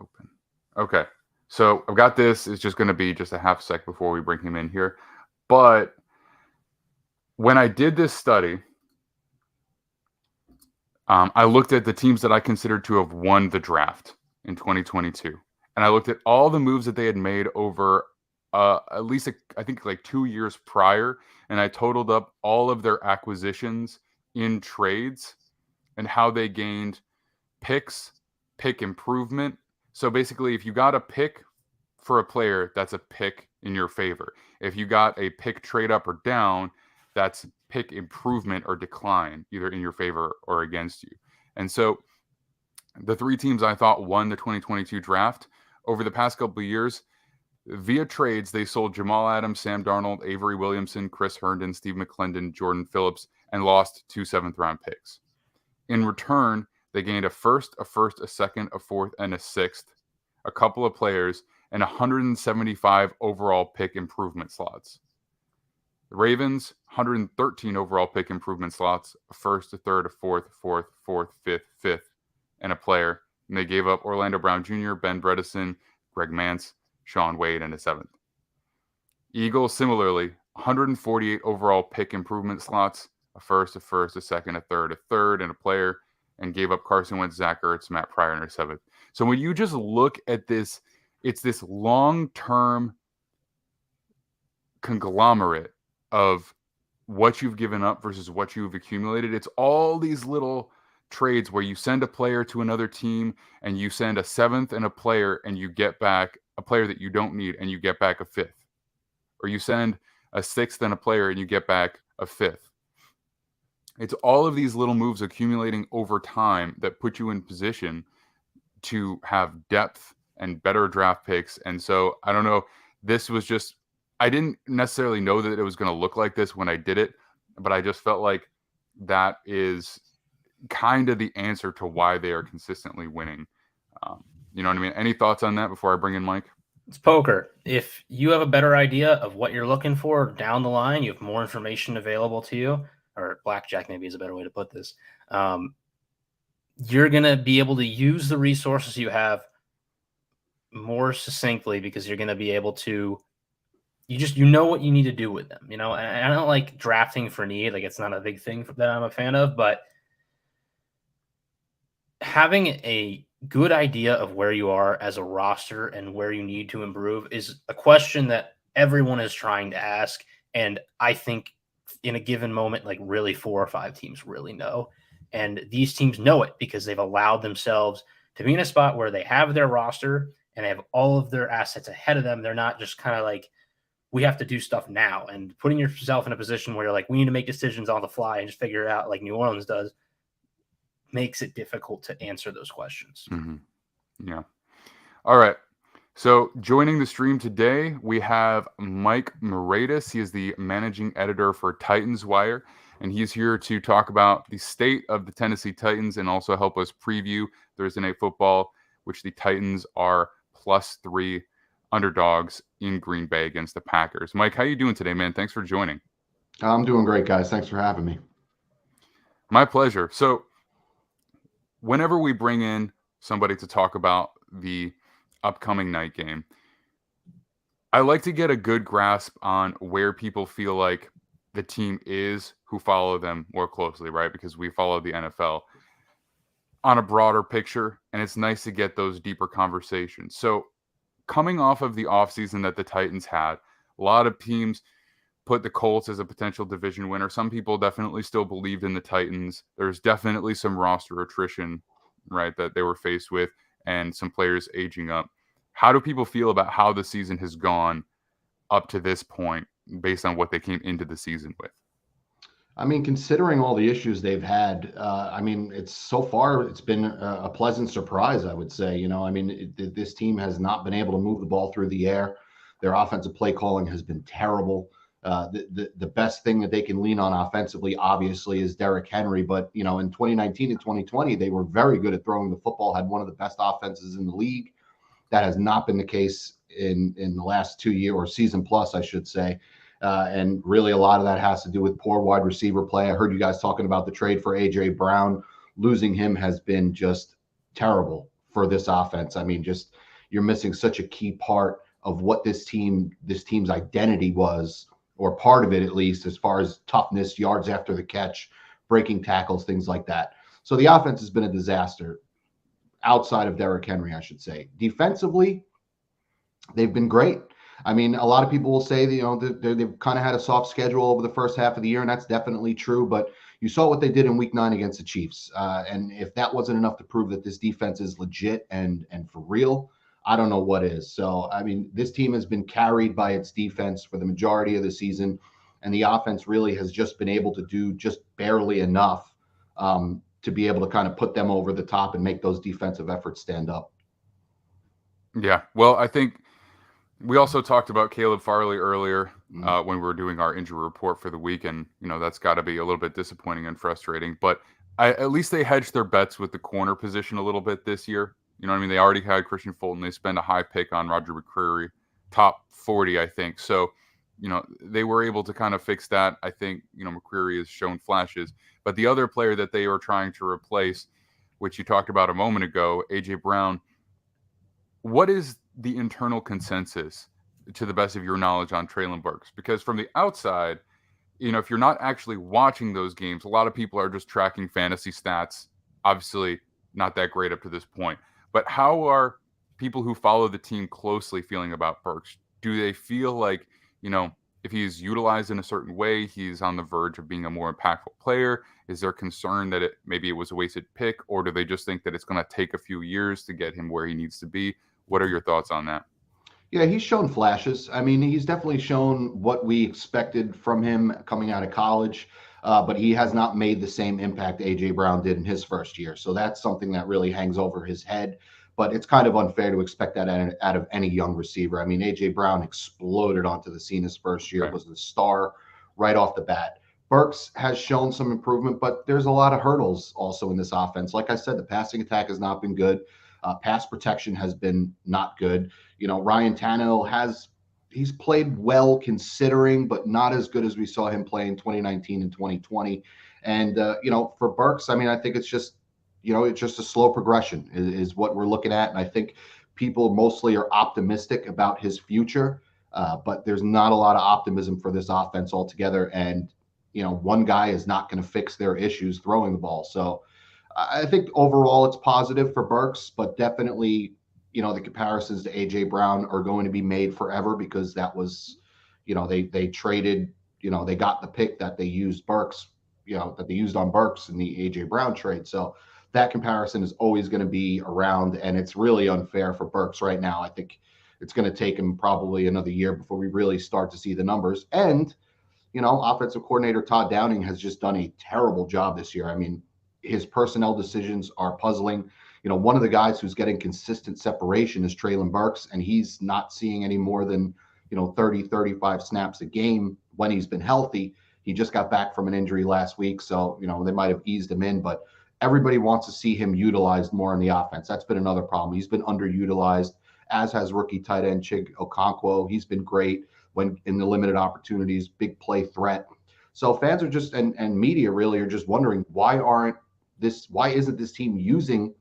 Open. Okay. So I've got this. It's just going to be just a half sec before we bring him in here. But when I did this study, I looked at the teams that I considered to have won the draft in 2022. And I looked at all the moves that they had made over at least, I think, like 2 years prior. And I totaled up all of their acquisitions in trades and how they gained picks, pick improvement. So basically, if you got a pick for a player, that's a pick in your favor. If you got a pick trade up or down, that's pick improvement or decline, either in your favor or against you. And so the 3 teams I thought won the 2022 draft over the past couple of years, via trades, they sold Jamal Adams, Sam Darnold, Avery Williamson, Chris Herndon, Steve McClendon, Jordan Phillips, and lost 2 7th-round picks. In return, they gained a first, a second, a fourth, and a sixth, a couple of players, and 175 overall pick improvement slots. The Ravens, 113 overall pick improvement slots, a first, a third, a fourth, fifth, and a player. And they gave up Orlando Brown Jr., Ben Bredesen, Greg Mance, Sean Wade, and a 7th. Eagles, similarly, 148 overall pick improvement slots, a first, a second, a third, and a player, and gave up Carson Wentz, Zach Ertz, Matt Pryor, and a 7th. So when you just look at this, it's this long-term conglomerate of what you've given up versus what you've accumulated. It's all these little trades where you send a player to another team and you send a 7th and a player and you get back a player that you don't need and you get back a 5th. Or you send a 6th and a player and you get back a 5th. It's all of these little moves accumulating over time that put you in position to have depth and better draft picks. And so I don't know, this was just, I didn't necessarily know that it was going to look like this when I did it, but I just felt like that is kind of the answer to why they are consistently winning. You know what I mean? Any thoughts on that before I bring in Mike? It's poker. If you have a better idea of what you're looking for down the line, you have more information available to you, or blackjack maybe is a better way to put this. You're going to be able to use the resources you have more succinctly because you're going to be able to, you know what you need to do with them, and I don't like drafting for need. Like, it's not a big thing that I'm a fan of, but having a good idea of where you are as a roster and where you need to improve is a question that everyone is trying to ask. And I think in a given moment, like really 4 or 5 teams really know. And these teams know it because they've allowed themselves to be in a spot where they have their roster and they have all of their assets ahead of them. They're not just kind of like, we have to do stuff now, and putting yourself in a position where you're like, we need to make decisions on the fly and just figure it out like New Orleans does makes it difficult to answer those questions. Yeah. All right. So joining the stream today, we have Mike Moraitis. He is the managing editor for Titans Wire, and he's here to talk about the state of the Tennessee Titans and also help us preview Thursday Night Football, which the Titans are +3 underdogs in Green Bay against the Packers. Mike, how you doing today, man? Thanks for joining. I'm doing great, guys. Thanks for having me. My pleasure. So whenever we bring in somebody to talk about the upcoming night game, I like to get a good grasp on where people feel like the team is who follow them more closely, right? Because we follow the NFL on a broader picture, and it's nice to get those deeper conversations. So coming off of the offseason that the Titans had, a lot of teams put the Colts as a potential division winner. Some people definitely still believed in the Titans. There's definitely some roster attrition, right, that they were faced with, and some players aging up. How do people feel about how the season has gone up to this point based on what they came into the season with? I mean, considering all the issues they've had, it's so far, it's been a pleasant surprise, I would say. This team has not been able to move the ball through the air. Their offensive play calling has been terrible. The best thing that they can lean on offensively, obviously, is Derrick Henry. But, in 2019 and 2020, they were very good at throwing the football, had one of the best offenses in the league. That has not been the case in the last 2 years, or season plus, I should say. And really, a lot of that has to do with poor wide receiver play. I heard you guys talking about the trade for A.J. Brown. Losing him has been just terrible for this offense. I mean, just you're missing such a key part of what this team's identity was, or part of it at least, as far as toughness, yards after the catch, breaking tackles, things like that. So the offense has been a disaster outside of Derrick Henry, I should say. Defensively, they've been great. I mean, a lot of people will say that, they've kind of had a soft schedule over the first half of the year, and that's definitely true. But you saw what they did in Week 9 against the Chiefs. And if that wasn't enough to prove that this defense is legit and for real, I don't know what is. So, I mean, this team has been carried by its defense for the majority of the season, and the offense really has just been able to do just barely enough to be able to kind of put them over the top and make those defensive efforts stand up. Yeah, well, I think we also talked about Caleb Farley earlier when we were doing our injury report for the week, and that's got to be a little bit disappointing and frustrating. But at least they hedged their bets with the corner position a little bit this year. You know what I mean? They already had Christian Fulton. They spent a high pick on Roger McCreary, top 40, I think. So, they were able to kind of fix that. I think, McCreary has shown flashes. But the other player that they were trying to replace, which you talked about a moment ago, A.J. Brown, what is the internal consensus, to the best of your knowledge, on Treylon Burks? Because from the outside, if you're not actually watching those games, a lot of people are just tracking fantasy stats. Obviously, not that great up to this point. But how are people who follow the team closely feeling about Burks? Do they feel like, if he's utilized in a certain way, he's on the verge of being a more impactful player? Is there concern that maybe it was a wasted pick, or do they just think that it's going to take a few years to get him where he needs to be? What are your thoughts on that? Yeah, he's shown flashes. I mean, he's definitely shown what we expected from him coming out of college, but he has not made the same impact A.J. Brown did in his first year. So that's something that really hangs over his head. But it's kind of unfair to expect that out of any young receiver. I mean, A.J. Brown exploded onto the scene his first year, was the star right off the bat. Burks has shown some improvement, but there's a lot of hurdles also in this offense. Like I said, the passing attack has not been good. Pass protection has been not good. Ryan Tannehill he's played well considering, but not as good as we saw him play in 2019 and 2020. And, for Burks, I mean, I think it's just a slow progression is what we're looking at. And I think people mostly are optimistic about his future, but there's not a lot of optimism for this offense altogether. And, one guy is not going to fix their issues throwing the ball. So I think overall it's positive for Burks, but definitely, the comparisons to AJ Brown are going to be made forever because that was, they traded, they got the pick that they used Burks, that they used on Burks in the AJ Brown trade. So that comparison is always going to be around, and it's really unfair for Burks right now. I think it's going to take him probably another year before we really start to see the numbers. And, offensive coordinator Todd Downing has just done a terrible job this year. I mean, his personnel decisions are puzzling. One of the guys who's getting consistent separation is Treylon Burks, and he's not seeing any more than, 30, 35 snaps a game when he's been healthy. He just got back from an injury last week, so, they might have eased him in, but everybody wants to see him utilized more in the offense. That's been another problem. He's been underutilized, as has rookie tight end Chig Okonkwo. He's been great when in the limited opportunities, big play threat. So fans are just, and media really are just wondering, why isn't this team using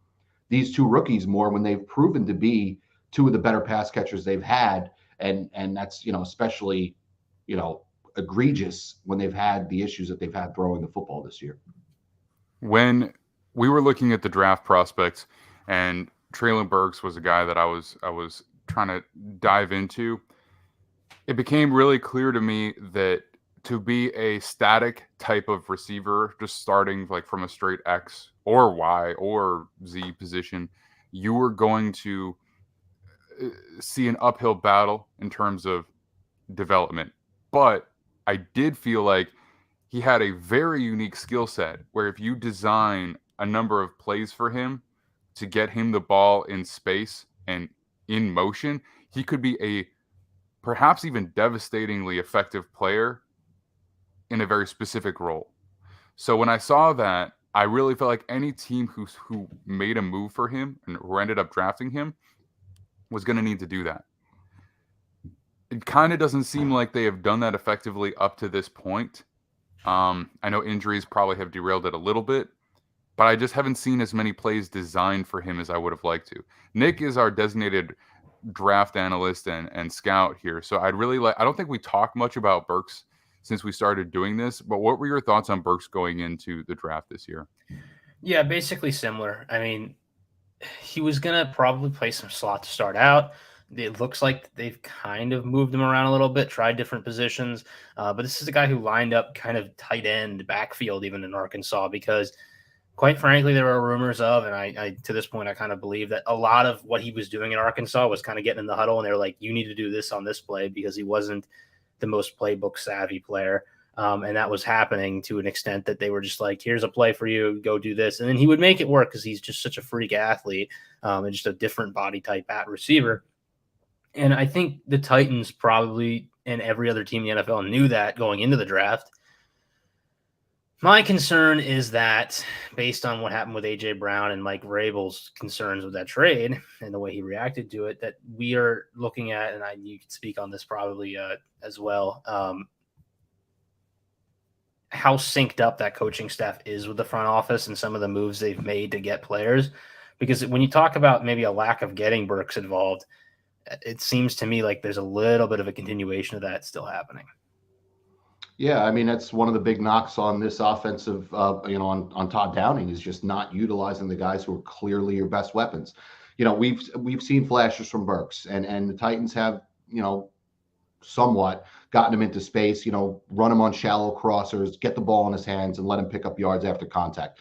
these two rookies more when they've proven to be two of the better pass catchers they've had? And that's, especially, egregious when they've had the issues that they've had throwing the football this year. When we were looking at the draft prospects, and Treylon Burks was a guy that I was trying to dive into, it became really clear to me that to be a static type of receiver, just starting like from a straight X or Y or Z position, you were going to see an uphill battle in terms of development. But I did feel like he had a very unique skill set where if you design a number of plays for him to get him the ball in space and in motion, he could be a perhaps even devastatingly effective player in a very specific role. So when I saw that, I really felt like any team who made a move for him and who ended up drafting him was going to need to do that. It kind of doesn't seem like they have done that effectively up to this point. I know injuries probably have derailed it a little bit, but I just haven't seen as many plays designed for him as I would have liked to. Nick is our designated draft analyst and scout here, so I don't think we talk much about Burks since we started doing this, but what were your thoughts on Burks going into the draft this year? Yeah, basically similar. I mean, he was going to probably play some slot to start out. It looks like they've kind of moved him around a little bit, tried different positions. But this is a guy who lined up kind of tight end backfield even in Arkansas because, quite frankly, there were rumors of, and I to this point, I kind of believe that a lot of what he was doing in Arkansas was kind of getting in the huddle, and they were like, you need to do this on this play because he wasn't the most playbook savvy player. And that was happening to an extent that they were just like, here's a play for you, go do this. And then he would make it work because he's just such a freak athlete and just a different body type at receiver. And I think the Titans probably and every other team in the NFL knew that going into the draft. My concern is that based on what happened with A.J. Brown and Mike Vrabel's concerns with that trade and the way he reacted to it, that we are looking at, and you can speak on this probably as well, how synced up that coaching staff is with the front office and some of the moves they've made to get players. Because when you talk about maybe a lack of getting Burks involved, it seems to me like there's a little bit of a continuation of that still happening. Yeah, I mean, that's one of the big knocks on this offensive, on Todd Downing is just not utilizing the guys who are clearly your best weapons. We've seen flashes from Burks, and the Titans have, somewhat gotten him into space, run him on shallow crossers, get the ball in his hands, and let him pick up yards after contact,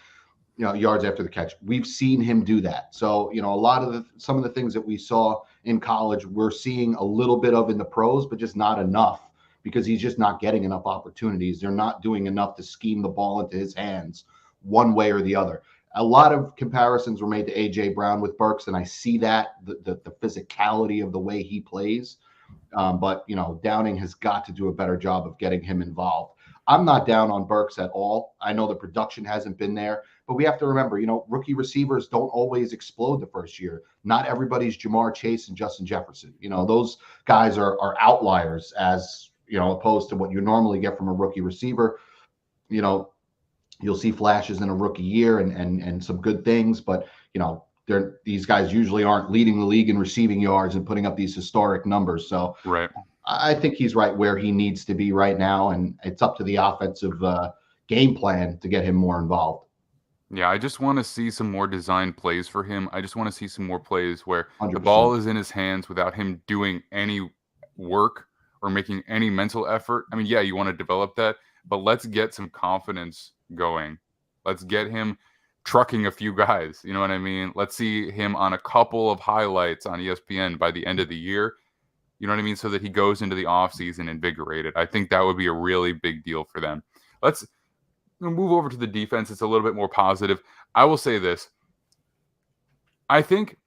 yards after the catch. We've seen him do that. So, a lot of some of the things that we saw in college, we're seeing a little bit of in the pros, but just not enough because he's just not getting enough opportunities. They're not doing enough to scheme the ball into his hands one way or the other. A lot of comparisons were made to A.J. Brown with Burks, and I see that, the physicality of the way he plays. But Downing has got to do a better job of getting him involved. I'm not down on Burks at all. I know the production hasn't been there, but we have to remember, rookie receivers don't always explode the first year. Not everybody's Jamar Chase and Justin Jefferson. Those guys are outliers as, opposed to what you normally get from a rookie receiver. You'll see flashes in a rookie year and some good things, but, these guys usually aren't leading the league in receiving yards and putting up these historic numbers. So right. I think he's right where he needs to be right now, and it's up to the offensive game plan to get him more involved. Yeah, I just want to see some more design plays for him. I just want to see some more plays where the 100%. ball is in his hands without him doing any work or making any mental effort. I mean, yeah, you want to develop that, but let's get some confidence going. Let's get him trucking a few guys. You know what I mean? Let's see him on a couple of highlights on ESPN by the end of the year. You know what I mean? So that he goes into the offseason invigorated. I think that would be a really big deal for them. Let's move over to the defense. It's a little bit more positive. I will say this. I think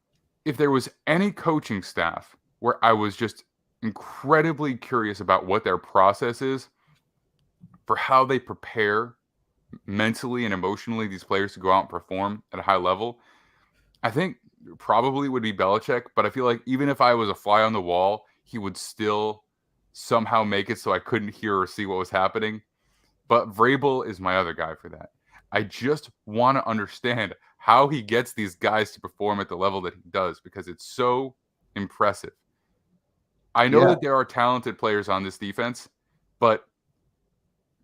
if there was any coaching staff where I was just incredibly curious about what their process is for how they prepare mentally and emotionally these players to go out and perform at a high level, I think probably would be Belichick. But I feel like even if I was a fly on the wall, he would still somehow make it so I couldn't hear or see what was happening. But Vrabel is my other guy for that. I just want to understand how he gets these guys to perform at the level that he does because it's so impressive. I know that there are talented players on this defense, but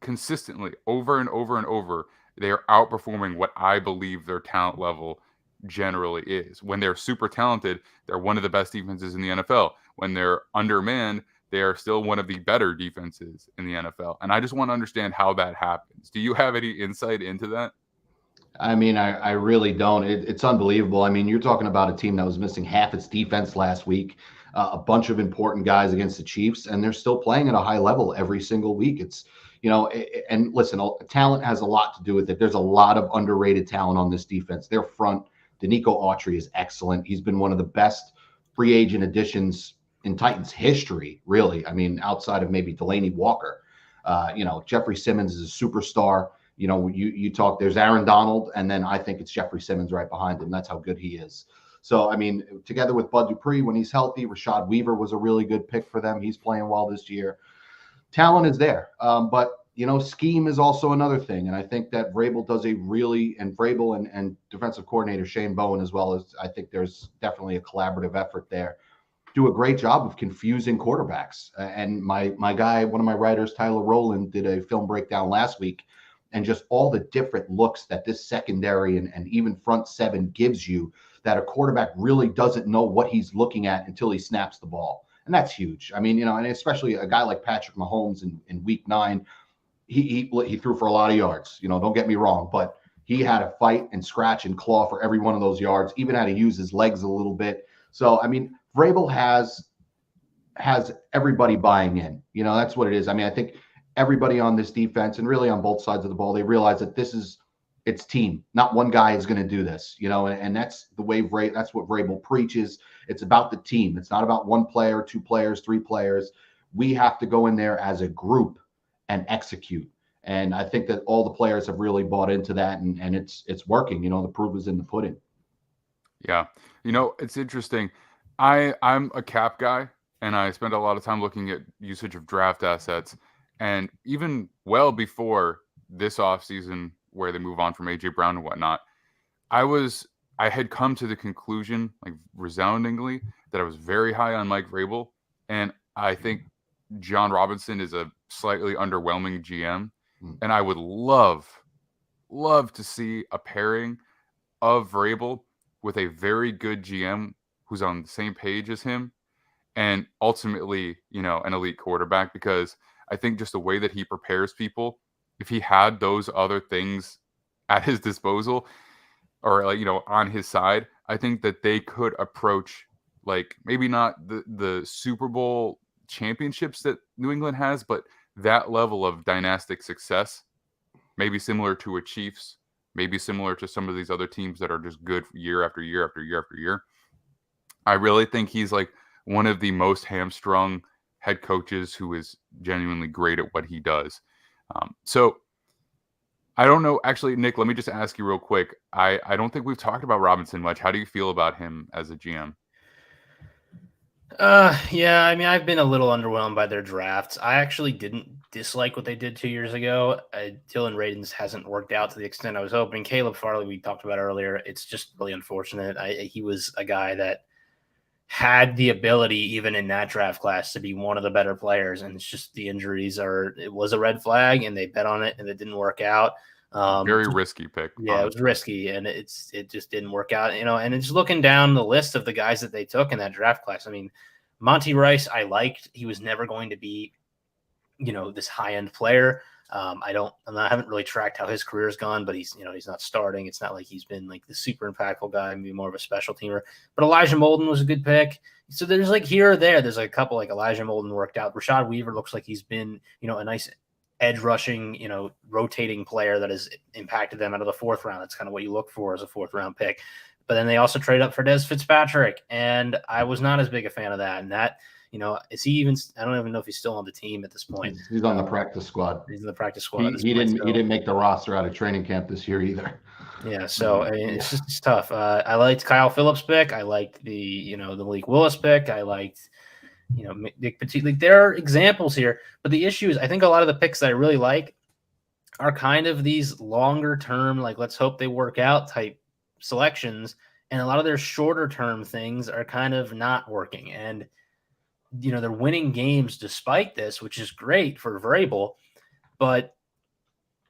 consistently, over and over and over, they are outperforming what I believe their talent level generally is. When they're super talented, they're one of the best defenses in the NFL. When they're undermanned, they are still one of the better defenses in the NFL. And I just want to understand how that happens. Do you have any insight into that? I mean, I really don't. It's unbelievable. I mean, you're talking about a team that was missing half its defense last week, a bunch of important guys against the Chiefs, and they're still playing at a high level every single week. It's, and listen, talent has a lot to do with it. There's a lot of underrated talent on this defense. Their front, Danico Autry is excellent. He's been one of the best free agent additions in Titans history, really. I mean, outside of maybe Delaney Walker. Jeffrey Simmons is a superstar. You talk, there's Aaron Donald, and then I think it's Jeffrey Simmons right behind him. That's how good he is. So, I mean, together with Bud Dupree, when he's healthy, Rashad Weaver was a really good pick for them. He's playing well this year. Talent is there. But scheme is also another thing. And I think that Vrabel does Vrabel and defensive coordinator Shane Bowen, as well as I think there's definitely a collaborative effort there, do a great job of confusing quarterbacks. And my guy, one of my writers, Tyler Rowland, did a film breakdown last week, and just all the different looks that this secondary and even front seven gives you, that a quarterback really doesn't know what he's looking at until he snaps the ball. And that's huge. I mean, and especially a guy like Patrick Mahomes in week 9, he threw for a lot of yards. Don't get me wrong, but he had to fight and scratch and claw for every one of those yards, even had to use his legs a little bit. So, I mean, Vrabel has everybody buying in. That's what it is. I mean, I think everybody on this defense and really on both sides of the ball, they realize that it's team. Not one guy is going to do this, and that's the way that's what Vrabel preaches. It's about the team. It's not about one player, 2 players, 3 players. We have to go in there as a group and execute. And I think that all the players have really bought into that, and it's working. The proof is in the pudding. Yeah. It's interesting. I'm a cap guy, and I spend a lot of time looking at usage of draft assets. And even well before this offseason, where they move on from A.J. Brown and whatnot, I had come to the conclusion, like resoundingly, that I was very high on Mike Vrabel. And I think John Robinson is a slightly underwhelming GM. And I would love to see a pairing of Vrabel with a very good GM who's on the same page as him, and ultimately, an elite quarterback, because I think just the way that he prepares people, if he had those other things at his disposal or on his side, I think that they could approach, like, maybe not the Super Bowl championships that New England has, but that level of dynastic success, maybe similar to a Chiefs, maybe similar to some of these other teams that are just good year after year after year after year. I really think he's like one of the most hamstrung head coaches who is genuinely great at what he does. So I don't know. Actually, Nick, let me just ask you real quick. I don't think we've talked about Robinson much. How do you feel about him as a GM? Yeah, I mean, I've been a little underwhelmed by their drafts. I actually didn't dislike what they did 2 years ago. Dylan Radins hasn't worked out to the extent I was hoping. Caleb Farley, we talked about earlier. It's just really unfortunate. He was a guy that had the ability, even in that draft class, to be one of the better players. And it's just the injuries it was a red flag, and they bet on it and it didn't work out. Very risky pick. Yeah, it was risky, and it just didn't work out, and it's looking down the list of the guys that they took in that draft class. I mean, Monty Rice, I liked. He was never going to be, this high-end player. I haven't really tracked how his career's gone, but he's not starting. It's not like he's been like the super impactful guy, maybe more of a special teamer. But Elijah Molden was a good pick. So there's like here or there's like a couple, like Elijah Molden worked out. Rashad Weaver looks like he's been, a nice edge rushing, rotating player that has impacted them out of the fourth round. That's kind of what you look for as a fourth round pick. But then they also trade up for Des Fitzpatrick, and I was not as big a fan of that. And that, is he even? I don't even know if he's still on the team at this point. He's on the practice squad. He's in the practice squad. He didn't make the roster out of training camp this year either. Yeah, so I mean, it's tough. I liked Kyle Phillips' pick. I liked the Malik Willis pick. I liked Nick Petit. Like, there are examples here, but the issue is I think a lot of the picks that I really like are kind of these longer term, like let's hope they work out type selections, and a lot of their shorter term things are kind of not working. And they're winning games despite this, which is great for Vrabel, but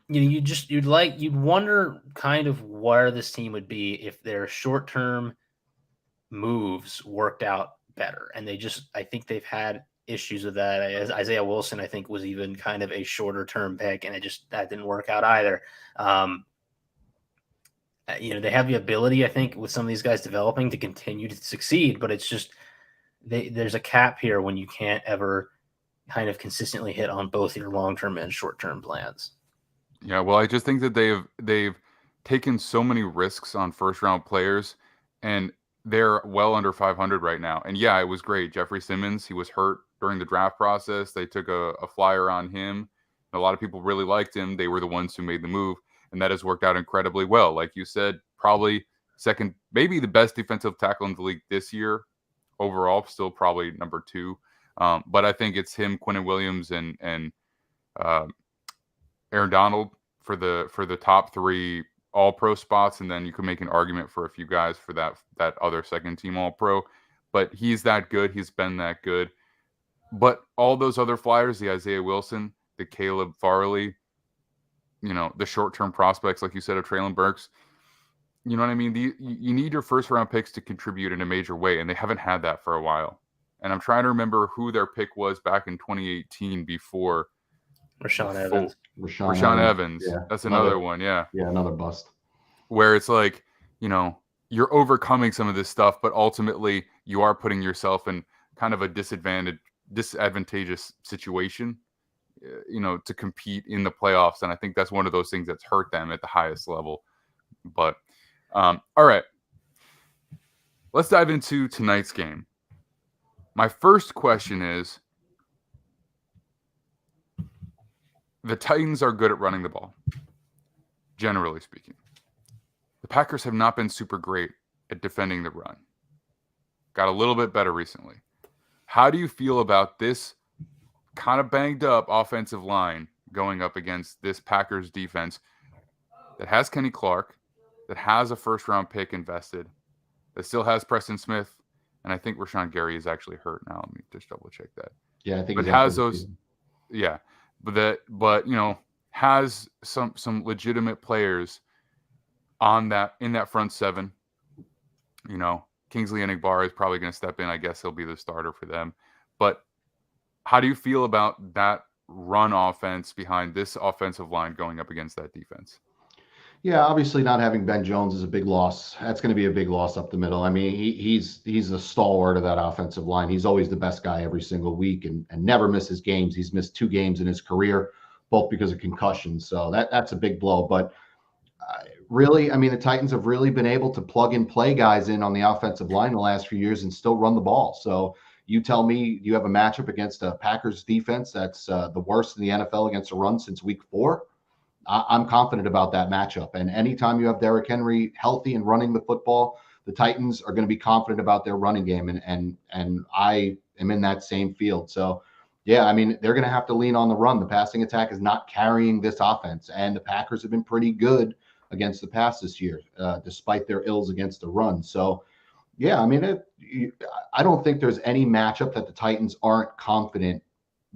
you'd wonder kind of where this team would be if their short term moves worked out better. And I think they've had issues with that. Isaiah Wilson, I think, was even kind of a shorter term pick, and that didn't work out either. They have the ability, I think, with some of these guys developing to continue to succeed, but it's just there's a cap here when you can't ever kind of consistently hit on both your long-term and short-term plans. Yeah, well, I just think that they've taken so many risks on first-round players, and they're well under 500 right now. And yeah, it was great. Jeffrey Simmons, he was hurt during the draft process. They took a flyer on him. A lot of people really liked him. They were the ones who made the move, and that has worked out incredibly well. Like you said, probably second, maybe the best defensive tackle in the league this year. Overall, still probably number 2. But I think it's him, Quinnen Williams, and Aaron Donald for the top 3 All-Pro spots, and then you can make an argument for a few guys for that other second-team All-Pro. But he's that good. He's been that good. But all those other flyers, the Isaiah Wilson, the Caleb Farley, the short-term prospects, like you said, of Traylon Burks, you know what I mean? You need your first-round picks to contribute in a major way, and they haven't had that for a while. And I'm trying to remember who their pick was back in 2018 before. Rashaan Evans. Rashaan Evans. Yeah. That's another one, yeah. Yeah, another bust. Where it's like, you're overcoming some of this stuff, but ultimately you are putting yourself in kind of a disadvantageous situation, to compete in the playoffs. And I think that's one of those things that's hurt them at the highest level. But all right, let's dive into tonight's game. My first question is, the Titans are good at running the ball, generally speaking. The Packers have not been super great at defending the run. Got a little bit better recently. How do you feel about this kind of banged up offensive line going up against this Packers defense that has Kenny Clark, that has a first-round pick invested, that still has Preston Smith, and I think Rashawn Gary is actually hurt now. Let me just double-check that. Yeah, I think. But has those, yeah, but has some legitimate players in that front seven. Kingsley Enagbare is probably going to step in. I guess he'll be the starter for them. But how do you feel about that run offense behind this offensive line going up against that defense? Yeah, obviously not having Ben Jones is a big loss. That's going to be a big loss up the middle. I mean, he's a stalwart of that offensive line. He's always the best guy every single week and never misses games. He's missed 2 games in his career, both because of concussions. So that's a big blow. But really, I mean, the Titans have really been able to plug and play guys in on the offensive line the last few years and still run the ball. So you tell me you have a matchup against a Packers defense that's the worst in the NFL against a run since week 4. I'm confident about that matchup. And anytime you have Derrick Henry healthy and running the football, the Titans are going to be confident about their running game. And I am in that same field. So, yeah, I mean, they're going to have to lean on the run. The passing attack is not carrying this offense. And the Packers have been pretty good against the pass this year, despite their ills against the run. So, yeah, I mean, I don't think there's any matchup that the Titans aren't confident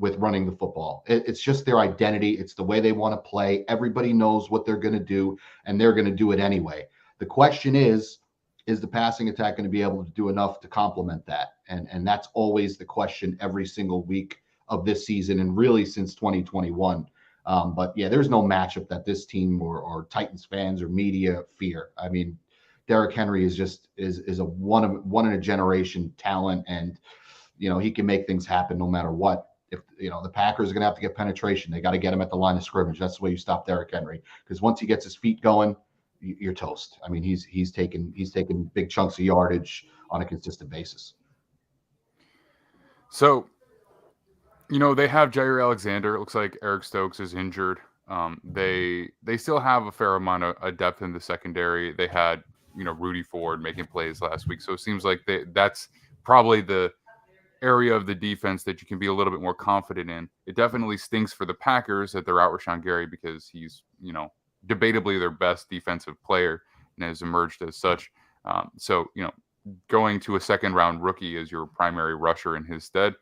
with running the football. It's just their identity. It's the way they want to play. Everybody knows what they're going to do, and they're going to do it anyway. The question is the passing attack going to be able to do enough to complement that? And that's always the question every single week of this season, and really since 2021. But yeah, there's no matchup that this team or Titans fans or media fear. I mean, Derrick Henry is just is a one in a generation talent, and he can make things happen no matter what. If the Packers are going to have to get penetration, they got to get him at the line of scrimmage. That's the way you stop Derrick Henry, because once he gets his feet going, you're toast. I mean, he's taking big chunks of yardage on a consistent basis. So, they have Jair Alexander. It looks like Eric Stokes is injured. They still have a fair amount of depth in the secondary. They had Rudy Ford making plays last week, so it seems like that's probably the area of the defense that you can be a little bit more confident in. It definitely stinks for the Packers that they're out Rashawn Gary, because he's debatably their best defensive player and has emerged as such. So going to a second round rookie as your primary rusher in his stead,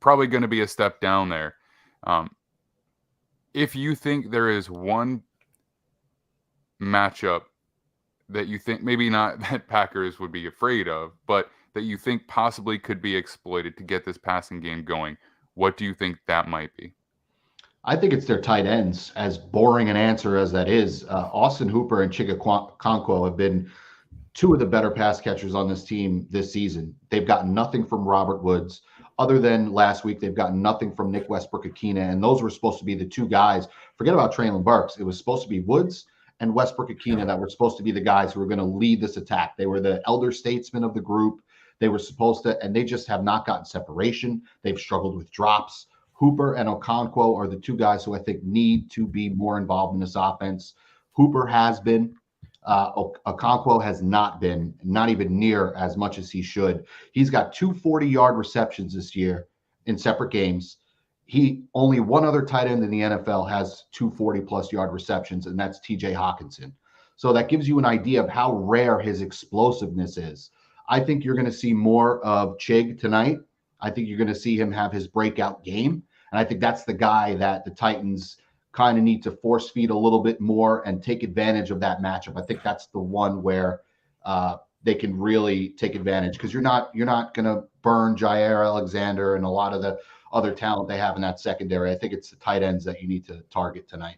probably going to be a step down there. If you think there is one matchup that you think maybe not that Packers would be afraid of, but that you think possibly could be exploited to get this passing game going, what do you think that might be? I think it's their tight ends, as boring an answer as that is. Austin Hooper and Chig Okonkwo have been two of the better pass catchers on this team this season. They've gotten nothing from Robert Woods. Other than last week, they've gotten nothing from Nick Westbrook-Akina, and those were supposed to be the two guys. Forget about Traylon Burks. It was supposed to be Woods and Westbrook-Akina that were supposed to be the guys who were going to lead this attack. They were the elder statesmen of the group. They were supposed to, and they just have not gotten separation. They've struggled with drops. Hooper and Okonkwo are the two guys who I think need to be more involved in this offense. Hooper has been. Okonkwo has not been, not even near as much as he should. He's got 2 40-yard receptions this year in separate games. Only one other tight end in the NFL has 2 40-plus yard receptions, and that's TJ Hawkinson. So that gives you an idea of how rare his explosiveness is. I think you're going to see more of Chig tonight. I think you're going to see him have his breakout game. And I think that's the guy that the Titans kind of need to force feed a little bit more and take advantage of that matchup. I think that's the one where they can really take advantage, because you're not going to burn Jair Alexander and a lot of the other talent they have in that secondary. I think it's the tight ends that you need to target tonight.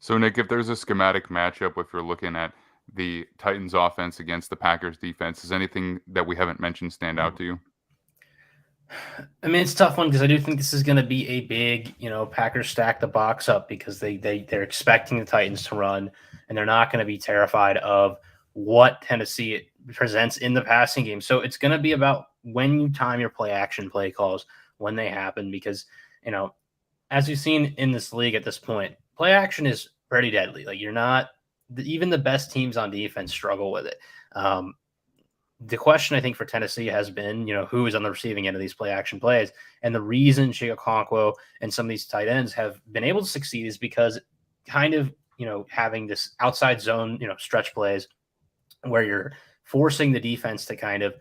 So, Nick, if there's a schematic matchup, if you're looking at the Titans offense against the Packers defense, is anything that we haven't mentioned stand out to you? I mean, it's a tough one, because I do think this is going to be a big, Packers stack the box up, because they're expecting the Titans to run, and they're not going to be terrified of what Tennessee presents in the passing game. So it's going to be about when you time your play action play calls, when they happen, because, as you've seen in this league at this point, play action is pretty deadly. Like, even the best teams on defense struggle with it. The question, I think, for Tennessee has been, who is on the receiving end of these play action plays. And the reason Chig Okonkwo and some of these tight ends have been able to succeed is because kind of, having this outside zone, stretch plays where you're forcing the defense to kind of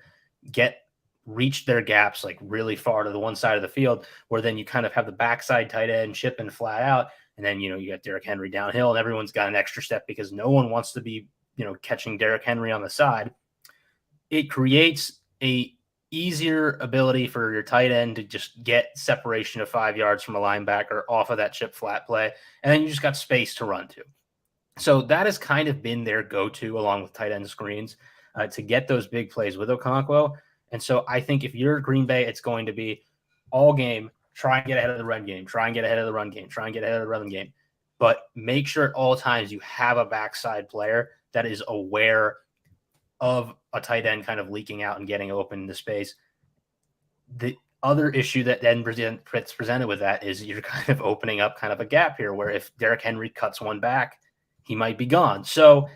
reach their gaps like really far to the one side of the field, where then you kind of have the backside tight end chipping flat out. And then, you got Derrick Henry downhill, and everyone's got an extra step because no one wants to be, catching Derrick Henry on the side. It creates a easier ability for your tight end to just get separation of 5 yards from a linebacker off of that chip flat play. And then you just got space to run to. So that has kind of been their go-to, along with tight end screens, to get those big plays with Okonkwo. And so I think if you're Green Bay, it's going to be all game, try and get ahead of the run game, try and get ahead of the run game, try and get ahead of the run game. But make sure at all times you have a backside player that is aware of a tight end kind of leaking out and getting open into space. The other issue that then gets presented with that is you're kind of opening up kind of a gap here, where if Derrick Henry cuts one back, he might be gone. So,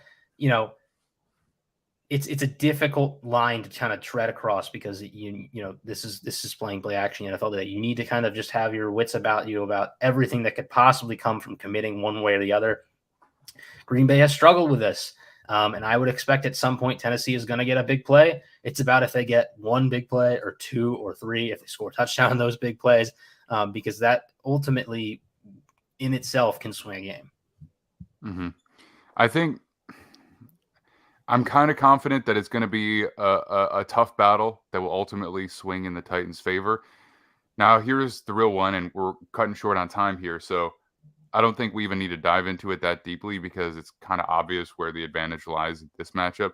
it's a difficult line to kind of tread across, because this is playing play action NFL today. You need to kind of just have your wits about you about everything that could possibly come from committing one way or the other. Green Bay has struggled with this. And I would expect at some point Tennessee is going to get a big play. It's about if they get one big play or two or three, if they score a touchdown in those big plays, because that ultimately in itself can swing a game. Mm-hmm. I think I'm kind of confident that it's going to be a tough battle that will ultimately swing in the Titans' favor. Now, here's the real one, and we're cutting short on time here, so I don't think we even need to dive into it that deeply because it's kind of obvious where the advantage lies in this matchup.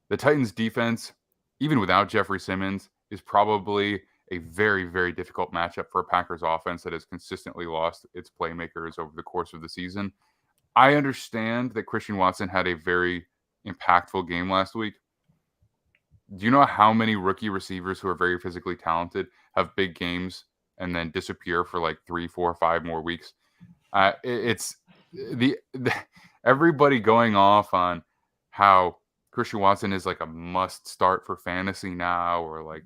The Titans' defense, even without Jeffrey Simmons, is probably a very, very difficult matchup for a Packers offense that has consistently lost its playmakers over the course of the season. I understand that Christian Watson had a very impactful game last week. Do you know how many rookie receivers who are very physically talented have big games and then disappear for like 3, 4, 5 more weeks? It's everybody going off on how Christian Watson is like a must start for fantasy now, or like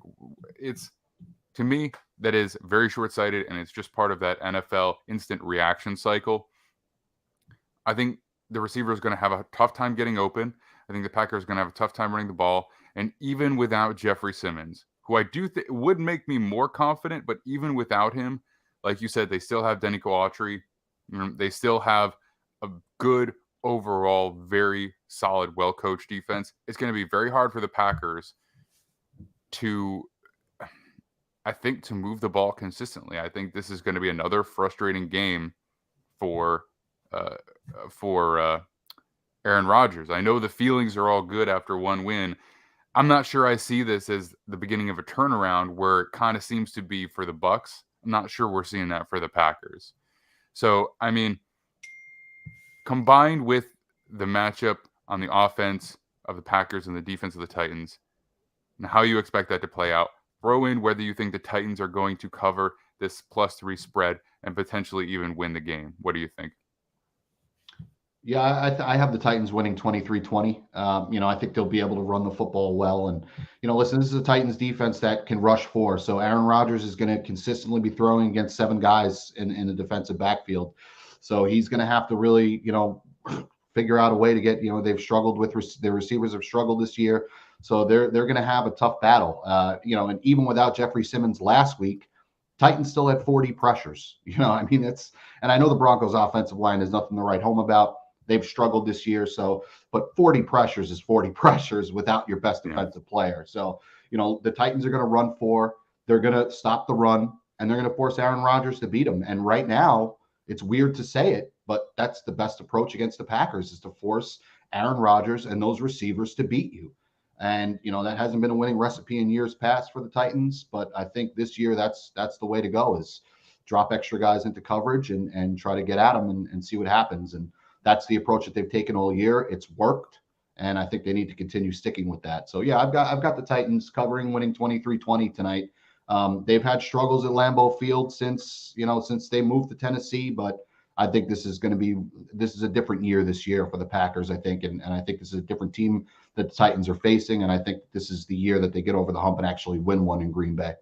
it's, to me, that is very short-sighted, and it's just part of that NFL instant reaction cycle. I think the receiver is going to have a tough time getting open. I think the Packers are going to have a tough time running the ball. And even without Jeffrey Simmons, who I do think would make me more confident, but even without him, like you said, they still have Denico Autry. They still have a good overall, very solid, well-coached defense. It's going to be very hard for the Packers to move the ball consistently. I think this is going to be another frustrating game for Aaron Rodgers. I know the feelings are all good after one win. I'm not sure I see this as the beginning of a turnaround where it kind of seems to be for the Bucs. I'm not sure we're seeing that for the Packers. So, I mean, combined with the matchup on the offense of the Packers and the defense of the Titans, and how you expect that to play out, throw in whether you think the Titans are going to cover this +3 spread and potentially even win the game. What do you think? Yeah, I have the Titans winning 23-20. I think they'll be able to run the football well. And, listen, this is a Titans defense that can rush 4. So Aaron Rodgers is going to consistently be throwing against 7 guys in the defensive backfield. So he's going to have to really, figure out a way to get, they've struggled with their receivers have struggled this year. So they're going to have a tough battle. And even without Jeffrey Simmons last week, Titans still had 40 pressures. And I know the Broncos offensive line is nothing to write home about. They've struggled this year. So, but 40 pressures is 40 pressures without your best defensive player. So, the Titans are going to run 4. They're going to stop the run, and they're going to force Aaron Rodgers to beat them. And right now, it's weird to say it, but that's the best approach against the Packers, is to force Aaron Rodgers and those receivers to beat you. And, that hasn't been a winning recipe in years past for the Titans. But I think this year that's the way to go, is drop extra guys into coverage and try to get at them and see what happens. And that's the approach that they've taken all year. It's worked, and I think they need to continue sticking with that. So yeah, I've got the Titans covering, winning 23-20 tonight. They've had struggles at Lambeau Field since they moved to Tennessee, but I think this is a different year this year for the Packers, I think, and I think this is a different team that the Titans are facing, and I think this is the year that they get over the hump and actually win one in Green Bay.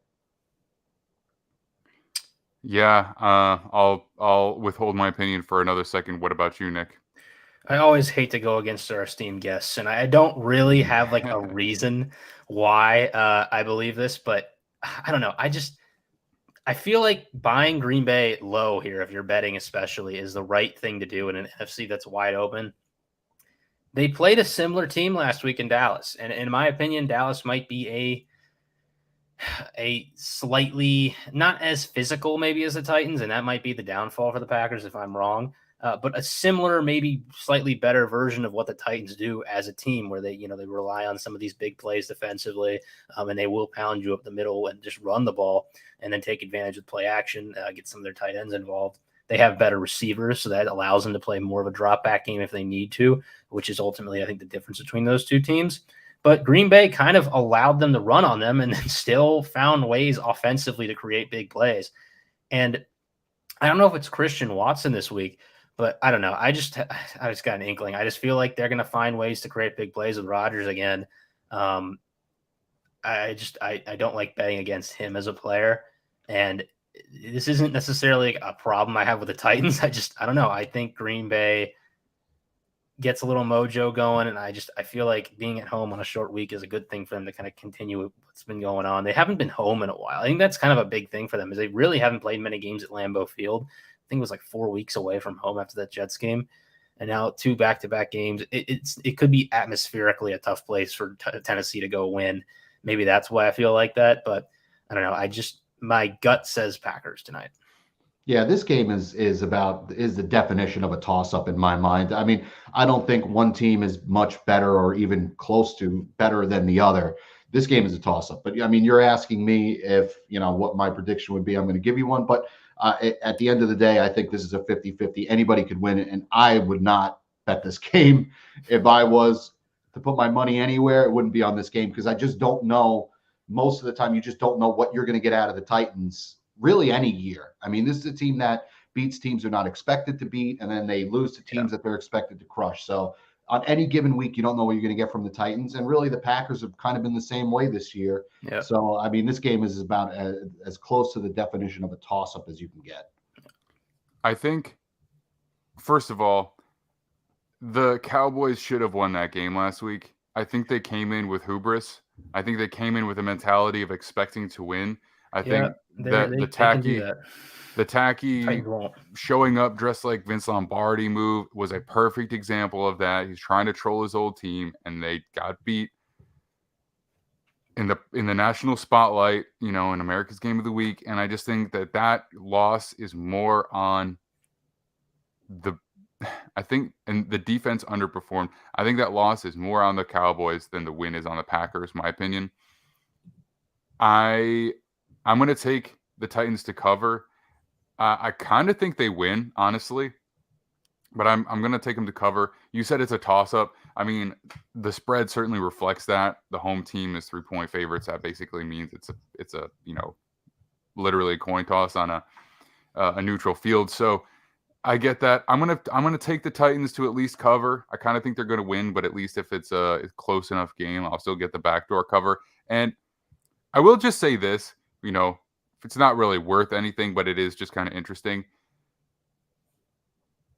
Yeah, I'll withhold my opinion for another second. What about you, Nick? I always hate to go against our esteemed guests, and I don't really have like a reason why I believe this, but I don't know. I feel like buying Green Bay low here, if you're betting especially, is the right thing to do in an NFC that's wide open. They played a similar team last week in Dallas, and in my opinion, Dallas might be a slightly not as physical maybe as the Titans, and that might be the downfall for the Packers if I'm wrong. But a similar, maybe slightly better version of what the Titans do as a team, where they rely on some of these big plays defensively, and they will pound you up the middle and just run the ball and then take advantage of play action, get some of their tight ends involved. They have better receivers, so that allows them to play more of a drop back game if they need to, which is ultimately, I think, the difference between those two teams. But Green Bay kind of allowed them to run on them and then still found ways offensively to create big plays. And I don't know if it's Christian Watson this week, but I don't know. I just got an inkling. I just feel like they're going to find ways to create big plays with Rodgers again. I don't like betting against him as a player. And this isn't necessarily a problem I have with the Titans. I don't know. I think Green Bay gets a little mojo going. And I feel like being at home on a short week is a good thing for them to kind of continue what's been going on. They haven't been home in a while. I think that's kind of a big thing for them, is they really haven't played many games at Lambeau Field. I think it was like 4 weeks away from home after that Jets game. And now 2 back-to-back games. It could be atmospherically a tough place for Tennessee to go win. Maybe that's why I feel like that. But I don't know. My gut says Packers tonight. Yeah, this game is the definition of a toss-up in my mind. I mean, I don't think one team is much better or even close to better than the other. This game is a toss-up. But I mean, you're asking me if, what my prediction would be. I'm going to give you one. But at the end of the day, I think this is a 50-50. Anybody could win it, and I would not bet this game. If I was to put my money anywhere, it wouldn't be on this game, because I just don't know. Most of the time, you just don't know what you're going to get out of the Titans really any year. I mean, this is a team that beats teams they're not expected to beat, and then they lose to teams that they're expected to crush. So on any given week, you don't know what you're going to get from the Titans. And really, the Packers have kind of been the same way this year. Yeah. So, I mean, this game is about as close to the definition of a toss-up as you can get. I think, first of all, the Cowboys should have won that game last week. I think they came in with hubris. I think they came in with a mentality of expecting to win. I think that the tacky showing up dressed like Vince Lombardi move was a perfect example of that. He's trying to troll his old team, and they got beat in the national spotlight, in America's Game of the Week. And I just think that loss is more on and the defense underperformed. I think that loss is more on the Cowboys than the win is on the Packers, my opinion. I'm going to take the Titans to cover. I kind of think they win, honestly, but I'm going to take them to cover. You said it's a toss-up. I mean, the spread certainly reflects that. The home team is 3-point favorites. That basically means it's a literally a coin toss on a neutral field. So I get that. I'm gonna take the Titans to at least cover. I kind of think they're going to win, but at least if it's a close enough game, I'll still get the backdoor cover. And I will just say this, it's not really worth anything, but it is just kind of interesting.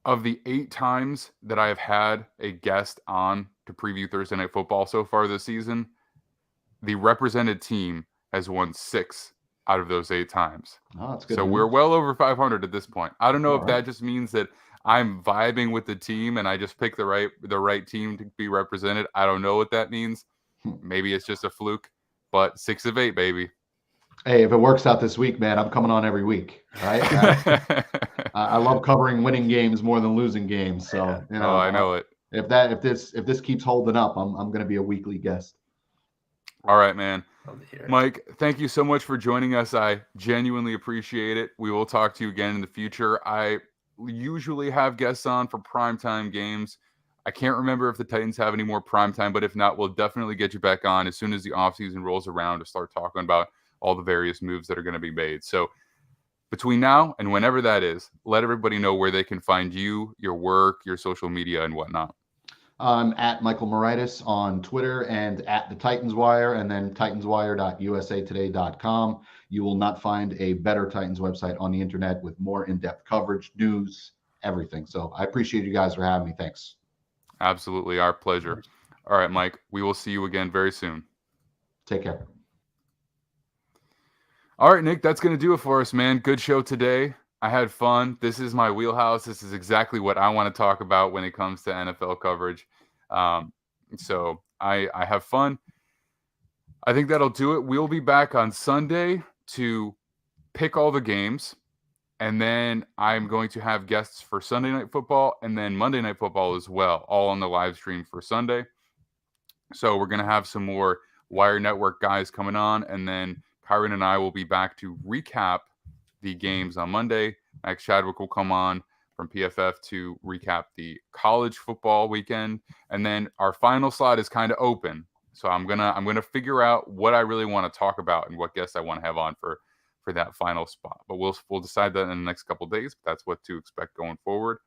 Of the 8 times that I have had a guest on to preview Thursday Night Football so far this season, the represented team has won 6 out of those 8 times. Oh, that's good. So we're well over 500 at this point. I don't know if that just means that I'm vibing with the team and I just picked the right team to be represented. I don't know what that means. Maybe it's just a fluke, but 6 of 8, baby. Hey, if it works out this week, man, I'm coming on every week. Right? I love covering winning games more than losing games. So I know it. If this keeps holding up, I'm going to be a weekly guest. All right, man. Mike, thank you so much for joining us. I genuinely appreciate it. We will talk to you again in the future. I usually have guests on for primetime games. I can't remember if the Titans have any more primetime, but if not, we'll definitely get you back on as soon as the offseason rolls around to start talking about all the various moves that are going to be made. So between now and whenever that is, let everybody know where they can find you, your work, your social media, and whatnot. I'm at Michael Moraitis on Twitter and at the Titans Wire, and then titanswire.usatoday.com. You will not find a better Titans website on the internet with more in-depth coverage, news, everything. So I appreciate you guys for having me. Thanks. Absolutely. Our pleasure. All right, Mike, we will see you again very soon. Take care. All right, Nick, that's going to do it for us, man. Good show today. I had fun. This is my wheelhouse. This is exactly what I want to talk about when it comes to NFL coverage. So I have fun. I think that'll do it. We'll be back on Sunday to pick all the games. And then I'm going to have guests for Sunday Night Football and then Monday Night Football as well, all on the live stream for Sunday. So we're going to have some more Wire Network guys coming on. And then Kyron and I will be back to recap the games on Monday. Max Chadwick will come on from PFF to recap the college football weekend, and then our final slot is kind of open. So I'm gonna figure out what I really want to talk about and what guests I want to have on for that final spot. But we'll decide that in the next couple of days. But that's what to expect going forward.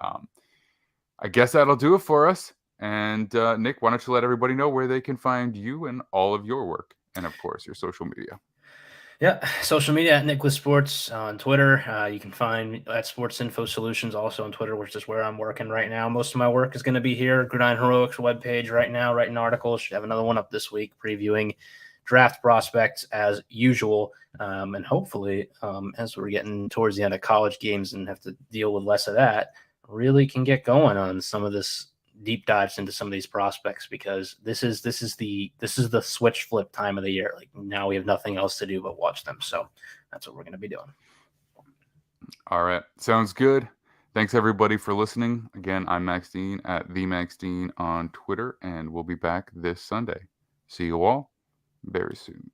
I guess that'll do it for us. And Nick, why don't you let everybody know where they can find you and all of your work, and of course your social media. Yeah, social media at Nicholas Sports on Twitter. You can find me at Sports Info Solutions also on Twitter, which is where I'm working right now. Most of my work is going to be here. Gridiron Heroics webpage right now, writing articles. Should have another one up this week previewing draft prospects as usual. And hopefully, as we're getting towards the end of college games and have to deal with less of that, really can get going on some of this deep dives into some of these prospects, because this is the switch flip time of the year. Like, now we have nothing else to do but watch them. So that's what we're going to be doing. All right. Sounds good. Thanks everybody for listening. Again, I'm Max Dean at the Max Dean on Twitter, and we'll be back this Sunday. See you all very soon.